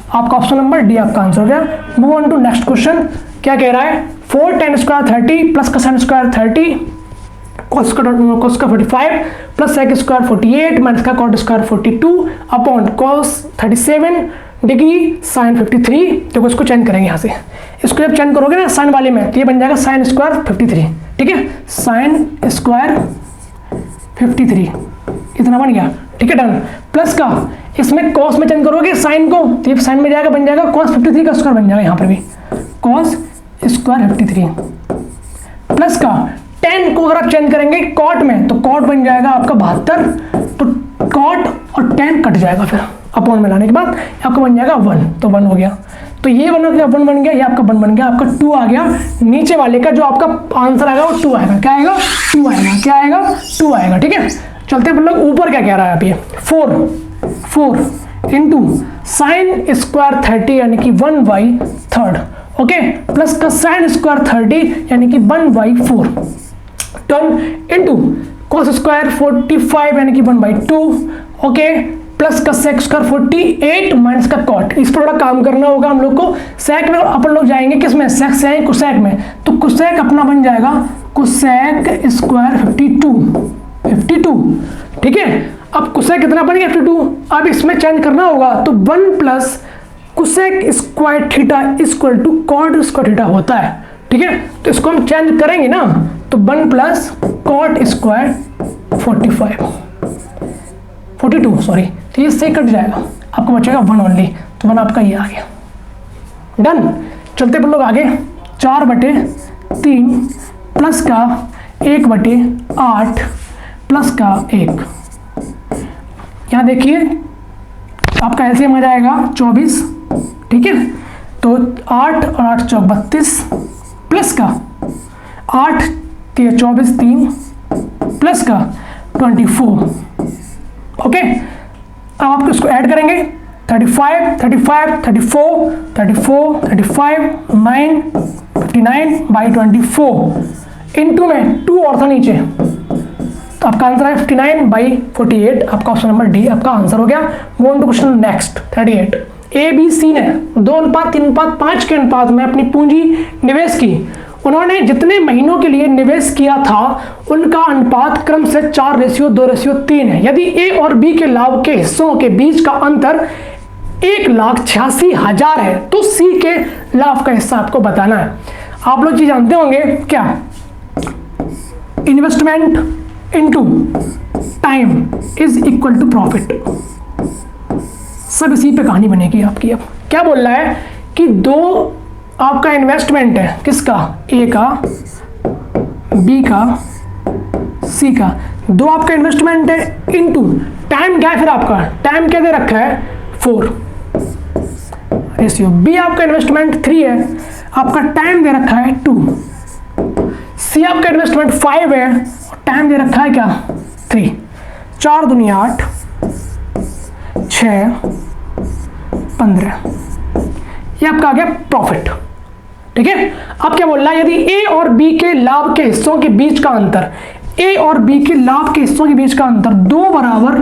आपका ऑप्शन नंबर डी आपका आंसर हो गया। Move on to next question. क्या कह रहा है, 4 tan स्क्वायर 30 प्लस का sin स्क्वायर 30 cos का 45 प्लस sec स्क्वायर 48 माइनस का cot square 42 upon cos 37 degree sin 53। देखो इसको चेंज करेंगे यहाँ से, इसको जब चेंज करोगे ना साइन वाले में तो ये बन जाएगा sin स्क्वायर 53, ठीक है, sin स्क्वायर 53 इतना बन गया, ठीक है, डन। प्लस का इसमें cos में चेंज करोगे साइन को तो ये साइन में जाएगा, बन जाएगा cos 53 का स्क्वायर बन जाएगा यहाँ पर भी cos स्क्वायर 53 प्लस का tan को अगर आप चेंज करेंगे cot में तो cot बन जाएगा आपका 72, तो cot और tan कट जाएगा, फिर अपॉन में लाने के बाद आपका बन जाएगा 1, तो 1 हो गया, तो ये बन गया 1 बन गया, ये आपका 1 बन गया, आपका 2 आ गया। नीचे वाले का जो आपका आंसर आएगा वो 2 आएगा, क्या आएगा 2 आएगा, क्या आएगा 2 आएगा, ठीक है। चलते हैं लोग ऊपर क्या कह रहा है आप, ये 4 इंटू साइन स्क्वायर 30 यानी कि 1/3, ओके, प्लस का साइन स्क्वायर 30 यानी कि 1/4 टर्न इंटू कॉस स्क्वायर 45 यानी कि 1/2, ओके, प्लस का सेक स्क्वायर 48 माइनस का कॉट। इस पर थोड़ा काम करना होगा हम लोग को। सेक में अपन लोग जाएंगे किसमें, सेक से आएंगे कुसेक में, तो कुसेक अपना बन जाएगा कुसेक स्क्वायर 52, ठीक है। अब कुसेक कितना बन गया 52, अब इसमें चेंज करना होगा तो 1 plus cosec square theta equal to cot square theta होता है, ठीक है। तो इसको हम चेंज करेंगे ना तो 1 प्लस कॉट स्क्वायर 42 सॉरी, तो ये से कट जाएगा, आपको बचेगा 1 ओनली, तो 1 आपका ये आ गया, डन। चलते अपन लोग आगे, 4/3 प्लस का 1/8 प्लस का 1, यहाँ देखिए आपका एलसीएम आ जाएगा 24, ठीक है, तो 8 और 8 चौक 32 प्लस का 8 24 3 प्लस का 24, ओके। अब आप इसको ऐड करेंगे 35 35 34 34 35 9 59/24 इनटू में 2 और था नीचे, तो आपका आंसर है 59/48। आपका ऑप्शन नंबर डी आपका आंसर हो गया। Move on to question next 38। ABC ने 2:3:5 के अनुपात में अपनी पूंजी निवेश की। उन्होंने जितने महीनों के लिए निवेश किया था उनका अनुपात क्रम से 4:2:3 है। यदि ए और बी के लाभ के हिस्सों के बीच का अंतर 1,86,000 है तो सी के लाभ का हिस्सा आपको बताना है। आप लोग चीज जानते होंगे क्या, investment into time is equal to profit. सब इसी पे कहानी बनेगी आपकी। अब क्या बोल रहा है कि 2 आपका इन्वेस्टमेंट है, किसका, ए का, बी का, सी का, 2 आपका इन्वेस्टमेंट है इनटू टाइम क्या है, फिर आपका टाइम क्या दे रखा है 4 रेशियो, बी आपका इन्वेस्टमेंट 3 है, आपका टाइम दे रखा है 2, सी आपका इन्वेस्टमेंट 5 है और टाइम दे रखा है क्या 3, 4 दूनी 8 6 15, ये आपका आ गया प्रॉफिट, ठीक है। अब क्या बोल रहा है, यदि ए और बी के लाभ के हिस्सों के बीच का अंतर, ए और बी के लाभ के हिस्सों के बीच का अंतर 2 बराबर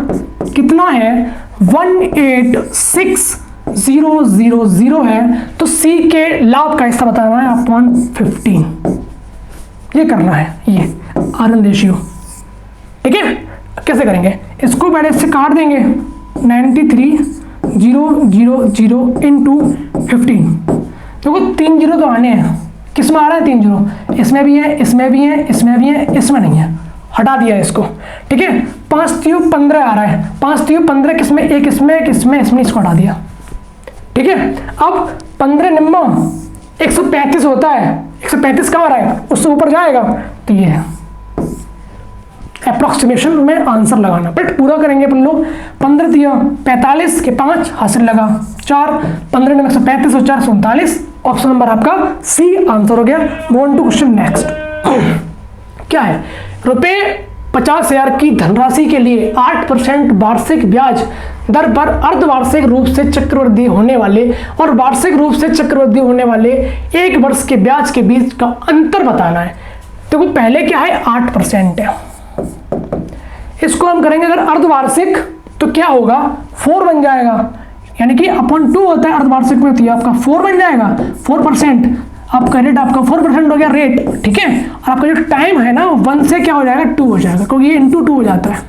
कितना है 186,000 है, तो सी के लाभ का हिस्सा बताना है अपॉन 15, ये करना है, ये आरएन रेशियो, ठीक है। कैसे करेंगे, इसको पहले इससे काट देंगे 93,000 इंटू 15, देखो 3 0 तो आने हैं, किस में आ रहा है 3 0, इसमें भी है, इसमें भी है, इसमें भी है, इसमें नहीं है, हटा दिया है इसको, ठीक है। 5 3 15 आ रहा है, 5 3 15 किसमें, एक इसमें, एक इसमें, इसमें, इसको हटा दिया, ठीक है। अब 15 निम्मा 135 होता है, 135 कहाँ आ रहा है, उससे ऊपर जाएगा, तो ये है अप्रोक्सीमेशन में आंसर लगाना। बट पूरा करेंगे अपन लोग, 15 दिया 45 के 5 हासिल लगा 4, 15 में 135 और 4 39, ऑप्शन नंबर आपका सी आंसर हो गया। Move on to question next. क्या है, रुपए 50,000 की धनराशि के लिए 8% वार्षिक ब्याज दर पर अर्धवार्षिक रूप से चक्रवृद्धि होने वाले और वार्षिक रूप से चक्रवृद्धि होने वाले 1 वर्ष के ब्याज के बीच का अंतर बताना है। क्योंकि पहले क्या है 8% है। इसको हम करेंगे अगर अर्धवार्षिक तो क्या होगा 4 बन जाएगा, यानी कि अपॉन 2 होता है अर्धवार्षिक में, तो आपका 4 बन जाएगा 4%। आपका रेट आपका 4% हो गया रेट, ठीक है। और आपका जो टाइम है ना 1 से क्या हो जाएगा 2 हो जाएगा, क्योंकि ये इंटू 2 हो जाता है,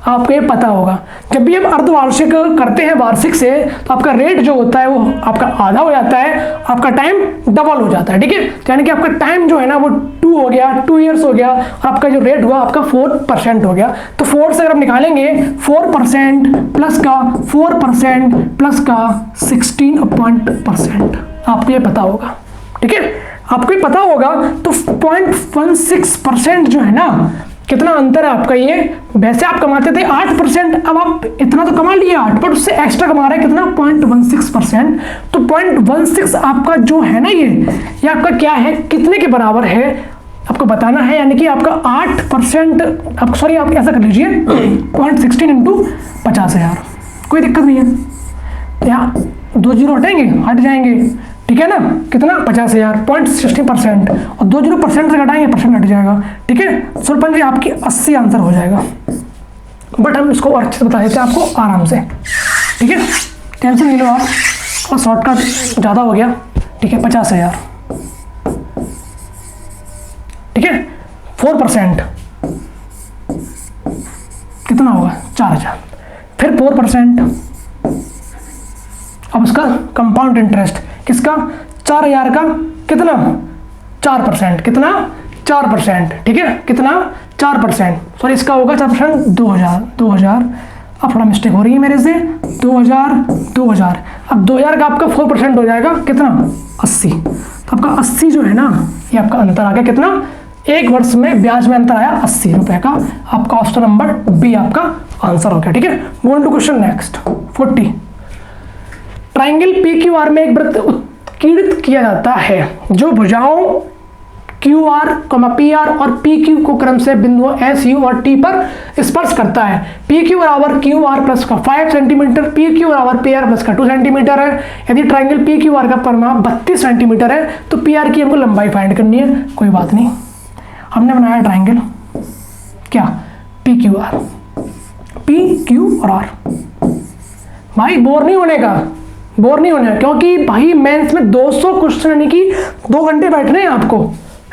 आपको ये पता होगा। जब भी हम अर्धवार्षिक करते हैं वार्षिक से तो आपका रेट जो होता है वो आपका आधा हो जाता है, आपका टाइम डबल हो जाता है, ठीक है। यानी कि आपका टाइम जो है ना वो 2 हो गया, 2 ईयर्स हो गया, और आपका जो रेट हुआ आपका 4% हो गया। तो 4 से अगर हम निकालेंगे 4% प्लस का 4% प्लस का 16%, आपको ये पता होगा, ठीक है। आपको ये पता होगा तो 0.16% जो है ना, कितना अंतर है आपका ये। वैसे आप कमाते थे 8%, अब आप इतना तो कमा लिए 8, पर उससे एक्स्ट्रा कमा रहे हैं कितना 0.16%। तो 0.16 आपका जो है ना ये आपका क्या है, कितने के बराबर है आपको बताना है। यानी कि आपका 8%, आप सॉरी आप ऐसा कर लीजिए 0.16 इंटू 50,000, कोई दिक्कत नहीं है। तो यहाँ 2 जीरो हटेंगे, हट जाएंगे, ठीक है ना। कितना 50,000 0.16%, और 2 0% से घटाएंगे परसेंट हट जाएगा, ठीक है। सुरपन जी आपकी 80 आंसर हो जाएगा, बट हम इसको और अच्छे से बता देते हैं आपको आराम से, ठीक है। टेंशन नहीं लो आप, और शॉर्टकट ज़्यादा हो गया, ठीक है। 50,000, ठीक है। 4% कितना होगा 4,000, फिर 4%, अब उसका कंपाउंड इंटरेस्ट किसका 4,000 का कितना 4%, कितना 4%, ठीक है। कितना 4%, सॉरी इसका होगा 4% 2,000। अब थोड़ा मिस्टेक हो रही है मेरे से, 2,000। अब 2,000 का आपका 4% हो जाएगा कितना 80। तो आपका 80 जो है ना ये आपका अंतर आ गया, कितना 1 वर्ष में ब्याज में अंतर आया 80 रुपए का। आपका ऑप्शन नंबर बी आपका आंसर हो गया, ठीक है। Going to question next 40। Triangle PQR में एक वृत्त उत्कीर्णित किया जाता है जो भुजाओं QR, PR और PQ को क्रम से बिंदुओं S, U और T पर स्पर्श करता है। PQ बराबर QR प्लस का 5 सेंटीमीटर, PQ बराबर PR प्लस का 2 सेंटीमीटर है। यदि ट्राइंगल PQR का परिमाप 32 सेंटीमीटर है तो PR की हमको लंबाई फाइंड करनी है। कोई बात नहीं, हमने बनाया ट्राइंगल क्या PQR, PQR। भाई बोर नहीं होने का, क्योंकि भाई मेंस में 200 क्वेश्चन यानी कि 2 घंटे बैठने हैं आपको,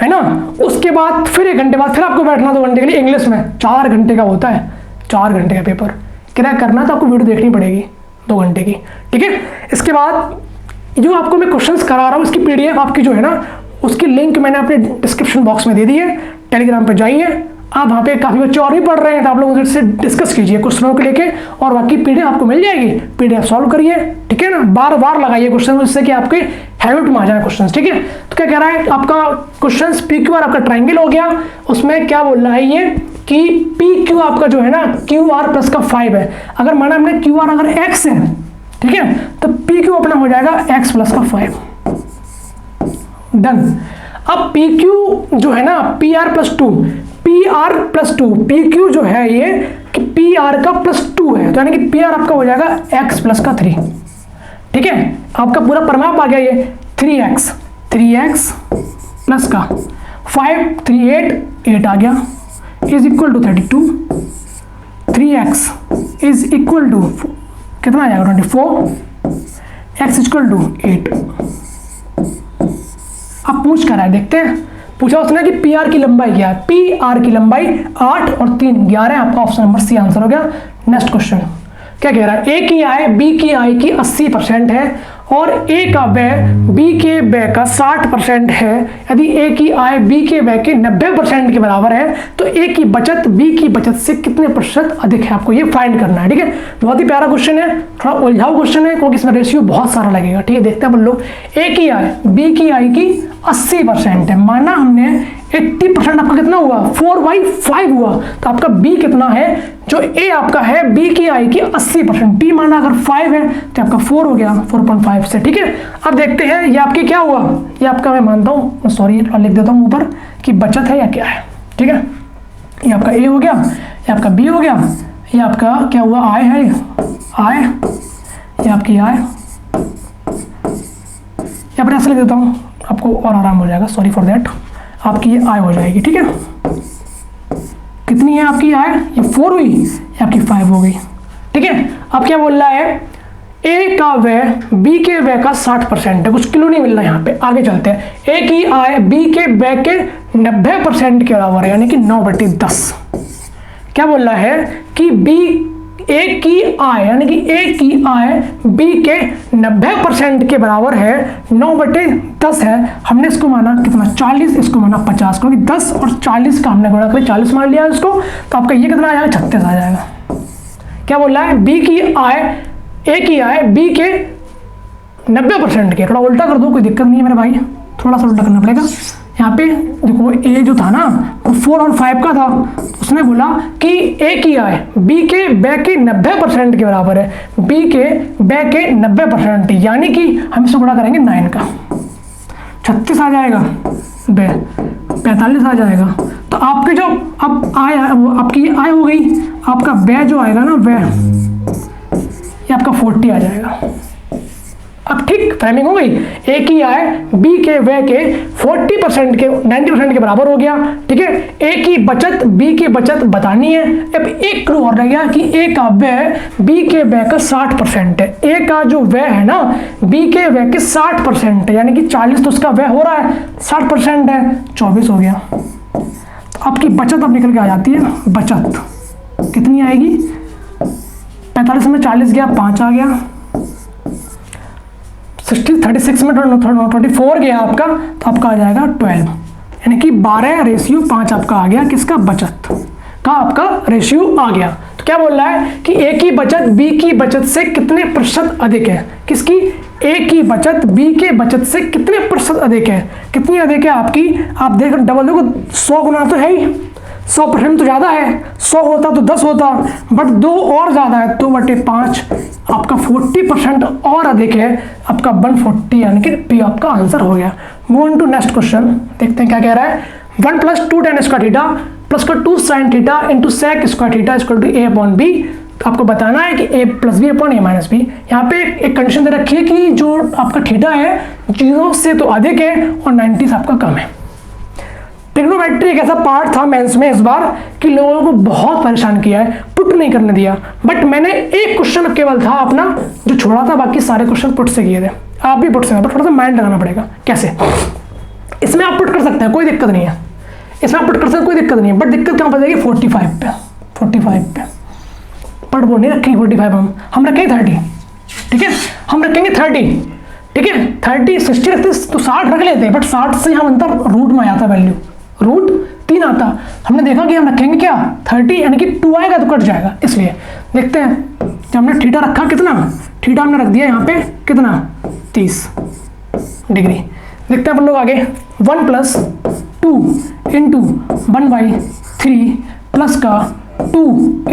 है ना। उसके बाद फिर 1 घंटे बाद फिर आपको बैठना 2 घंटे के लिए। इंग्लिश में 4 घंटे का होता है, 4 घंटे का पेपर क्रैक करना तो आपको वीडियो देखनी पड़ेगी 2 घंटे की, ठीक है। इसके बाद जो आपको मैं क्वेश्चंस करा रहा हूँ इसकी PDF आपकी जो है ना उसकी लिंक मैंने अपने डिस्क्रिप्शन बॉक्स में दे दी है। टेलीग्राम पे जाइए, आप वहाँ पे काफ़ी बच्चे और भी पढ़ रहे हैं तो आप लोग उनसे डिस्कस कीजिए क्वेश्चनों को लेके, और बाकी PDF आपको मिल जाएगी, PDF सॉल्व करिए, ठीक है ना। बार बार लगाइए क्वेश्चन, जिससे कि आपके हैबिट में आ जाए क्वेश्चन, ठीक है। तो क्या कह रहा है आपका क्वेश्चन PQR आपका ट्राइंगल हो गया, उसमें क्या बोल रहा है ये कि PQ आपका जो है ना QR प्लस का 5 है। अगर माना हमने QR अगर X है, ठीक है, तो PQ अपना हो जाएगा X प्लस का 5, डन। अब PQ जो है ना PR plus 2, PR plus 2, PQ जो है ये कि PR का प्लस 2 है, तो यानी कि PR आपका हो जाएगा X प्लस का 3, ठीक है। आपका पूरा परिमाप आ गया ये 3x प्लस का 5 3 8 आ गया is equal to 32। 3x is equal to कितना आ जाएगा 24, x इक्वल टू 8। अब पूछ कर रहा है, देखते हैं। पूछा उसने कि PR की लंबाई क्या है, PR की लंबाई 8 और 3 11। आपका ऑप्शन नंबर सी आंसर हो गया। नेक्स्ट क्वेश्चन क्या कह रहा है, A की आय B की आय की 80% है और A का व्यय B के व्यय का 60% है। यदि A की आय B के व्यय के 90% के बराबर है तो A की बचत B की बचत से कितने प्रतिशत अधिक है, आपको ये फाइंड करना है, ठीक है। बहुत ही प्यारा क्वेश्चन है, थोड़ा उलझाऊ क्वेश्चन है क्योंकि इसमें रेशियो बहुत सारा लगेगा, ठीक है। देखते हैं अपन लोग। A की आय B की आय की 80% है, माना हमने 80% आपका कितना हुआ 4/5 हुआ, तो आपका B कितना है जो A आपका है B की आय की 80%, B माना अगर 5 है तो आपका 4 हो गया 4.5 से, ठीक है। अब देखते हैं ये आपके क्या हुआ, ये आपका मैं मानता हूँ, सॉरी लिख देता हूँ ऊपर कि बचत है या क्या है, ठीक है। ये आपका A हो गया, ये आपका B हो गया, ये आपका क्या हुआ आय है, आय, ये आपकी आय, यहाँ पर ऐसा लिख देता हूँ आपको और आराम हो जाएगा, सॉरी फॉर दैट। आपकी ये आय हो जाएगी। ठीक है, कितनी है आपकी आय, ये 4 हुई, ये आपकी 5 हो गई। ठीक है, अब क्या बोल रहा है, ए का व्यय बी के व्यय का 60% है, कुछ किलो नहीं मिल रहा यहाँ पे, आगे चलते हैं। ए की आय बी के व्यय के 90% के बराबर है, यानी कि 9/10। क्या बोल रहा है कि बी ए की आय, यानी कि ए की आय बी के 90% के बराबर है, 9/10 है। हमने इसको माना कितना, 40, इसको माना 50, क्योंकि 10 और 40 का हमने गुणा कर 40 मान लिया इसको, तो आपका ये कितना आ जाएगा, 36 आ जाएगा। क्या बोल रहा है, बी की आय, ए की आय बी के 90% के, थोड़ा उल्टा कर दो, कोई दिक्कत नहीं है मेरे भाई, थोड़ा सा उल्टा करना पड़ेगा। यहाँ पे देखो ए जो था ना वो 4 और 5 का था, उसने बोला कि ए की आय बी के व्यय के 90% के बराबर है, बी के व्यय के 90%, यानी कि हम इससे गुणा करेंगे 9 का, 36 आ जाएगा, व्यय 45 आ जाएगा। तो आपके जो अब आय, आपकी आय हो गई, आपका व्यय जो आएगा ना, व्यय ये आपका 40 आ जाएगा। अब ठीक फ्रेमिंग हो गई, ए की आय बी के व्यय के 40% के 90% के बराबर हो गया। ठीक है, ए की बचत बी की बचत बतानी है। अब एक क्लू और रह गया कि ए का व्यय बी के व्यय का 60% है, ए का जो व्यय है ना बी के व्यय के 60% है, यानी कि 40 तो उसका व्यय हो रहा है, 60% है, 24 हो गया। तो आपकी बचत अब निकल के आ जाती है, बचत कितनी आएगी, 45 में 40 गया, 5 आ गया, 36 में 24 गया आपका, तो आपका आ जाएगा 12, यानी कि 12:5 आपका आ गया, किसका, बचत का आपका रेशियो आ गया। तो क्या बोल रहा है कि ए की बचत बी की बचत से कितने प्रतिशत अधिक है, किसकी, ए की बचत बी के बचत से कितने प्रतिशत अधिक है, कितनी अधिक है आपकी, आप देख डबल देखो, 100 गुना तो है ही, 100% तो ज़्यादा है, 100 होता तो 10 होता, बट 2 और ज़्यादा है, 2/5 आपका 40% और अधिक है, आपका 140, यानी कि पी आपका आंसर हो गया। Move on to next question, देखते हैं क्या कह रहा है। 1 + 2 tan square theta plus 2 sin theta into sec square theta equal to a/b। तो आपको बताना है कि a + b/a-b। यहाँ पे एक कंडीशन दे रखी है कि जो आपका थीटा है 0 से तो अधिक है और 90 से आपका कम है। ट्रिग्नोमेट्री एक ऐसा पार्ट था मेंस में इस बार कि लोगों को बहुत परेशान किया है, पुट नहीं करने दिया, बट मैंने एक क्वेश्चन केवल था अपना जो छोड़ा था, बाकी सारे क्वेश्चन पुट से किए थे। आप भी पुट से, बट थोड़ा सा माइंड लगाना पड़ेगा। कैसे, इसमें आप पुट कर सकते हैं, कोई दिक्कत नहीं है, इसमें आप पुट कर सकते हैं, कोई दिक्कत नहीं है, बट दिक्कत कहाँ पर जाएगी, 45 पे, 45 पे। बट वो नहीं रखेंगे 45, हम रखेंगे 30। ठीक है, हम रखेंगे 30। ठीक है, 30 60 रखते तो 60 रख लेते हैं, बट 60 से हम अंतर रूट में आता वैल्यू, रूट 3 आता। हमने देखा कि हम रखेंगे क्या, 30, यानी कि 2 आएगा तो कट जाएगा, इसलिए देखते हैं। जब हमने थीटा रखा, कितना थीटा हमने रख दिया यहाँ पे, कितना 30 डिग्री। देखते हैं अपन लोग आगे। 1 + 2 × 1/3 प्लस का 2 ×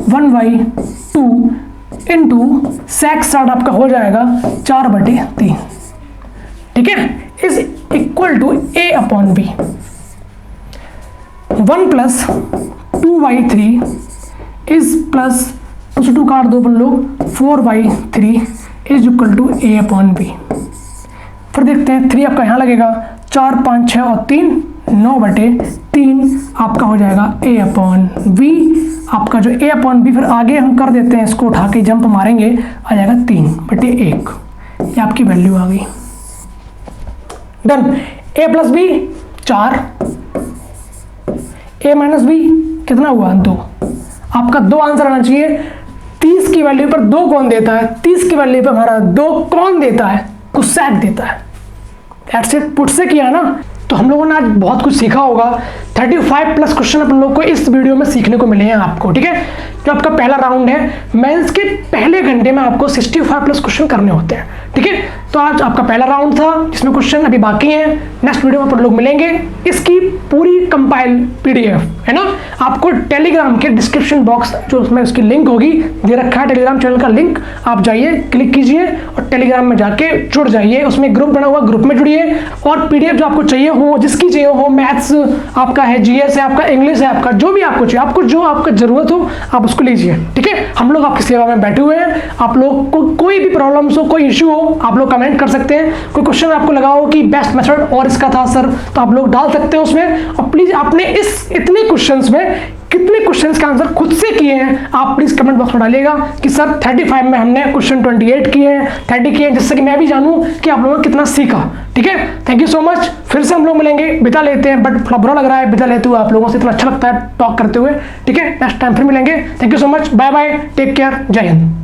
1/2 इंटू sec साइड आपका हो जाएगा 4/3। ठीक है, is equal to a/b। 1 + 2/3 is plus 2 काट दो अपन लोग, 4/3 इज इक्वल टू a/b। फिर देखते हैं 3 आपका यहाँ लगेगा, 4 5 6 और 3 9/3 आपका हो जाएगा a/b। आपका जो a/b फिर आगे हम कर देते हैं, इसको उठा के जंप मारेंगे, आ जाएगा 3/1। ये आपकी वैल्यू आ गई। Done. a + b 4, a - b कितना हुआ 2। आपका 2 आंसर आना चाहिए। 30 की वैल्यू पर 2 कौन देता है, 30 की वैल्यू पर हमारा 2 कौन देता है, कुछ sec देता है। ऐसे पुट से किया ना, तो हम लोगों ने आज बहुत कुछ सीखा होगा। 35+ क्वेश्चन अपन लोग को इस वीडियो में सीखने को मिले हैं आपको। ठीक है, जो आपका पहला राउंड है, मेंस के पहले घंटे में आपको 65+ क्वेश्चन करने होते हैं। ठीक है, तो आज आपका पहला राउंड था, जिसमें क्वेश्चन अभी बाकी हैं। नेक्स्ट वीडियो में अपन लोग मिलेंगे। इसकी पूरी कंपाइल PDF है ना, आपको टेलीग्राम के डिस्क्रिप्शन बॉक्स जो उसमें उसकी लिंक होगी दे रखा है, टेलीग्राम चैनल का लिंक, आप जाइए, क्लिक कीजिए और टेलीग्राम में जाके जुड़ जाइए। उसमें ग्रुप बना हुआ, ग्रुप में जुड़िए और PDF जो आपको चाहिए हो, जिसकी चाहिए हो, मैथ्स आपका है, GS है आपका, इंग्लिश है आपका, जो भी आपको चाहिए, आपको जो आपका जरूरत हो आप उसको लीजिए। ठीक है, हम लोग आपकी सेवा में बैठे हुए हैं। आप लोग को कोई भी प्रॉब्लम्स हो, कोई इश्यू हो, आप लोग कमेंट कमेंट कर सकते हैं। कोई क्वेश्चन आपको लगा हो कि बेस्ट मेथड और इसका था सर, तो आप लोग डाल सकते हैं उसमें। और प्लीज आपने इस इतने क्वेश्चंस में कितने क्वेश्चंस का आंसर खुद से किए हैं आप प्लीज कमेंट बॉक्स में डालिएगा कि सर 35 में हमने क्वेश्चन 28 किए हैं, 30 किए हैं, जिससे कि मैं भी जानूं कि आप लोगों ने कितना सीखा। ठीक है, थैंक यू सो मच। फिर से हम लोग मिलेंगे, बिता लेते हैं, बट थोड़ा बुरा लग रहा है बिता लेते हुए, आप लोगों से इतना अच्छा लगता है टॉक करते हुए। ठीक है, नेक्स्ट टाइम फिर मिलेंगे। Thank you so much, bye bye, take care, जय हिंद।